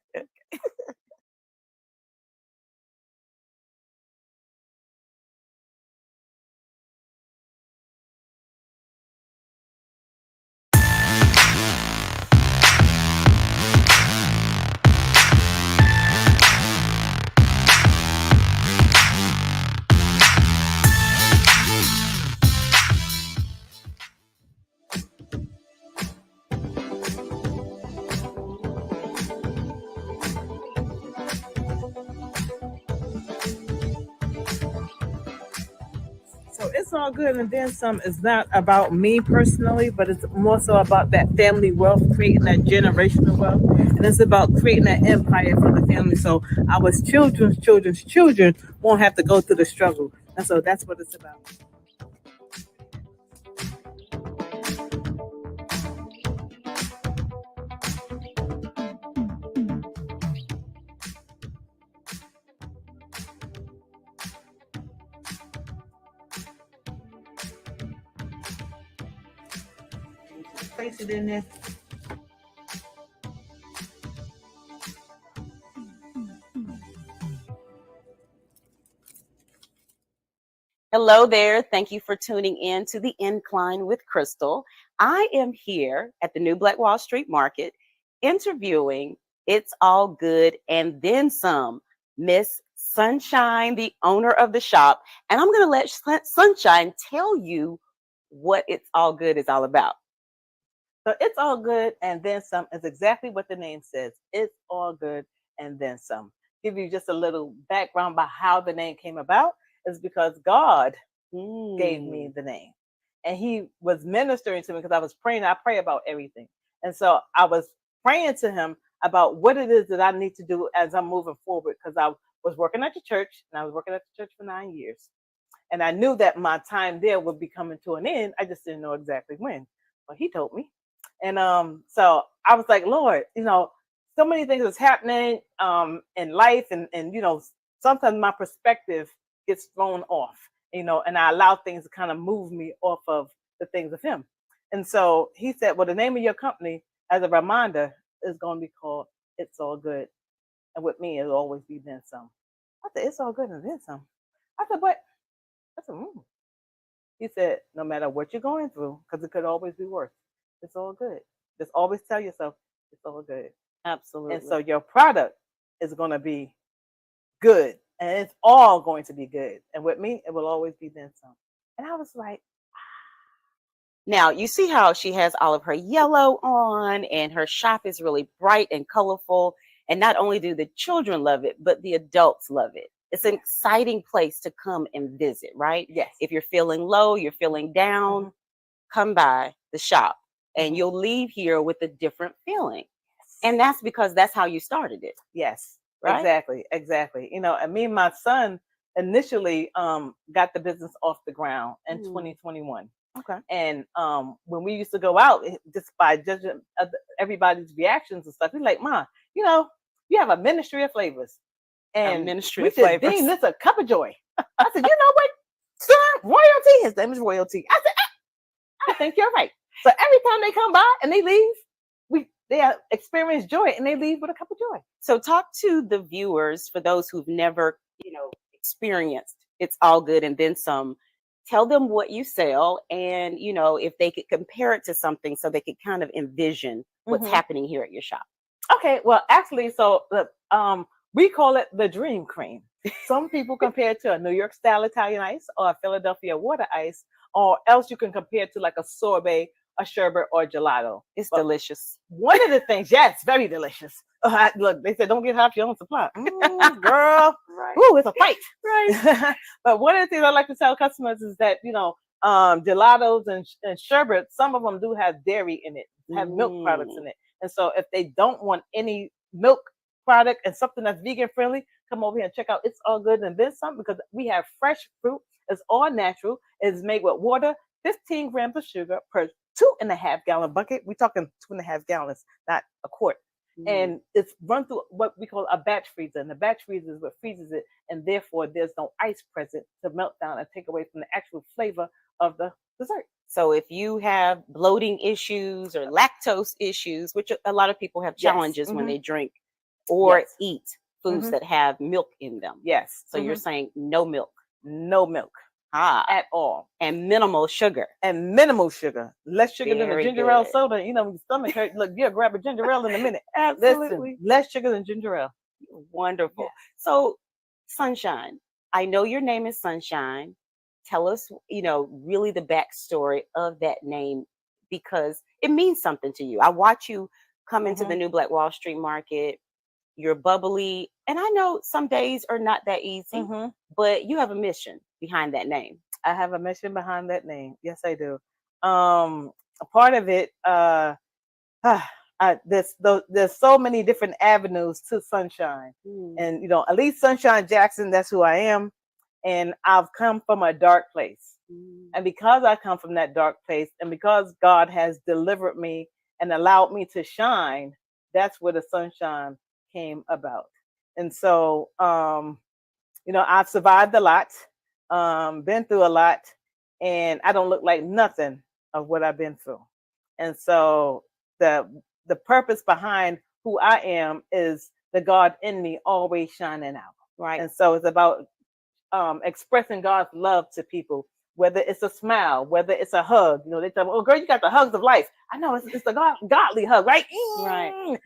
So it's all good and then some. It's not about me personally, but it's more so about that family wealth, creating that generational wealth. And it's about creating that empire for the family. So our children's children won't have to go through the struggle. And so that's what it's about. Place it in there. Hello there. Thank you for tuning in to the Incline with Crystal. I am here at the New Black Wall Street Market interviewing It's All Good and Then Some, Miss Sunshine, the owner of the shop. And I'm going to let Sunshine tell you what It's All Good is all about. So it's all good and then some is exactly what the name says. It's all good and then some. Give you just a little background about how the name came about. Is because God gave me the name. And he was ministering to me because I was praying. I pray about everything. And so I was praying to him about what it is that I need to do as I'm moving forward. Because I was working at the church and I was working at the church for 9 years. And I knew that my time there would be coming to an end. I just didn't know exactly when. But he told me. And so I was like, Lord, so many things is happening in life. And sometimes my perspective gets thrown off, and I allow things to kind of move me off of the things of him. And so he said, well, the name of your company as a reminder is going to be called It's All Good. And with me, it'll always be then some. I said, it's all good and then some. I said, but I said, He said, no matter what you're going through, because it could always be worse, it's all good. Just always tell yourself it's all good. Absolutely. And so your product is going to be good. And it's all going to be good. And with me, it will always be then some. And I was like, now you see how she has all of her yellow on and her shop is really bright and colorful. And not only do the children love it, but the adults love it. It's an exciting place to come and visit, right? yes. If you're feeling low, you're feeling down, come by the shop and you'll leave here with a different feeling. And that's because that's how you started it. Yes. Right? Exactly. And me and my son initially got the business off the ground in 2021. Okay. And when we used to go out, just by judging everybody's reactions and stuff, he's like, Ma, you have a ministry of flavors. And ministry of flavors. Deem this a cup of joy. I said, you know what, son, royalty, his name is royalty. I said, I think you're right. So every time they come by and they leave, they experience joy and they leave with a cup of joy. So talk to the viewers, for those who've never, experienced It's All Good and Then Some. Tell them what you sell and, if they could compare it to something so they could kind of envision what's happening here at your shop. Okay, well, actually, so we call it the dream cream. Some people compare it to a New York style Italian ice or a Philadelphia water ice, or else you can compare it to like a sorbet, a sherbet, or a gelato. It's delicious. One of the things, yes, very delicious. Look, they said don't get half your own supply. Girl, right. Ooh, it's a fight. Right. But one of the things I like to tell customers is that, gelatos and sherbet, some of them do have dairy in it, have milk products in it. And so if they don't want any milk product and something that's vegan friendly, come over here and check out It's All Good and Then Some, because we have fresh fruit. It's all natural. It's made with water, 15 grams of sugar per 2.5 gallon bucket. We're talking 2.5 gallons, not a quart. and it's run through what we call a batch freezer. And the batch freezer is what freezes it, and therefore there's no ice present to melt down and take away from the actual flavor of the dessert. So if you have bloating issues or lactose issues, which a lot of people have Yes. challenges when they drink or Yes. eat foods Mhm. that have milk in them. Yes. So you're saying no milk no milk at all, and minimal sugar. and minimal sugar, less sugar than a Very ginger ale good. soda. You know, when your stomach hurt, look, you'll grab a ginger ale in a minute. Absolutely. Listen, less sugar than ginger ale. Wonderful. Yeah. So, Sunshine, I know your name is Sunshine. Tell us, really the backstory of that name, because it means something to you. I watch you come into the New Black Wall Street Market. You're bubbly, and I know some days are not that easy, but you have a mission behind that name. I have a mission behind that name. Yes, I do. A part of it, there's so many different avenues to Sunshine, and at least Sunshine Jackson, that's who I am, and I've come from a dark place, and because I come from that dark place, and because God has delivered me and allowed me to shine, that's where the sunshine came about. And so, I've survived a lot, been through a lot, and I don't look like nothing of what I've been through. And so the purpose behind who I am is the God in me always shining out. Right. And so it's about expressing God's love to people, whether it's a smile, whether it's a hug. They tell me, "Oh, girl, you got the hugs of life." I know it's the godly hug, right? Right.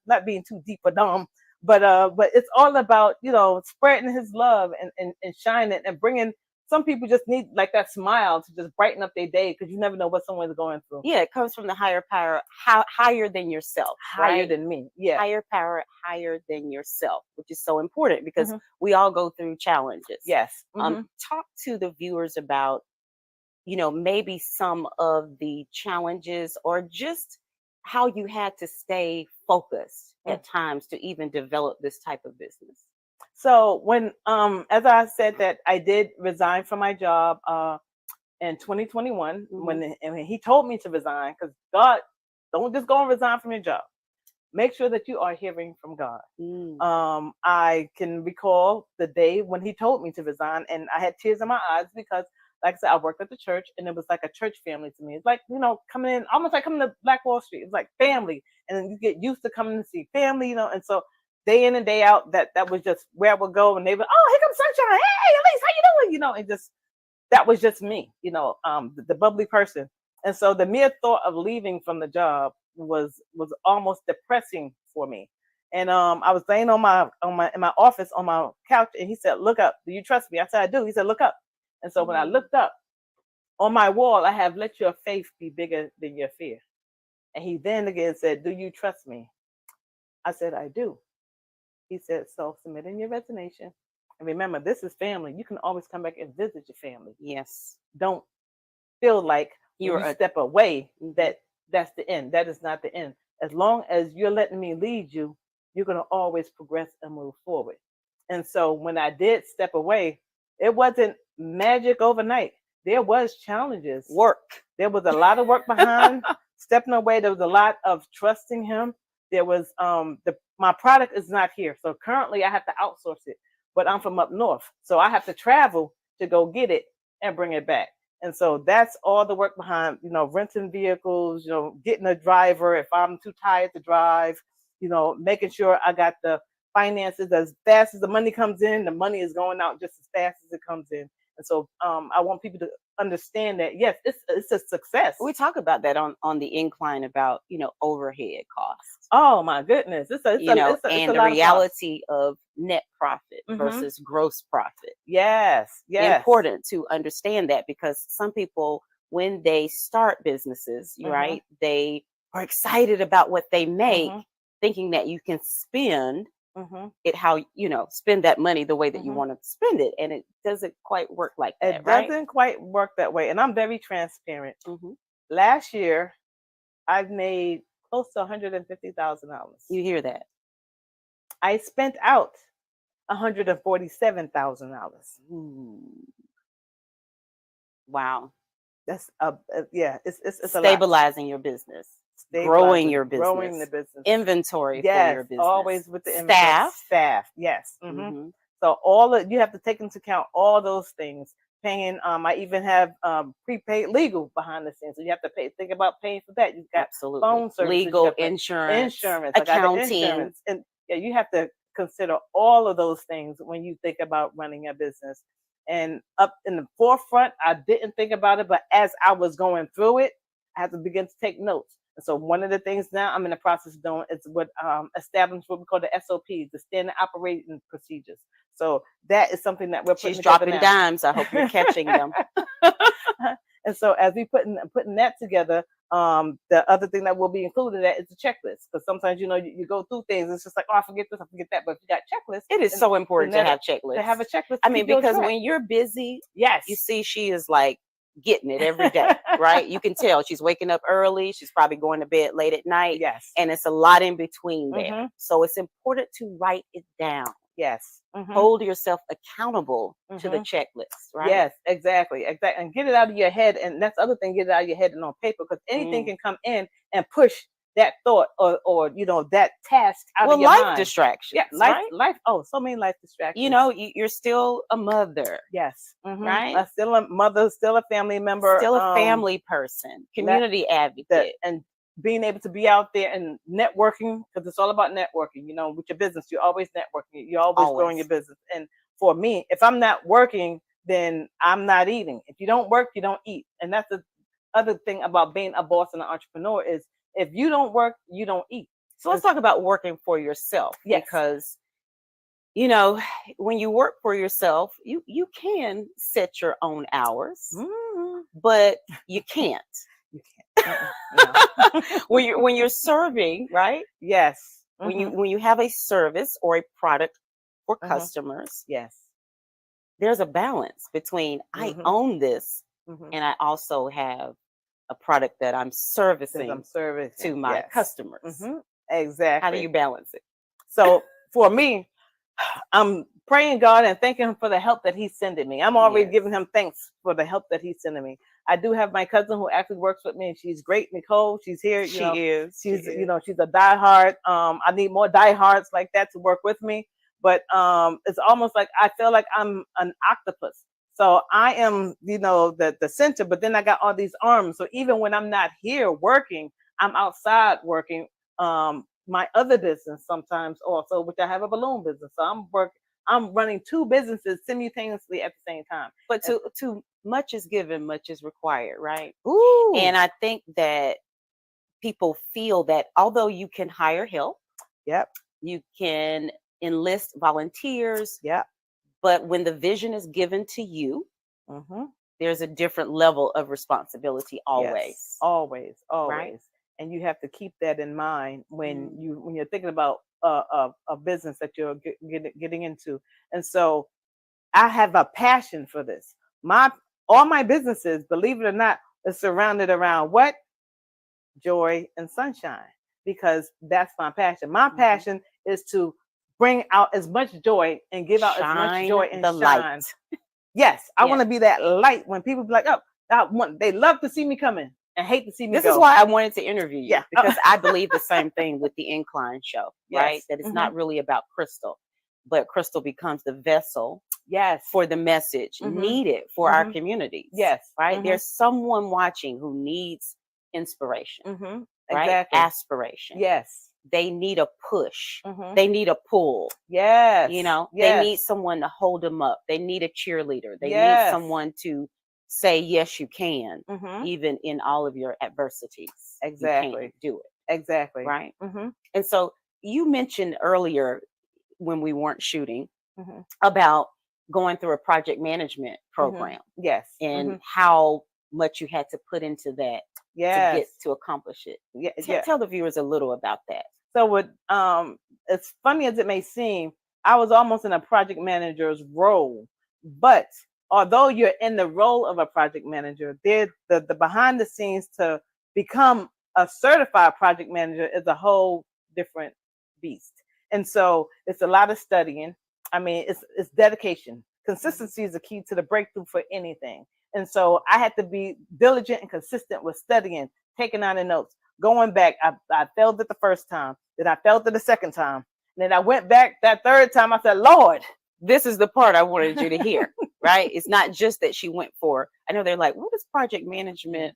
Not being too deep or dumb, but it's all about spreading His love and shining and bringing. Some people just need like that smile to just brighten up their day, because you never know what someone's going through. Yeah, it comes from the higher power, higher than yourself, Higher right? than me. Yeah. Higher power, higher than yourself, which is so important because we all go through challenges. Yes. Talk to the viewers about, maybe some of the challenges or just how you had to stay focused at times to even develop this type of business. So when, as I said, that I did resign from my job in 2021, when He told me to resign, because God, don't just go and resign from your job. Make sure that you are hearing from God. I can recall the day when He told me to resign, and I had tears in my eyes because, like I said, I worked at the church, and it was like a church family to me. It's like, coming in, almost like coming to Black Wall Street. It's like family, and then you get used to coming to see family, and so day in and day out, that was just where I would go, and they would, "Oh, here comes Sunshine. Hey, Elise, how you doing?" And just that was just me, the bubbly person. And so the mere thought of leaving from the job was almost depressing for me. And I was laying in my office on my couch, and He said, "Look up. Do you trust me?" I said, "I do." He said, "Look up." And so when I looked up, on my wall, I have, "Let your faith be bigger than your fear." And He then again said, "Do you trust me?" I said, "I do." He said, "So submit in your resignation. And remember, this is family. You can always come back and visit your family. Yes. Don't feel like you step away, that's the end. That is not the end. As long as you're letting me lead you, you're going to always progress and move forward." And so when I did step away, it wasn't magic overnight. There was challenges. Work. There was a lot of work behind stepping away. There was a lot of trusting Him. There was my product is not here. So currently I have to outsource it, but I'm from up north. So I have to travel to go get it and bring it back. And so that's all the work behind, renting vehicles, getting a driver if I'm too tired to drive, making sure I got the finances as fast as the money comes in, the money is going out just as fast as it comes in. And so I want people to understand that, yes, it's a success. We talk about that on the incline about, overhead costs. Oh my goodness. It's a the reality of net profit versus gross profit. Yes. Yes. Important to understand that, because some people, when they start businesses, right, they are excited about what they make, thinking that you can spend it how spend that money the way that you want to spend it, and it doesn't quite work like that. It doesn't quite work that way, and I'm very transparent. Last year, I've made close to $150,000. You hear that? I spent out $147,000. Wow, that's it's stabilizing your business. growing your growing the business, business, inventory for yes, your business, always with the staff. yes. Mhm. So all of you have to take into account all those things. Paying, I even have prepaid legal behind the scenes, so you have to think about paying for that. You've got Absolutely. phone services, you Legal, got insurance, I got the accounting. insurance, and yeah, you have to consider all of those things when you think about running a business. And up in the forefront, I didn't think about it, but as I was going through it, I had to begin to take notes. And so one of the things now I'm in the process of doing is what establish what we call the SOPs, the standard operating procedures. So that is something that we're putting She's together dropping now. dimes. I hope you're catching them. And so as we putting that together, the other thing that will be included in that is the checklist. Because sometimes you go through things, it's just like, oh, I forget this, I forget that. But if you got checklists, It is so important to have checklists. to have a checklist. I mean, because when you're busy, yes, you see she is like getting it every day, right? You can tell she's waking up early. She's probably going to bed late at night. Yes. And it's a lot in between there. Mhm. So it's important to write it down. Yes. Hold yourself accountable to the checklist, right? Yes, exactly. And get it out of your head. And that's the other thing, get it out of your head and on paper, because anything can come in and push that thought or that task out of your life mind. distractions. Yeah, right? life. Oh, so many life distractions. You know, you're still a mother. Yes. Right? Still a mother, still a family member, still a family person, community advocate, and being able to be out there and networking, because it's all about networking. With your business, you're always networking. You're always growing your business. And for me, if I'm not working, then I'm not eating. If you don't work, you don't eat. And that's the other thing about being a boss and an entrepreneur is if you don't work, you don't eat. So let's talk about working for yourself. Yes. Because when you work for yourself, you can set your own hours, but you can't. You can't. when you're serving, right? Yes. When you have a service or a product for customers, yes, there's a balance between I own this and I also have a product that I'm servicing to my customers. Exactly. How do you balance it? So for me, I'm praying God and thanking him for the help that he's sending me. I'm already giving him thanks for the help that he's sending me. I do have my cousin who actually works with me, and she's great, Nicole. She's here. She's she's a diehard. I need more diehards like that to work with me. But it's almost like I feel like I'm an octopus. So I am, the center, but then I got all these arms. So even when I'm not here working, I'm outside working. My other business sometimes also, which I have a balloon business. So I'm running two businesses simultaneously at the same time. But to much is given, much is required, right? Ooh. And I think that people feel that although you can hire help, you can enlist volunteers, but when the vision is given to you, there's a different level of responsibility always. Always. Right? And you have to keep that in mind when you're thinking about a business that you're getting into. And so I have a passion for this. All my businesses, believe it or not, are surrounded around what? Joy and sunshine, because that's my passion. My passion is to bring out as much joy and give out as much joy and shine. Light. Yes, I want to be that light when people be like, oh, they love to see me coming and hate to see me This go. is why I wanted to interview you, because I believe the same thing with the Incline Show, right? That it's not really about Crystal, but Crystal becomes the vessel for the message needed for our communities. Yes. Right? There's someone watching who needs inspiration, right? Exactly. Aspiration. Yes. They need a push. They need a pull. Yes. They need someone to hold them up. They need a cheerleader. They need someone to say, yes, you can, even in all of your adversities. Exactly. You can do it. Exactly. Right. And so you mentioned earlier when we weren't shooting about going through a project management program. Yes. And how much you had to put into that to get to accomplish it. Tell the viewers a little about that. So as funny as it may seem, I was almost in a project manager's role, but although you're in the role of a project manager, the behind the scenes to become a certified project manager is a whole different beast. And so it's a lot of studying. I mean, it's dedication. Consistency is the key to the breakthrough for anything. And so I had to be diligent and consistent with studying, taking on the notes, going back, I failed it the first time, then I failed it the second time. And then I went back that third time. I said, Lord, This is the part I wanted you to hear, right? It's not just that she went for, I know they're like, what does project management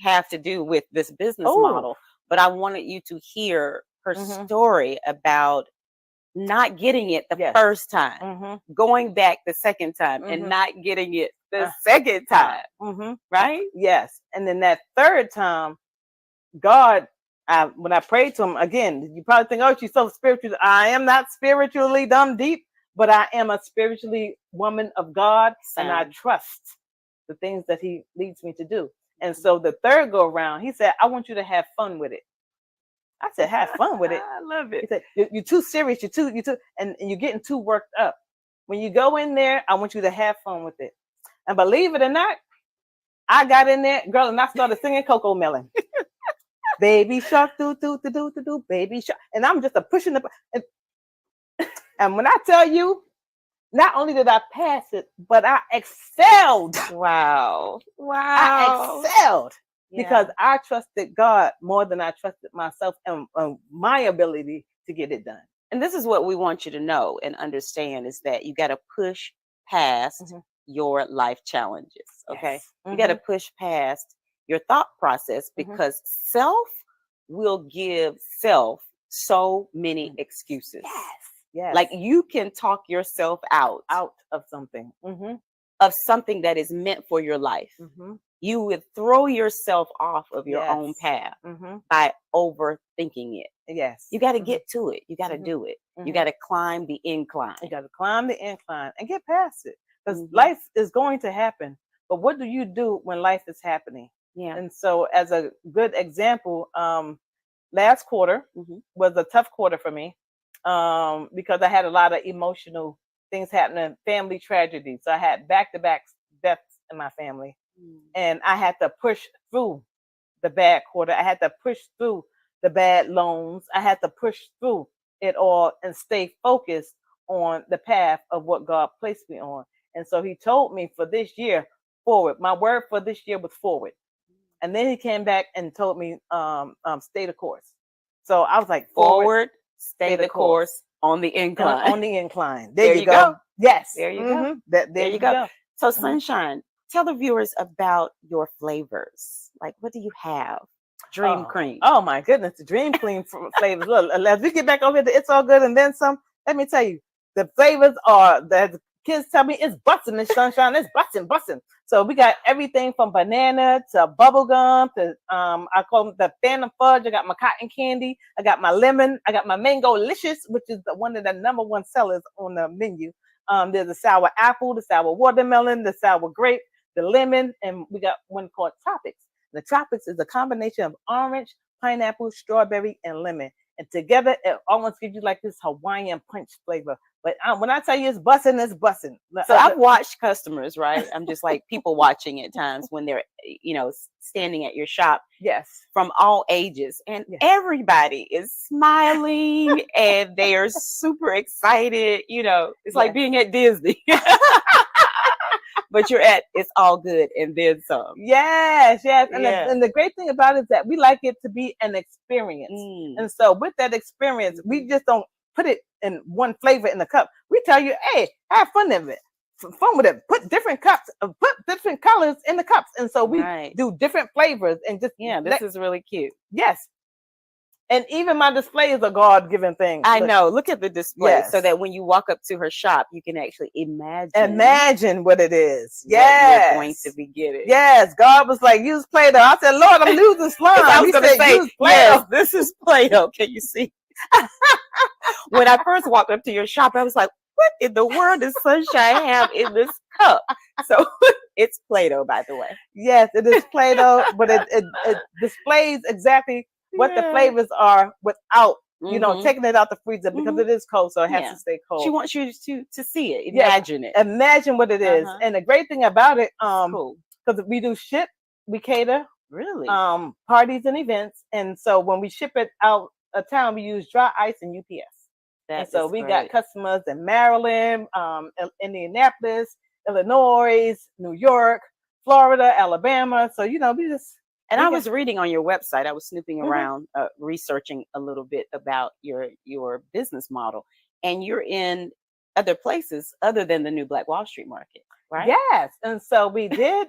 have to do with this business model? But I wanted you to hear her story about not getting it the first time, going back the second time and not getting it the second time, right? Yes. And then that third time, God, when I prayed to him, again, you probably think, oh, she's so spiritual. I am not spiritually dumb deep, but I am a spiritually woman of God, and I trust the things that he leads me to do. And so the third go around, he said, I want you to have fun with it. I said, have fun with it. I love it. He said, you're too serious. You're too, and you're getting too worked up. When you go in there, I want you to have fun with it. And believe it or not, I got in there, girl, and I started singing Coco Melon. Baby shark, do, baby shark. And I'm just pushing the, and when I tell you, not only did I pass it, but I excelled. Wow. I excelled. Because I trusted God more than I trusted myself and my ability to get it done. And this is what we want you to know and understand is that you got to push past your life challenges. Okay. Yes. You got to push past your thought process because self will give self so many excuses. Yes. Like you can talk yourself out of something. Of something that is meant for your life. You would throw yourself off of your own path by overthinking it. Yes. You got to get to it. You got to do it. You got to climb the incline. You got to climb the incline and get past it because life is going to happen. But what do you do when life is happening? Yeah. And so as a good example, last quarter was a tough quarter for me because I had a lot of emotional things happening, family tragedy. So I had back-to-back deaths in my family. And I had to push through the bad quarter. I had to push through the bad loans. I had to push through it all and stay focused on the path of what God placed me on. And so he told me for this year, forward. My word for this year was forward. And then he came back and told me, stay the course. So I was like, forward, stay the course on the incline. On the incline. There you go. Yes. There you go. There you go. So Sunshine, tell the viewers about your flavors. Like, what do you have? Dream cream. Oh my goodness, the dream cream flavors. Look, as we get back over here to It's All Good and Then Some, let me tell you, the flavors are, the kids tell me it's busting, this Sunshine, it's busting. So we got everything from banana to bubble gum to, I call them the Phantom Fudge. I got my cotton candy. I got my lemon. I got my Mango Licious, which is one of the #1 sellers on the menu. There's the sour apple, the sour watermelon, the sour grape, the lemon, and we got one called Tropics. The Tropics is a combination of orange, pineapple, strawberry, and lemon. And together, it almost gives you like this Hawaiian punch flavor. But when I tell you it's bussin', it's bussin'. So I've watched customers, right? I'm just like people watching at times when they're, standing at your shop. Yes. From all ages. And everybody is smiling and they are super excited. It's like being at Disney. But you're at It's All Good and Then Some. Yes. And the great thing about it is that we like it to be an experience. And so with that experience, we just don't put it in one flavor in the cup. We tell you, hey, have fun with it. Fun with it. Put different cups, put different colors in the cups. And so we do different flavors and just this is really cute. Yes. And even my displays are God-given things. I know. Look at the display so that when you walk up to her shop, you can actually imagine what it is. Yes. You're going to be getting. Yes. God was like, use Play-Doh. I said, Lord, I'm using slime. I was going to say, yes, this is Play-Doh. Can you see? When I first walked up to your shop, I was like, what in the world does Sunshine have in this cup? So it's Play-Doh, by the way. Yes, it is Play-Doh, but it displays exactly what the flavors are without, taking it out the freezer because it is cold, so it has to stay cold. She wants you to see it, imagine it. Imagine what it is. And the great thing about it, because we do ship, we cater, parties and events, and so when we ship it out of town, we use dry ice and UPS. And so we got customers in Maryland, Indianapolis, Illinois, New York, Florida, Alabama. So we just And I was reading on your website, I was snooping around, researching a little bit about your business model, and you're in other places other than the new Black Wall Street market, right? Yes. And so we did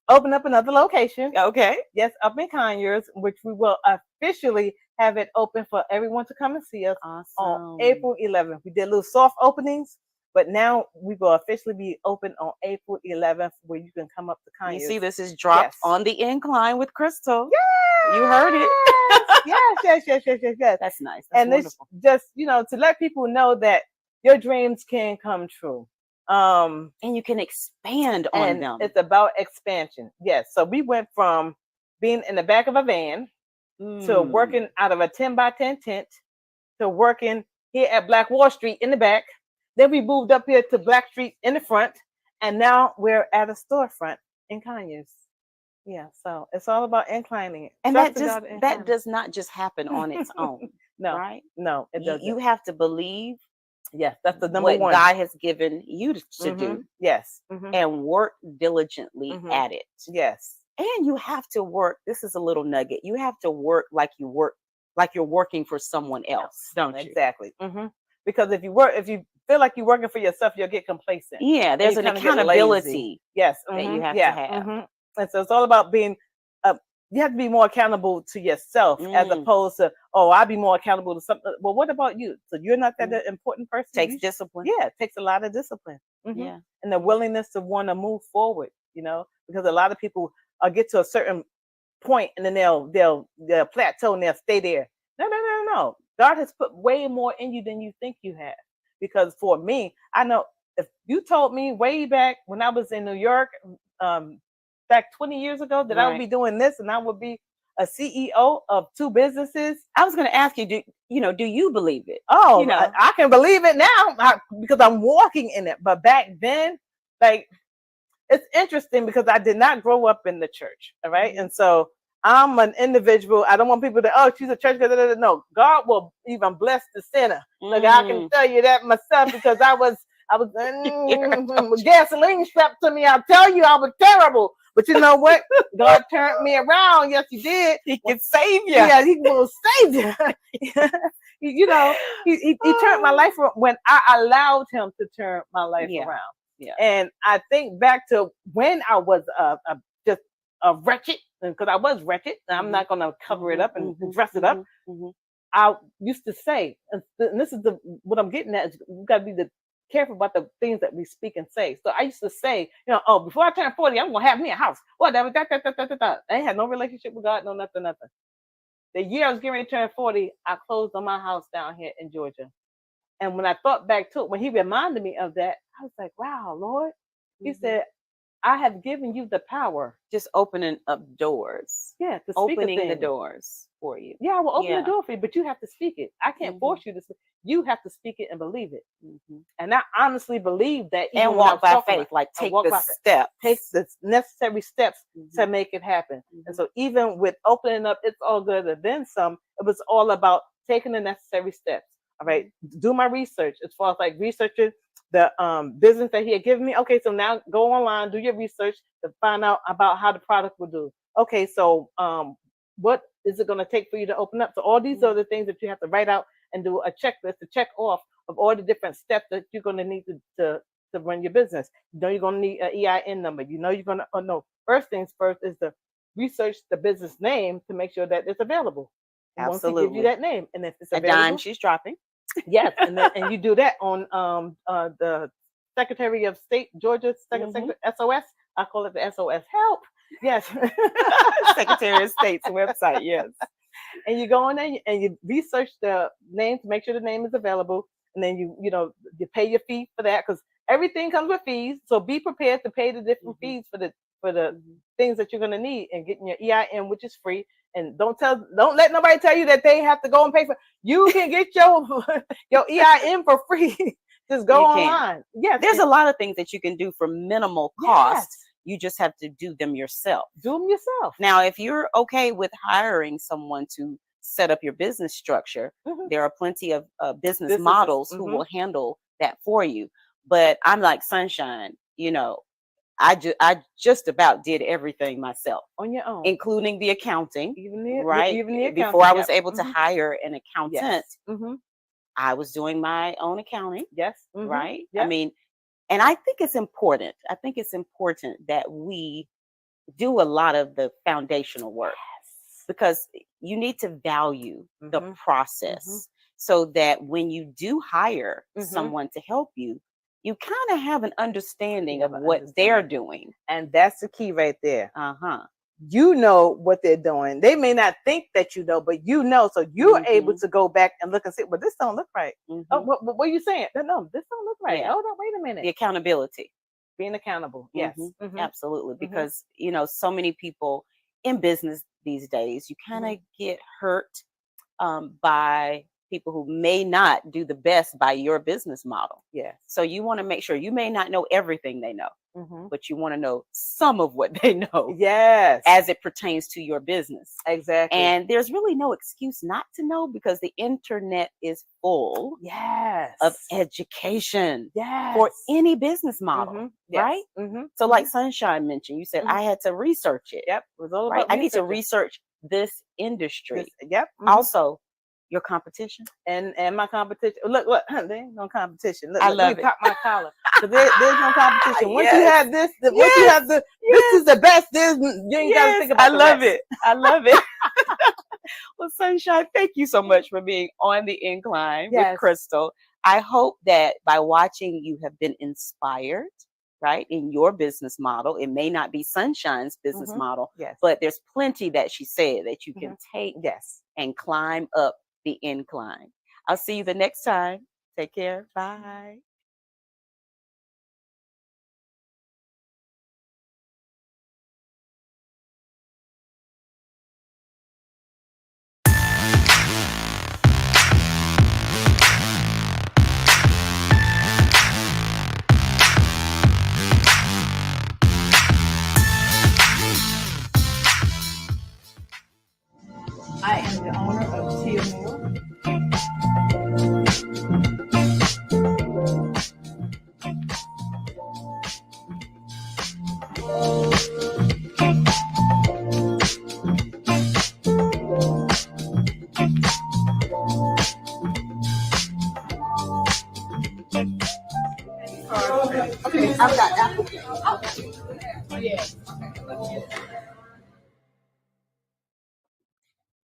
open up another location. Okay. Yes, up in Conyers, which we will officially have it open for everyone to come and see us on April 11th. We did little soft openings, but now we will officially be open on April 11th, where you can come up to Conyers. You see, this is dropped on the Incline with Crystal. Yeah, you heard it. yes. That's nice. That's and wonderful. It's just, you know, to let people know that your dreams can come true. And you can expand on them. It's about expansion. Yes. So we went from being in the back of a van to working out of a 10 by 10 tent to working here at Black Wall Street in the back. Then we moved up here to Black Street in the front, and now we're at a storefront in Conyers. Yeah, so it's all about inclining it. And that does not just happen on its own. No, right? No, it doesn't. You have to believe. Yes, that's the number what one. God has given you to do. Yes, and work diligently at it. Yes, and you have to work. This is a little nugget. You have to work like you're working for someone else, don't you? Exactly. Because if you feel like you're working for yourself, you'll get complacent. Yeah, there's an accountability. Yes, that you have to have. And so it's all about being. You have to be more accountable to yourself as opposed to, I'll be more accountable to something. Well, what about you? So you're not that important person. Takes discipline. Yeah, it takes a lot of discipline. Yeah, and the willingness to want to move forward. You know, because a lot of people get to a certain point and then they'll plateau and they'll stay there. No. God has put way more in you than you think you have. Because for me, I know if you told me way back when I was in New York, back 20 years ago, that I would be doing this and I would be a CEO of 2 businesses. I was going to ask you, do you believe it? Oh, you know, I can believe it now because I'm walking in it. But back then, like, it's interesting because I did not grow up in the church. All right. And so I'm an individual. I don't want people to, she's a church. No, God will even bless the sinner. Like, I can tell you that myself because I was with gasoline strapped to me. I'll tell you, I was terrible. But you know what? God turned me around. Yes, he did. He can save you. Yeah, he will save you. You know, he turned my life around when I allowed him to turn my life around. Yeah. And I think back to when I was just a wretched, because I was wretched, and I'm not going to cover it up and dress it up. I used to say, and this is what I'm getting at, is we got to be careful about the things that we speak and say. So I used to say, before I turn 40, I'm going to have me a house. Whatever. I ain't had no relationship with God, no nothing. The year I was getting ready to turn 40, I closed on my house down here in Georgia. And when I thought back to it, when he reminded me of that, I was like, wow, Lord. He said, I have given you the power. Just opening up doors. Yeah, to speak opening the doors for you. Yeah, I will open the door for you, but you have to speak it. I can't force you to speak. You have to speak it and believe it. And I honestly believe that. And walk by faith, like take the steps. Take the necessary steps to make it happen. And so even with opening up, it's all good and then some, it was all about taking the necessary steps. All right. Do my research as far as like researching the business that he had given me. Okay, so now go online, do your research to find out about how the product will do. Okay, so what is it going to take for you to open up? So all these are the things that you have to write out and do a checklist to check off of all the different steps that you're going to need to run your business. You know you're going to need an EIN number. You know you're going to, first things first is to research the business name to make sure that it's available. Absolutely. Once he gives you that name, and if it's available, a dime she's dropping. Yes, and you do that on the Secretary of State, Georgia Secretary SOS. I call it the SOS help. Yes, Secretary of State's website. Yes, and you go in there and you research the name to make sure the name is available, and then you pay your fee for that because everything comes with fees. So be prepared to pay the different fees for the things that you're going to need and getting your EIN, which is free. And don't let nobody tell you that they have to go and pay for it. You can get your EIN for free. Just go online. Yeah, there's a lot of things that you can do for minimal cost. Yes. You just have to do them yourself. Do them yourself. Now, if you're okay with hiring someone to set up your business structure, there are plenty of business models who will handle that for you. But I'm like Sunshine, I just about did everything myself, On your own. including the accounting. Even the, Right. Even the Before I accounting, was yep. able to hire an accountant, Yes. Mm-hmm. I was doing my own accounting. Yes. Mm-hmm. Right. Yep. I mean, and I think it's important. I think it's important that we do a lot of the foundational work, because you need to value the process so that when you do hire someone to help you, you kind of have an understanding of what they're doing. And that's the key right there. Uh-huh. You know what they're doing. They may not think that you know, but you know. So you're able to go back and look and say, well, this don't look right. Oh, what are you saying? No, this don't look right. Yeah. Hold on, wait a minute. The accountability. Being accountable. Yes. Absolutely. Because, you know, so many people in business these days, you kind of get hurt by people who may not do the best by your business model. Yeah. So you want to make sure, you may not know everything they know, but you want to know some of what they know. Yes. As it pertains to your business. Exactly. And there's really no excuse not to know, because the internet is full of education for any business model. Right? So like Sunshine mentioned, you said I had to research it. Yep. It was all right? about I need to researching. research this industry. Yep. Also, your competition. And my competition. Look, there ain't no competition. Look, I love it. Pop my collar. There's no competition. Once you Yes. have this, once you have the, this is the best. You ain't got to think about I love rest. it. I love it. Well, Sunshine, thank you so much for being on the Incline with Crystal. I hope that by watching, you have been inspired, right, in your business model. It may not be Sunshine's business model, but there's plenty that she said that you can take and climb up the incline. I'll see you the next time. Take care. Bye. I am the owner of Amour. Okay, I've got Apple.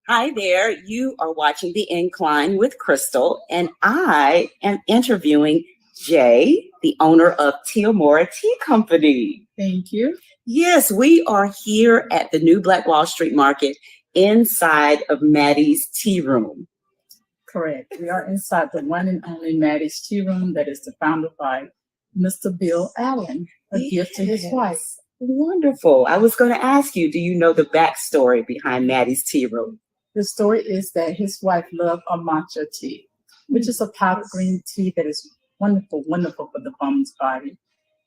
Hi there. You are watching The Incline with Crystal, and I am interviewing Jay, the owner of Amour Tea Company. Thank you. Yes, we are here at the new Black Wall Street Market inside of Maddie's Tea Room. Correct. We are inside the one and only Maddie's Tea Room that is founded by Mr. Bill Allen, a gift to his wife. Wonderful. I was going to ask you, do you know the backstory behind Maddie's Tea Room? The story is that his wife loved a matcha tea, which is a powdered green tea that is wonderful, wonderful for the woman's body.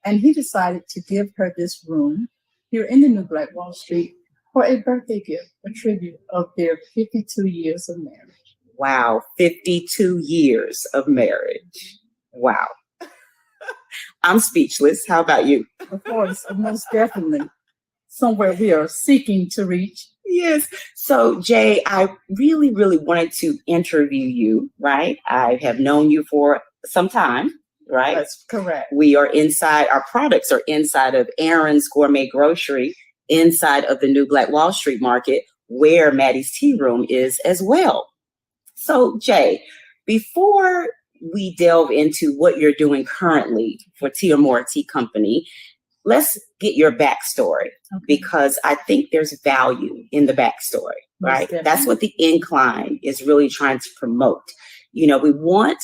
And he decided to give her this room here in the new Black Wall Street for a birthday gift, a tribute of their 52 years of marriage. Wow, 52 years of marriage. Wow. I'm speechless. How about you? Of course, most definitely. Somewhere we are seeking to reach. Yes. So, Jay, I really, really wanted to interview you, right? I have known you for some time, right? That's correct. We are inside, our products are inside of Aaron's Gourmet Grocery, inside of the new Black Wall Street Market, where Maddie's Tea Room is as well. So, Jay, before we delve into what you're doing currently for Amour Tea Company, let's get your backstory, because I think there's value in the backstory, right? That's what the Incline is really trying to promote. You know, we want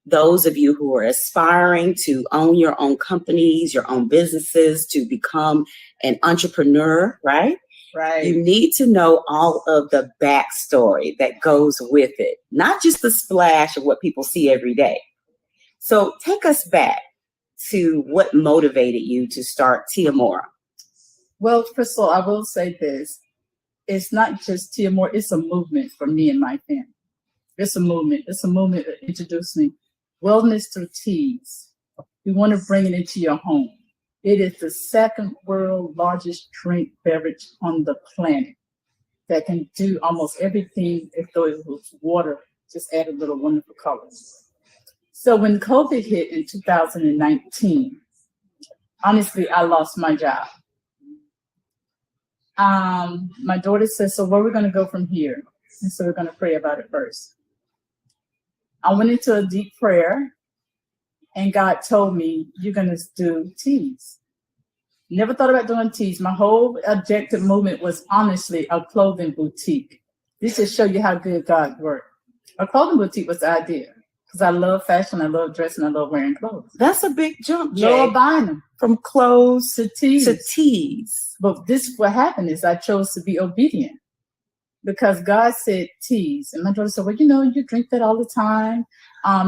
those of you who are aspiring to own your own companies, your own businesses, to become an entrepreneur, right? Right. You need to know all of the backstory that goes with it, not just the splash of what people see every day. So take us back to what motivated you to start Amour. Well, Crystal, I will say this. It's not just Amour, it's a movement for me and my family. It's a movement. It's a movement introducing wellness through teas. We want to bring it into your home. It is the second world largest drink beverage on the planet that can do almost everything if though it was water, just add a little wonderful colors. So when COVID hit in 2019, honestly, I lost my job. My daughter said, so where are we going to go from here? And so we're going to pray about it first. I went into a deep prayer, and God told me, you're going to do teas. Never thought about doing teas. My whole objective movement was honestly a clothing boutique. This just show you how good God worked. A clothing boutique was the idea, because I love fashion, I love dressing, I love wearing clothes. That's a big jump, Jay. Love buying them. From clothes to teas. To teas. But this, what happened is I chose to be obedient, because God said teas. And my daughter said, well, you drink that all the time.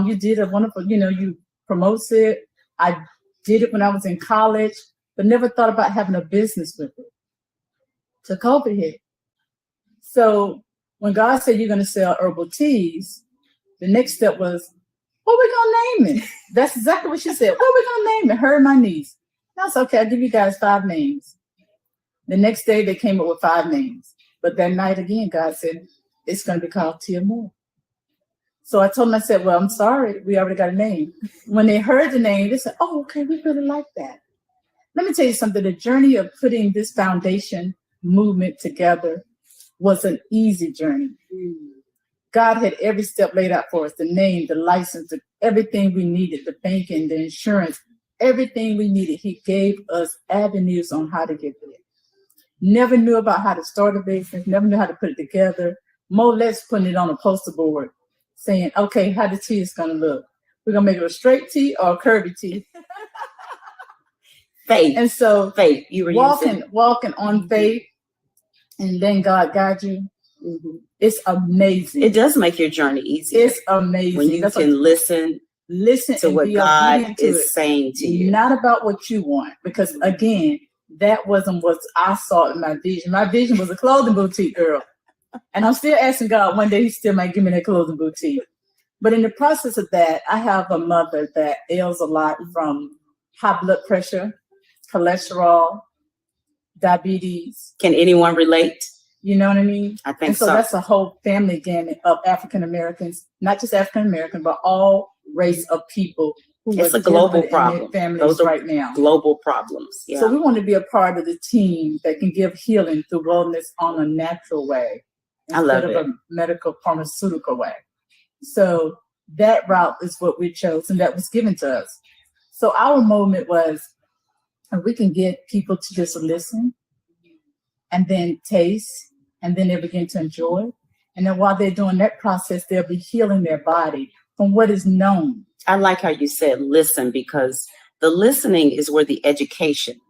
You did a wonderful, you promote it. I did it when I was in college, but never thought about having a business with it. So COVID hit. So when God said you're going to sell herbal teas, the next step was, what we going to name it? That's exactly what she said. What we going to name it? Her and my niece. That's okay. I'll give you guys 5 names. The next day they came up with 5 names. But that night again, God said, it's going to be called Amour. So I told them, I said, well, I'm sorry. We already got a name. When they heard the name, they said, oh, okay, we really like that. Let me tell you something. The journey of putting this foundation movement together was an easy journey. God had every step laid out for us, the name, the license, everything we needed, the banking, the insurance, everything we needed. He gave us avenues on how to get there. Never knew about how to start a business, never knew how to put it together. More or less putting it on a poster board saying, okay, how the tea is going to look. We're going to make it a straight tea or a curvy tea. Faith. And so faith. You were walking on faith, and then God guide you. Mm-hmm. It's amazing. It does make your journey easier. It's amazing. When you can listen to what God is saying to you. Not about what you want. Because again, that wasn't what I saw in my vision. My vision was a clothing boutique, girl. And I'm still asking God one day he still might give me that clothing boutique. But in the process of that, I have a mother that ails a lot from high blood pressure, cholesterol, diabetes. Can anyone relate? You know what I mean? I think and so. That's a whole family gamut of African Americans, not just African American, but all race of people. It's a global problem. Those are right now. Global problems. Yeah. So we want to be a part of the team that can give healing through wellness on a natural way. I love it. Instead of a medical pharmaceutical way. So that route is what we chose, and that was given to us. So our moment was, we can get people to just listen and then taste, and then they begin to enjoy. And then while they're doing that process, they'll be healing their body from what is known. I like how you said listen, because the listening is where the education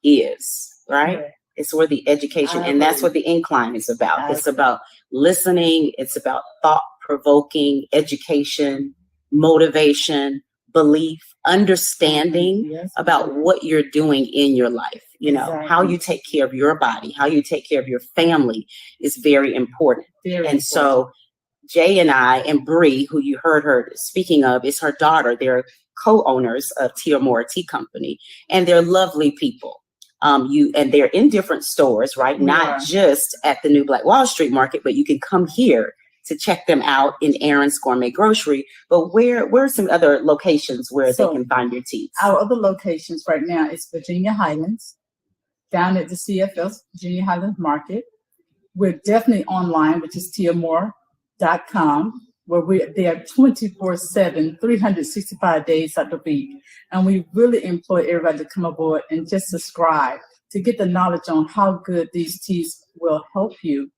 is, right? Right. It's where the education, and that's what the Incline is about. It's about listening. It's about thought-provoking education, motivation, belief, understanding about what you're doing in your life. How you take care of your body, how you take care of your family is very important. So Jay and I and Bree, who you heard her speaking of, is her daughter. They're co-owners of Amour Tea Company, and they're lovely people. And they're in different stores, right? Not just at the New Black Wall Street Market, but you can come here to check them out in Aaron's Gourmet Grocery. But where are some other locations where they can find your teas? Our other locations right now is Virginia Highlands, down at the CFS Virginia Highlands Market. We're definitely online, which is tiamour.com, where we're there 24/7, 365 days out the week. And we really employ everybody to come aboard and just subscribe to get the knowledge on how good these teas will help you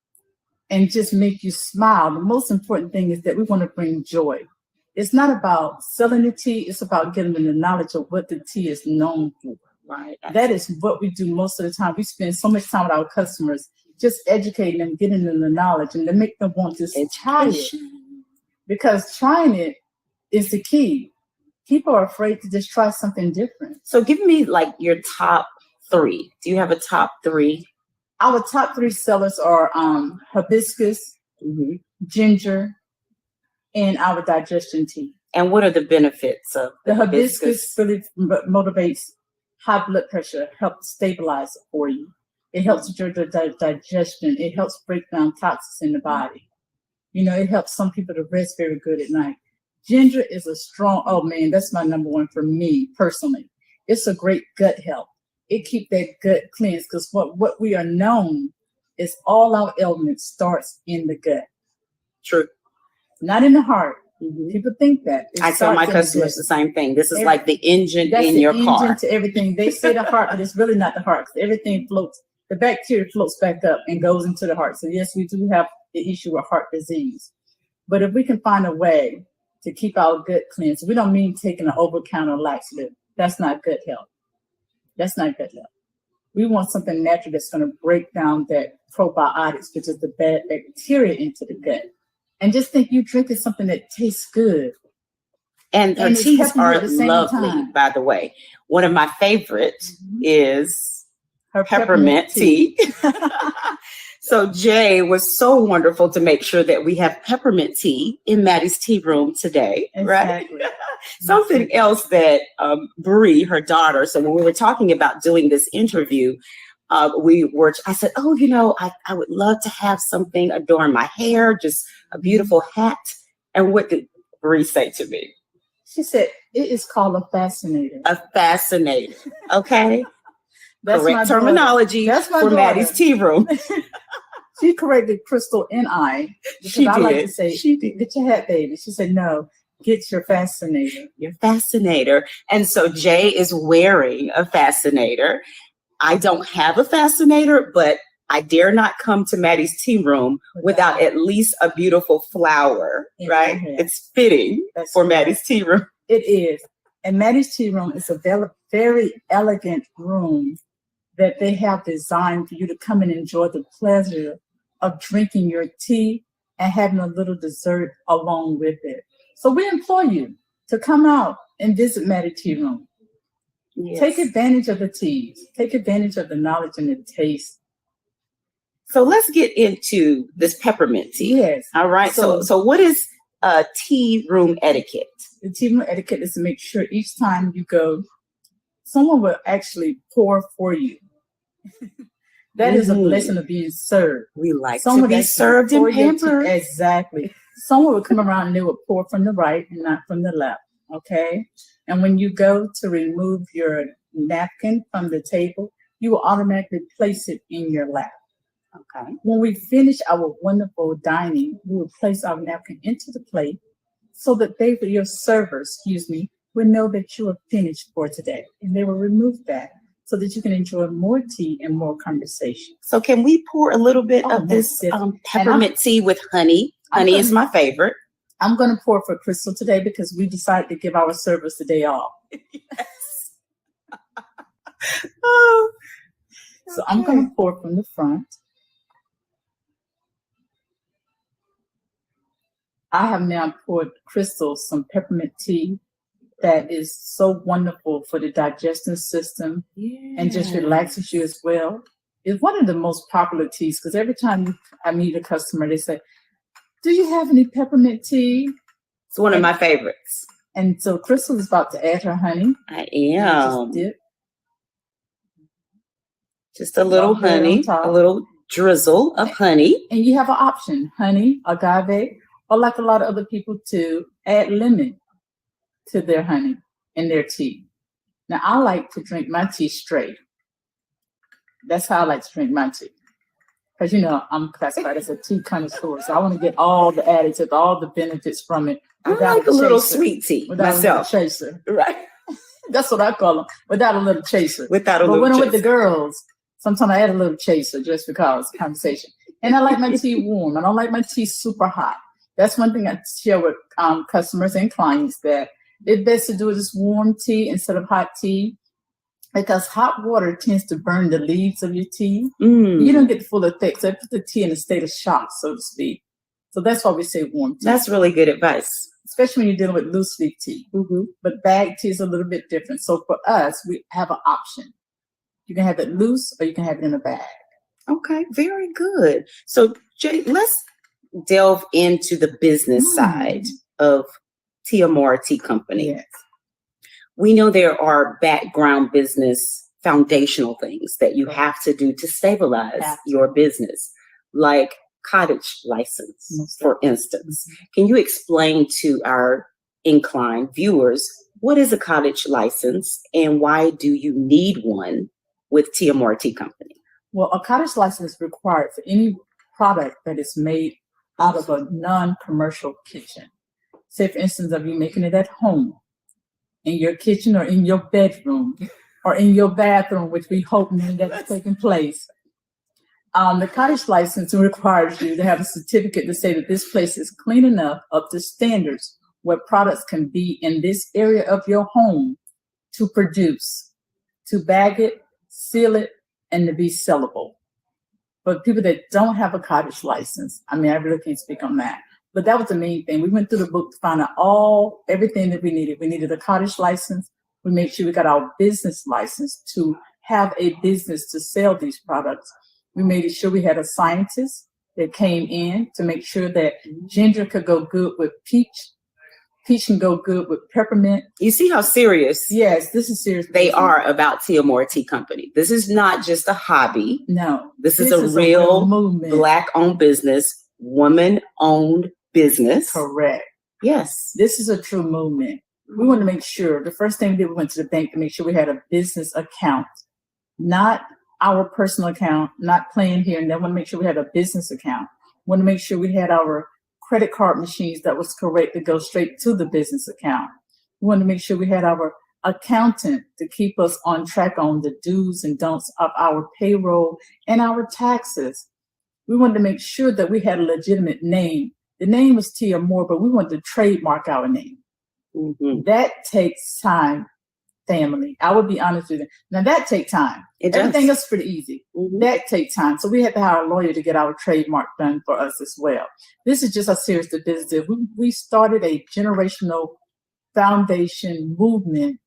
and just make you smile. The most important thing is that we want to bring joy. It's not about selling the tea. It's about getting them the knowledge of what the tea is known for. Right. That is what we do most of the time. We spend so much time with our customers, just educating them, getting them the knowledge, and to make them want to try it. Because trying it is the key. People are afraid to just try something different. So give me like your top 3. Do you have a top 3? Our top 3 sellers are hibiscus, ginger, and our digestion tea. And what are the benefits of the hibiscus? Really motivates high blood pressure, helps stabilize it for you. It helps with your digestion. It helps break down toxins in the body. You know, it helps some people to rest very good at night. Ginger is a strong, oh man, that's my number one for me personally. It's a great gut health. It keeps that gut cleansed because what we are known is all our ailments starts in the gut. True. Not in the heart. Mhm. People think that. It I tell my starts in the customers gut. the same thing. This is Every- like the engine That's in the your engine car. to everything. They say the heart, but it's really not the heart. Everything floats. The bacteria floats back up and goes into the heart. So yes, we do have the issue with heart disease. But if we can find a way to keep our gut cleansed, we don't mean taking an over-counter laxative. That's not gut health. That's not gut health. We want something natural that's going to break down that probiotics, which is the bad bacteria, into the gut. And just think you're drinking something that tastes good. And her And it's teas helping you are at the same lovely, time. by the way. One of my favorites is Her peppermint tea. So Jay was so wonderful to make sure that we have peppermint tea in Maddie's tea room today, right? Exactly. Something else that Bree, her daughter, so when we were talking about doing this interview, I said, oh, you know, I would love to have something adorn my hair, just a beautiful hat. And what did Bree say to me? She said, it is called a fascinator. A fascinator, okay? That's my Correct daughter. terminology That's my for daughter. Maddie's tea room. She corrected Crystal and I. Because She I like did. to say, She did. get your hat, baby. She said, no, get your fascinator. Your fascinator. And so Jay is wearing a fascinator. I don't have a fascinator, but I dare not come to Maddie's tea room without at least a beautiful flower, In right? my hair. It's fitting That's for right. Maddie's tea room. It is. And Maddie's tea room is a very elegant room that they have designed for you to come and enjoy the pleasure of drinking your tea and having a little dessert along with it. So we implore you to come out and visit Maddie's tea room. Yes. Take advantage of the teas. Take advantage of the knowledge and the taste. So let's get into this peppermint tea. Yes. All right. So what is tea room etiquette? The tea room etiquette is to make sure each time you go, someone will actually pour for you. That is a blessing of being served. We like Someone to be actually served and pour your tea- pampered. Exactly. Someone would come around and they would pour from the right and not from the left. Okay. And when you go to remove your napkin from the table, you will automatically place it in your lap. Okay. When we finish our wonderful dining, we will place our napkin into the plate so that your servers, will know that you are finished for today. And they will remove that so that you can enjoy more tea and more conversation. So can we pour a little bit Oh, of this most definitely. peppermint tea with honey? Honey is my favorite. I'm going to pour for Crystal today because we decided to give our servers the day off. Yes. Oh, So I'm going to pour from the front. I have now poured Crystal some peppermint tea that is so wonderful for the digestive system and just relaxes you as well. It's one of the most popular teas because every time I meet a customer, they say, do you have any peppermint tea? It's one of my favorites. And so Crystal is about to add her honey. I You am. just dip. Just a little Drop it on honey, top. a little drizzle of honey. And you have an option, honey, agave, or like a lot of other people to add lemon to their honey in their tea. Now, I like to drink my tea straight. That's how I like to drink my tea. Because, I'm classified as a tea connoisseur, so I want to get all the additives, all the benefits from it. I like a little sweet tea myself. A little chaser. Right. That's what I call them, without a little chaser. Without a But little when I'm chaser. with the girls, sometimes I add a little chaser just because conversation. And I like my tea warm. I don't like my tea super hot. That's one thing I share with customers and clients, that it's best to do this warm tea instead of hot tea, because hot water tends to burn the leaves of your tea. You don't get the full effect. So it puts the tea in a state of shock, so to speak. So that's why we say warm tea. That's really good advice. Especially when you're dealing with loose leaf tea. But bag tea is a little bit different. So for us, we have an option. You can have it loose or you can have it in a bag. Okay, very good. So Jay, let's delve into the business side of Amour Tea Company. Yes. we know there are background business foundational things that you have to do to stabilize your business, like cottage license, for instance. Can you explain to our Incline viewers, what is a cottage license and why do you need one with Amour Tea Company? Well, a cottage license is required for any product that is made out of a non-commercial kitchen. Say, for instance, of you making it at home, in your kitchen or in your bedroom or in your bathroom, which we hope none of that is taking place. The cottage license requires you to have a certificate to say that this place is clean enough up to standards where products can be in this area of your home to produce, to bag it, seal it, and to be sellable. But people that don't have a cottage license, I mean, I really can't speak on that. But that was the main thing. We went through the book to find out everything that we needed. We needed a cottage license. We made sure we got our business license to have a business to sell these products. We made sure we had a scientist that came in to make sure that ginger could go good with peach. Peach can go good with peppermint. You see how serious? Yes, this is serious. They are about Amour Tea Company. This is not just a hobby. No. This is a real movement. Black-owned business, woman-owned business. Correct. Yes. This is a true movement. We want to make sure, the first thing we did, we went to the bank to make sure we had a business account, not our personal account, not playing here. And then we want to make sure we had a business account. We want to make sure we had our credit card machines that was correct to go straight to the business account. We want to make sure we had our accountant to keep us on track on the do's and don'ts of our payroll and our taxes. We wanted to make sure that we had a legitimate name. The name was Amour, but we wanted to trademark our name. Mm-hmm. That takes time, family. I will be honest with you. Now that takes time. Everything else is pretty easy. Mm-hmm. That takes time. So we had to hire a lawyer to get our trademark done for us as well. This is just a series of business. We started a generational foundation movement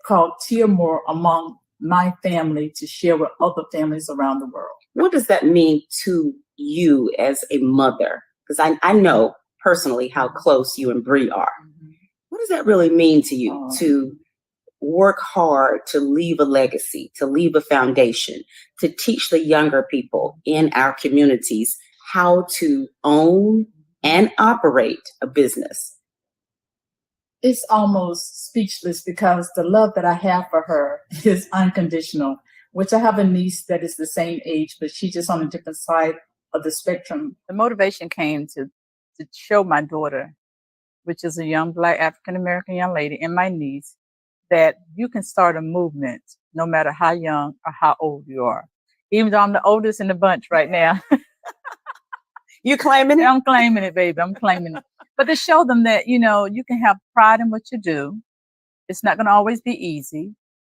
called Amour among my family to share with other families around the world. What does that mean to you as a mother? Because I know personally how close you and Bree are. What does that really mean to you to work hard, to leave a legacy, to leave a foundation, to teach the younger people in our communities how to own and operate a business? It's almost speechless because the love that I have for her is unconditional, which I have a niece that is the same age, but she's just on a different side of the spectrum. The motivation came to show my daughter, which is a young Black African-American young lady, and my niece, that you can start a movement no matter how young or how old you are. Even though I'm the oldest in the bunch right now. You claiming it? I'm claiming it, baby. I'm claiming it. But to show them that, you know, you can have pride in what you do. It's not going to always be easy.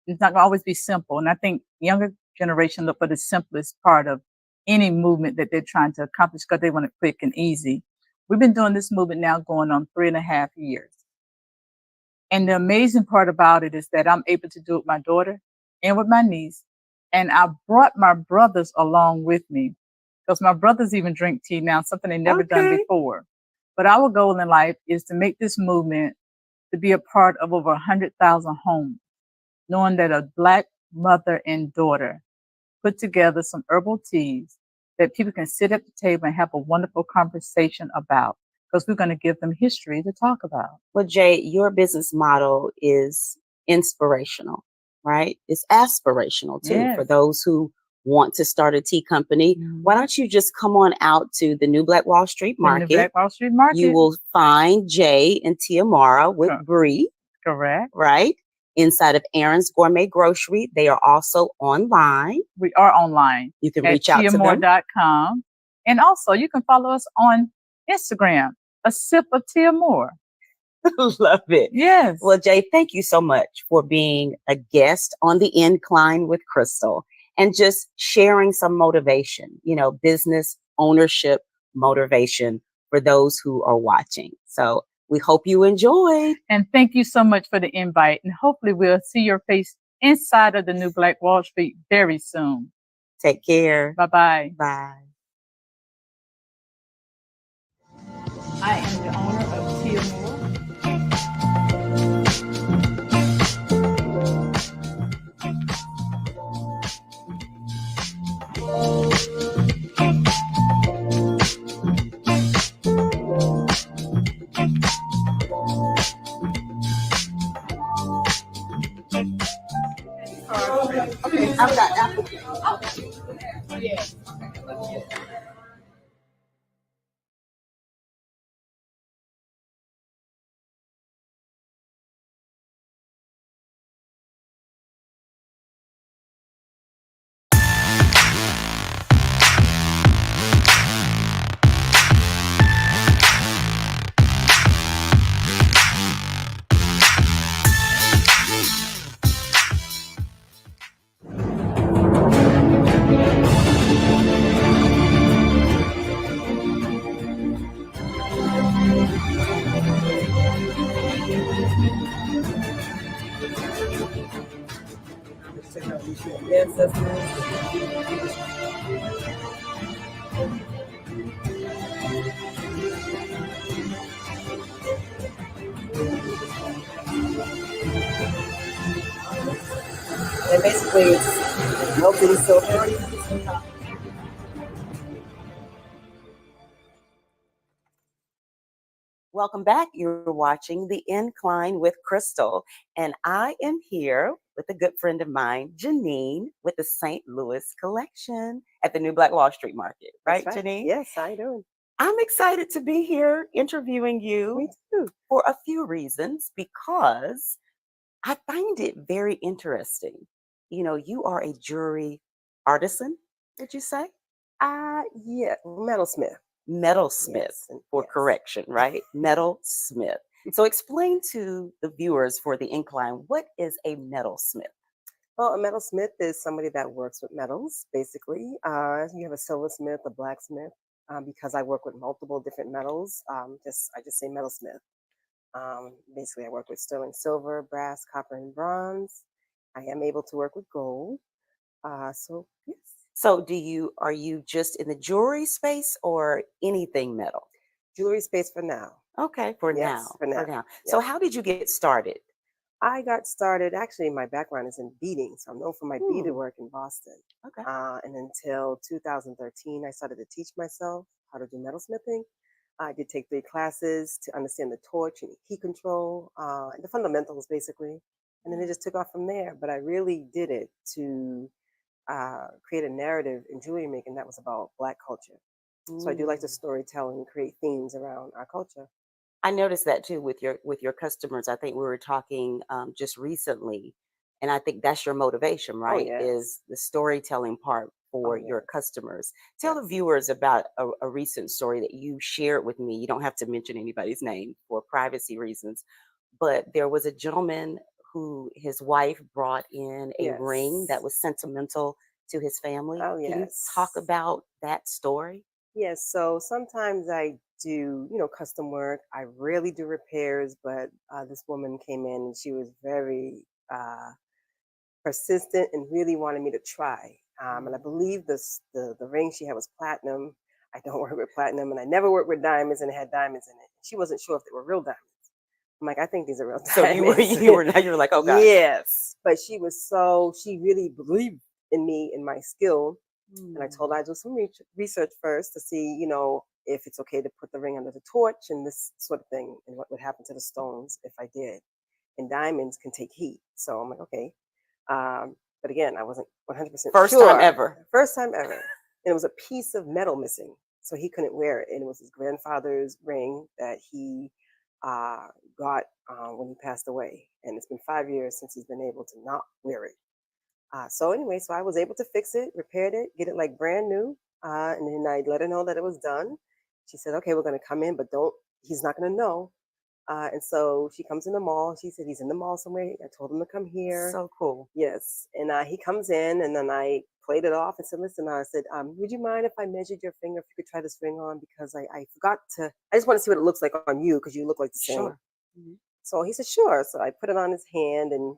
It's not going to always be simple. And I think younger generation look for the simplest part of any movement that they're trying to accomplish because they want it quick and easy. We've been doing this movement now going on 3.5 years. And the amazing part about it is that I'm able to do it with my daughter and with my niece. And I brought my brothers along with me because my brothers even drink tea now, something they never done before. But our goal in life is to make this movement to be a part of over 100,000 homes, knowing that a Black mother and daughter put together some herbal teas that people can sit at the table and have a wonderful conversation about, because we're going to give them history to talk about. Well, Jay, your business model is inspirational, right? It's aspirational too, Yes. for those who want to start a tea company. Why don't you just come on out to the New Black Wall Street Market? In the Black Wall Street Market. You will find Jay and Amour with Bree. Correct. Right? Inside of Aaron's Gourmet Grocery. They are also online. We are online. You can reach out to them. Amour.com. And also you can follow us on Instagram, A Sip of Amour. Love it. Yes. Well, Jay, thank you so much for being a guest on the Incline with Crystal and just sharing some motivation, you know, business ownership motivation for those who are watching. So we hope you enjoyed. And thank you so much for the invite. And hopefully we'll see your face inside of the New Black Wall Street very soon. Take care. Bye-bye. Bye. I am the owner of Amour. I've got apple. And basically, it's melting silver. Welcome back. You're watching The Incline with Crystal, and I am here with a good friend of mine, Janine, with the St. Louis collection at the New Black Wall Street Market. Right, That's right. Janine? Yes, how you doing? I'm excited to be here interviewing you Me too. for a few reasons, because I find it very interesting. You know, you are a jewelry artisan, would you say? Yeah, metalsmith. Metalsmith, Yes, for yes. correction, right? Metalsmith. So explain to the viewers for the Incline, what is a metalsmith? Well, a metalsmith is somebody that works with metals, basically. You have a silversmith, a blacksmith. Because I work with multiple different metals, I just say metalsmith. Basically, I work with sterling silver, brass, copper, and bronze. I am able to work with gold. So yes. So are you just in the jewelry space or anything metal? Jewelry space for now. Okay, for Yes, now. for now. For now. So how did you get started? I got started, actually, my background is in beading. So I'm known for my beadwork in Boston. Okay. And until 2013, I started to teach myself how to do metalsmithing. I did take 3 classes to understand the torch and heat control, and the fundamentals, basically. And then it just took off from there. But I really did it to create a narrative in jewelry making that was about Black culture. So I do like to storytell and create themes around our culture. I noticed that too with your customers. I think we were talking just recently, and I think that's your motivation, right? yes. Is the storytelling part for Oh, your customers. Tell the viewers about a recent story that you shared with me. You don't have to mention anybody's name for privacy reasons, but there was a gentleman who his wife brought in a ring that Yes. was sentimental to his family. Oh, Can you talk yes. about that story? Yes, so sometimes I do, custom work. I rarely do repairs, but this woman came in and she was very persistent and really wanted me to try. And I believe the ring she had was platinum. I don't work with platinum, and I never worked with diamonds, and it had diamonds in it. She wasn't sure if they were real diamonds. I'm like, I think these are real So diamonds. you were like, oh God. Yes, but she really believed in me and my skill. And I told her I'd do some research first to see, if it's okay to put the ring under the torch and this sort of thing, and what would happen to the stones if I did. And diamonds can take heat. So I'm like, okay. But again, I wasn't 100% First sure. time ever. First time ever. And it was a piece of metal missing. So he couldn't wear it. And it was his grandfather's ring that he got when he passed away. And it's been 5 years since he's been able to not wear it. So I was able to fix it, repaired it, get it like brand new. And then I let her know that it was done. She said, okay, we're going to come in, but he's not going to know. And so she comes in the mall. She said, he's in the mall somewhere. I told him to come here. So cool. Yes. And he comes in, and then I played it off and said, listen, I said, would you mind if I measured your finger, if you could try this ring on? Because I forgot to, I just want to see what it looks like on you, because you look like the same. Sure. So he said, sure. So I put it on his hand, and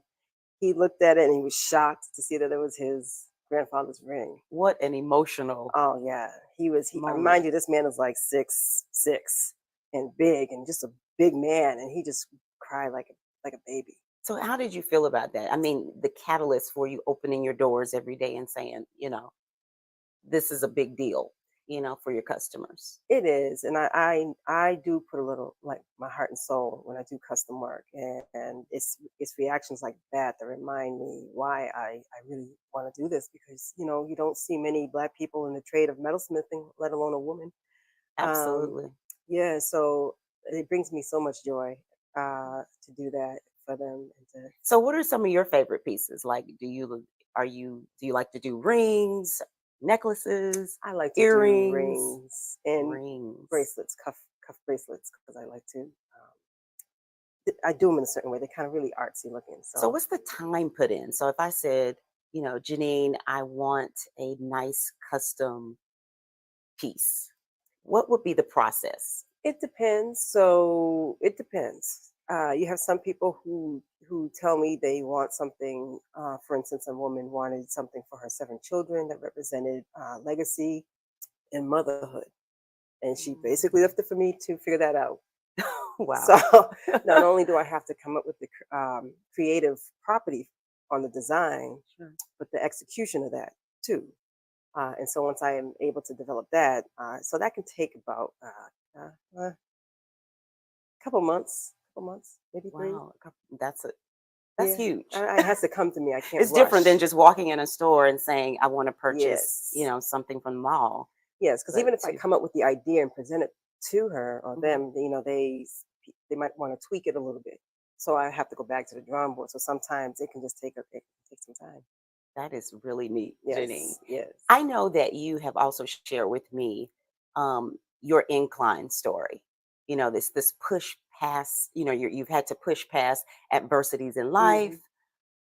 he looked at it, and he was shocked to see that it was his grandfather's ring. What an emotional. Oh yeah. Mind you, this man is like 6'6" and big, and just a big man, and he just cried like a baby. So how did you feel about that? I mean, the catalyst for you opening your doors every day and saying, this is a big deal. for your customers. It is, and I do put a little like my heart and soul when I do custom work, and it's reactions like that that remind me why I really want to do this, because you don't see many Black people in the trade of metalsmithing, let alone a woman. Absolutely. Yeah, so it brings me so much joy to do that for them. And to, So what are some of your favorite pieces? Like, do you like to do rings, necklaces, I like to earrings, do rings and rings, bracelets, cuff bracelets, because I like to. I do them in a certain way. They're kind of really artsy looking. So what's the time put in? So if I said, Janine, I want a nice custom piece, what would be the process? It depends. So it depends. You have some people who tell me they want something. For instance, a woman wanted something for her 7 children that represented legacy and motherhood, and she basically left it for me to figure that out. Wow. So not only do I have to come up with the creative property on the design, but the execution of that too. And so once I am able to develop that, so that can take about a couple months, maybe 3. Wow, that's Yeah. huge. It has to come to me. I can't. It's different than rush. just walking in a store and saying, I want to purchase, Yes. Something from the mall. Yes, because But even if I come up with the idea and present it to her or them, they might want to tweak it a little bit. So I have to go back to the drawing board. So sometimes it can just take some time. That is really neat, Yes. Janine. Yes. I know that you have also shared with me your incline story. This push past, you've had to push past adversities in life.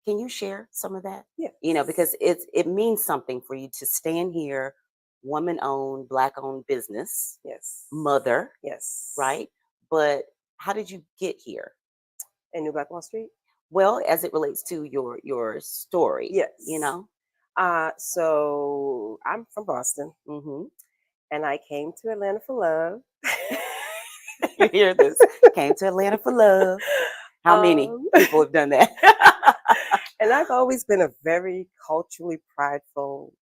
Can you share some of that? Yeah. Because it means something for you to stand here, woman-owned, Black-owned business, Yes. mother, Yes. right? But how did you get here? In New Black Wall Street? Well, as it relates to your story, Yes. So I'm from Boston, and I came to Atlanta for love. You hear this? Came to Atlanta for love. How many people have done that? And I've always been a very culturally prideful,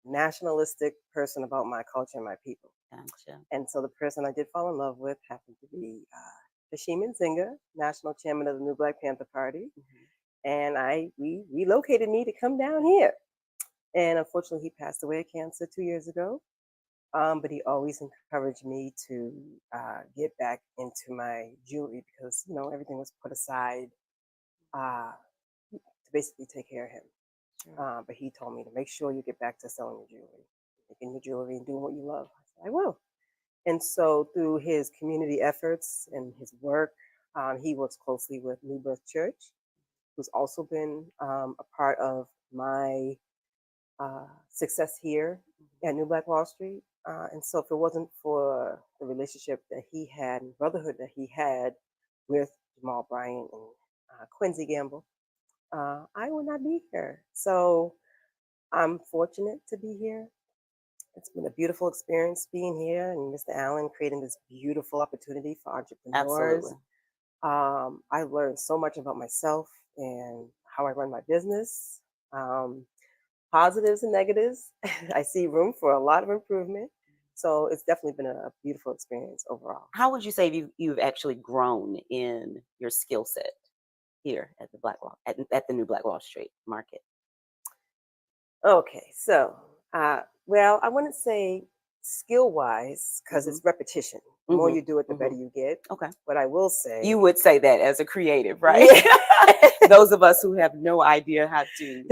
nationalistic person about my culture and my people. Gotcha. And so the person I did fall in love with happened to be Hashim Nzinga, national chairman of the New Black Panther Party. And we relocated me to come down here. And unfortunately, he passed away of cancer 2 years ago. But he always encouraged me to get back into my jewelry because, everything was put aside to basically take care of him. But he told me to make sure you get back to selling your jewelry, making your jewelry and doing what you love. I said, I will. And so through his community efforts and his work, he works closely with New Birth Church, who's also been a part of my success here at New Black Wall Street. And so if it wasn't for the relationship that he had and brotherhood that he had with Jamal Bryant and Quincy Gamble, I would not be here. So I'm fortunate to be here. It's been a beautiful experience being here, and Mr. Allen creating this beautiful opportunity for entrepreneurs. Absolutely. I've learned so much about myself and how I run my business. Positives and negatives. I see room for a lot of improvement. So it's definitely been a beautiful experience overall. How would you say you've actually grown in your skill set here at the at the New Black Wall Street market? Okay, so well, I wouldn't say skill wise because it's repetition. The more you do it, the better you get. Okay. But I will say you would say that as a creative, right? Yeah. Those of us who have no idea how to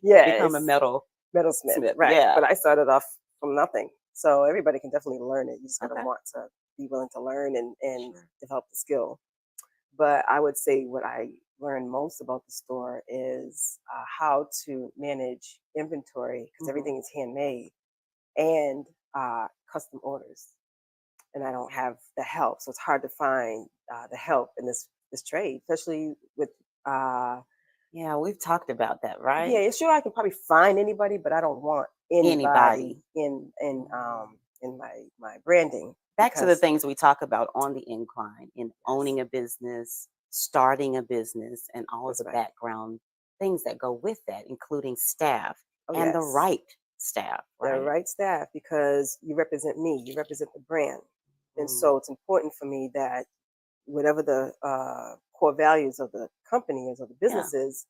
become a metalsmith, right? Yeah. But I started off from nothing, so everybody can definitely learn it. You just gotta want to be willing to learn and develop the skill. But I would say what I learned most about the store is how to manage inventory because everything is handmade and custom orders, and I don't have the help, so it's hard to find the help in this trade, especially with. Yeah, we've talked about that, right? Yeah, sure. I can probably find anybody, but I don't want anybody in my branding. Back to the things we talk about on the incline in owning a business, starting a business, and all of the background things that go with that, including staff and the right staff, The right? right staff, because you represent me, you represent the brand. And Mm. so it's important for me that whatever the core values of the company is, of the Yeah. business is,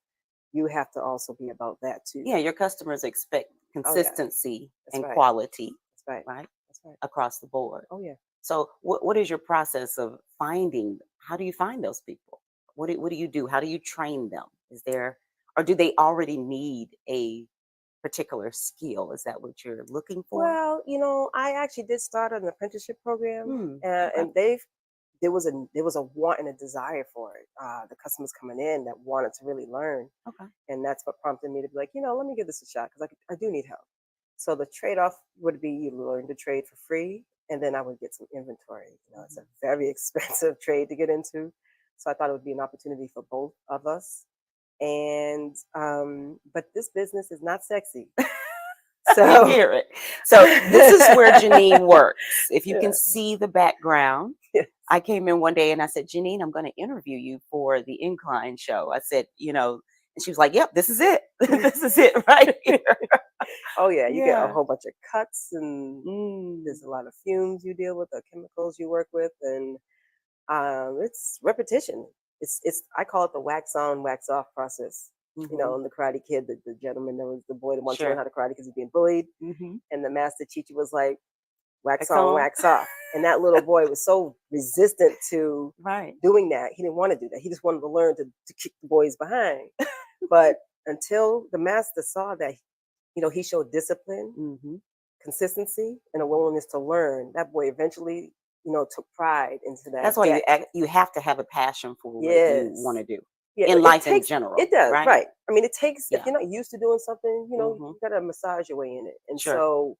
you have to also be about that too. Yeah, your customers expect Oh, yeah. consistency That's and right. quality, That's right. right? That's right. Across the board. Oh, yeah. So what is your process of finding, how do you find those people? What do you do? How do you train them? Is there, or do they already need a particular skill? Is that what you're looking for? Well, you know, I actually did start an apprenticeship program, Hmm, okay. and there was a want and a desire for it. The customers coming in that wanted to really learn, Okay. and that's what prompted me to be like, you know, let me give this a shot because I do need help. So the trade off would be you learn to trade for free, and then I would get some inventory. You know, it's a very expensive trade to get into, so I thought it would be an opportunity for both of us. And but this business is not sexy. I So hear it. So this is where Janine works. If you yeah. can see the background, Yes. I came in one day and I said, Janine, I'm going to interview you for the Incline Show. I said, you know, and she was like, yep, this is it. This is it right here. Oh yeah, you get a Yeah. whole bunch of cuts, and there's a lot of fumes you deal with, the chemicals you work with, and it's repetition. It's I call it the wax on, wax off process. You know, Mhm. in the Karate Kid, the gentleman that was the boy that wanted to learn Sure. how to karate because he's being bullied, Mhm. and the master teacher was like, wax Wax on, on. wax off, and that little boy was so resistant to Right. doing that. He didn't want to do that. He just wanted to learn to kick the boys behind. But until the master saw that, you know, he showed discipline, Mhm. consistency, and a willingness to learn, that boy eventually, you know, took pride into that. That's why that you have to have a passion for what you yes. want to do Yeah, in it life in takes, general. it does, Right? right. I mean, it takes, if Yeah. you're not used to doing something, you know, Mhm. you gotta massage your way in it. And Sure. so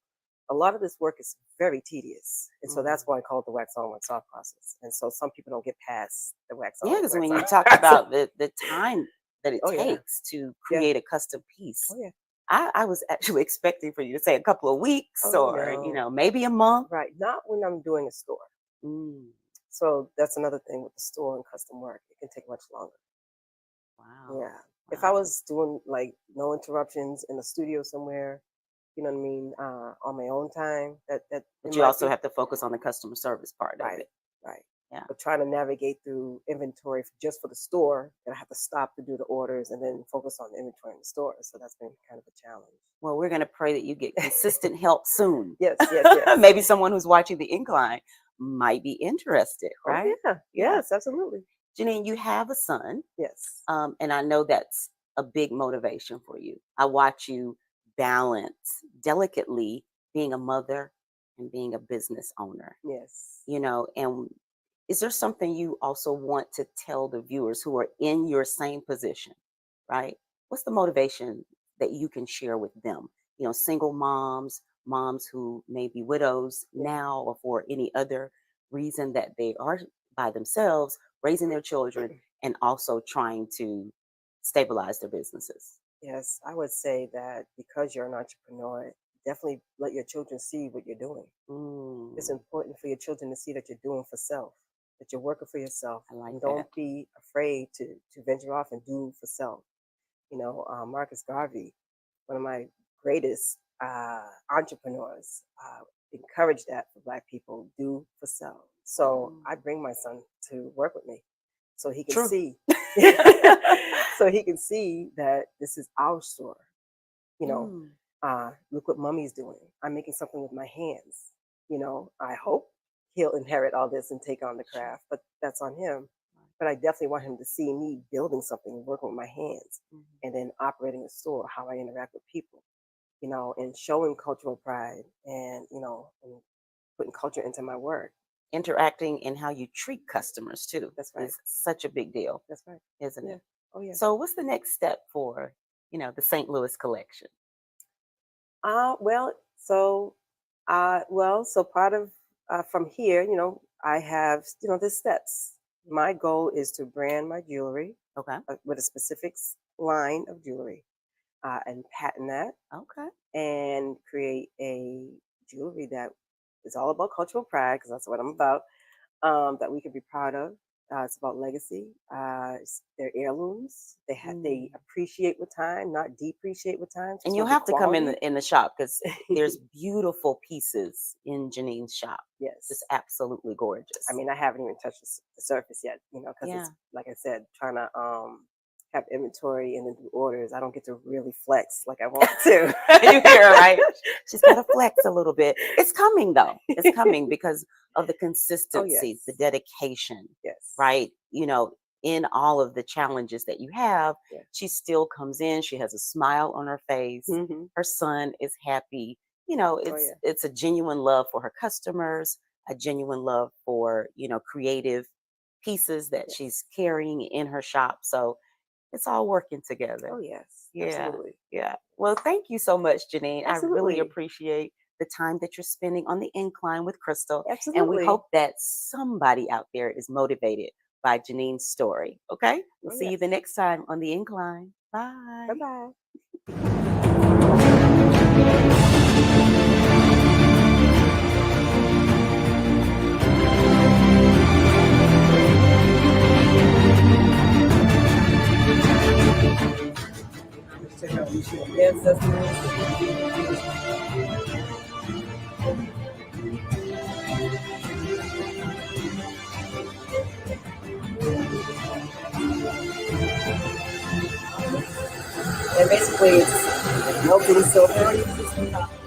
a lot of this work is very tedious. And so that's Mhm. why I call it the wax on, wax off process. And so some people don't get past the wax Yeah, on, because wax when you off talk process. about the time that it Oh yeah. takes to Yeah. create a custom piece, Oh yeah. I was actually expecting for you to say a couple of weeks Oh or, you no. know, maybe a month. Right. Not when I'm doing a store. Mm, So that's another thing with the store and custom work. It can take much longer. wow. Yeah. If I Wow. was doing like no interruptions in a studio somewhere, you know what I mean, on my own time, that it But you might also be have to focus on the customer service part of right, it. right. Yeah. But trying to navigate through inventory just for the store, and I have to stop to do the orders and then focus on the inventory in the store. So that's been kind of a challenge. Well, we're going to pray that you get consistent help soon. Yes, yes, yes. Maybe someone who's watching the Incline might be interested, Oh right? yeah, Yeah. yes, absolutely. Janine, you have a son, Yes. and I know that's a big motivation for you. I watch you balance delicately being a mother and being a business owner, Yes. you know, and is there something you also want to tell the viewers who are in your same position, right? What's the motivation that you can share with them? You know, single moms, moms who may be widows Yeah. now or for any other reason that they are by themselves, raising their children and also trying to stabilize their businesses. Yes, I would say that because you're an entrepreneur, definitely let your children see what you're doing. It's Mm, important for your children to see that you're doing for self, that you're working for yourself, I like and that. don't be afraid to venture off and do for self. You know, Marcus Garvey, one of my greatest entrepreneurs, encouraged that for Black people, do for self. So Mm, I bring my son to work with me so he can true. see, so he can see that this is our store. You know, Mm, look what mommy's doing. I'm making something with my hands. You know, I hope he'll inherit all this and take on the sure. craft, but that's on him. But I definitely want him to see me building something and working with my hands Mhm. and then operating a store, how I interact with people, you know, and showing cultural pride and, you know, and putting culture into my work. Interacting and how you treat customers too That's right. is such a big deal, That's right. isn't Yeah. it? Oh, yeah. So what's the next step for, you know, the St. Louis collection? Well, so part of from here, you know, I have, you know, the steps. My goal is to brand my jewelry Okay. with a specific line of jewelry and patent that Okay. and create a jewelry that is all about cultural pride, because that's what I'm about, that we can be proud of. It's about legacy. They're heirlooms. They appreciate with time, not depreciate with time. And you'll have to come in the shop because there's beautiful pieces in Janine's shop. Yes, just absolutely gorgeous. I mean, I haven't even touched the surface yet, because it's like I said, trying to have inventory and then do orders. I don't get to really flex like I want to. You hear, right? She's got to flex a little bit. It's coming though. It's coming because of the consistency, the dedication. Yes. Right. In all of the challenges that you have, she still comes in. She has a smile on her face. Her son is happy. It's a genuine love for her customers, a genuine love for, creative pieces that she's carrying in her shop. So it's all working together. Oh, yes. Yeah. Absolutely. Yeah. Well, thank you so much, Janine. Absolutely. I really appreciate the time that you're spending on the Incline with Crystal. Absolutely. And we hope that somebody out there is motivated by Janine's story. Okay? We'll see you the next time on the Incline. Bye. Bye-bye. Yes, that's and basically it's melting silver.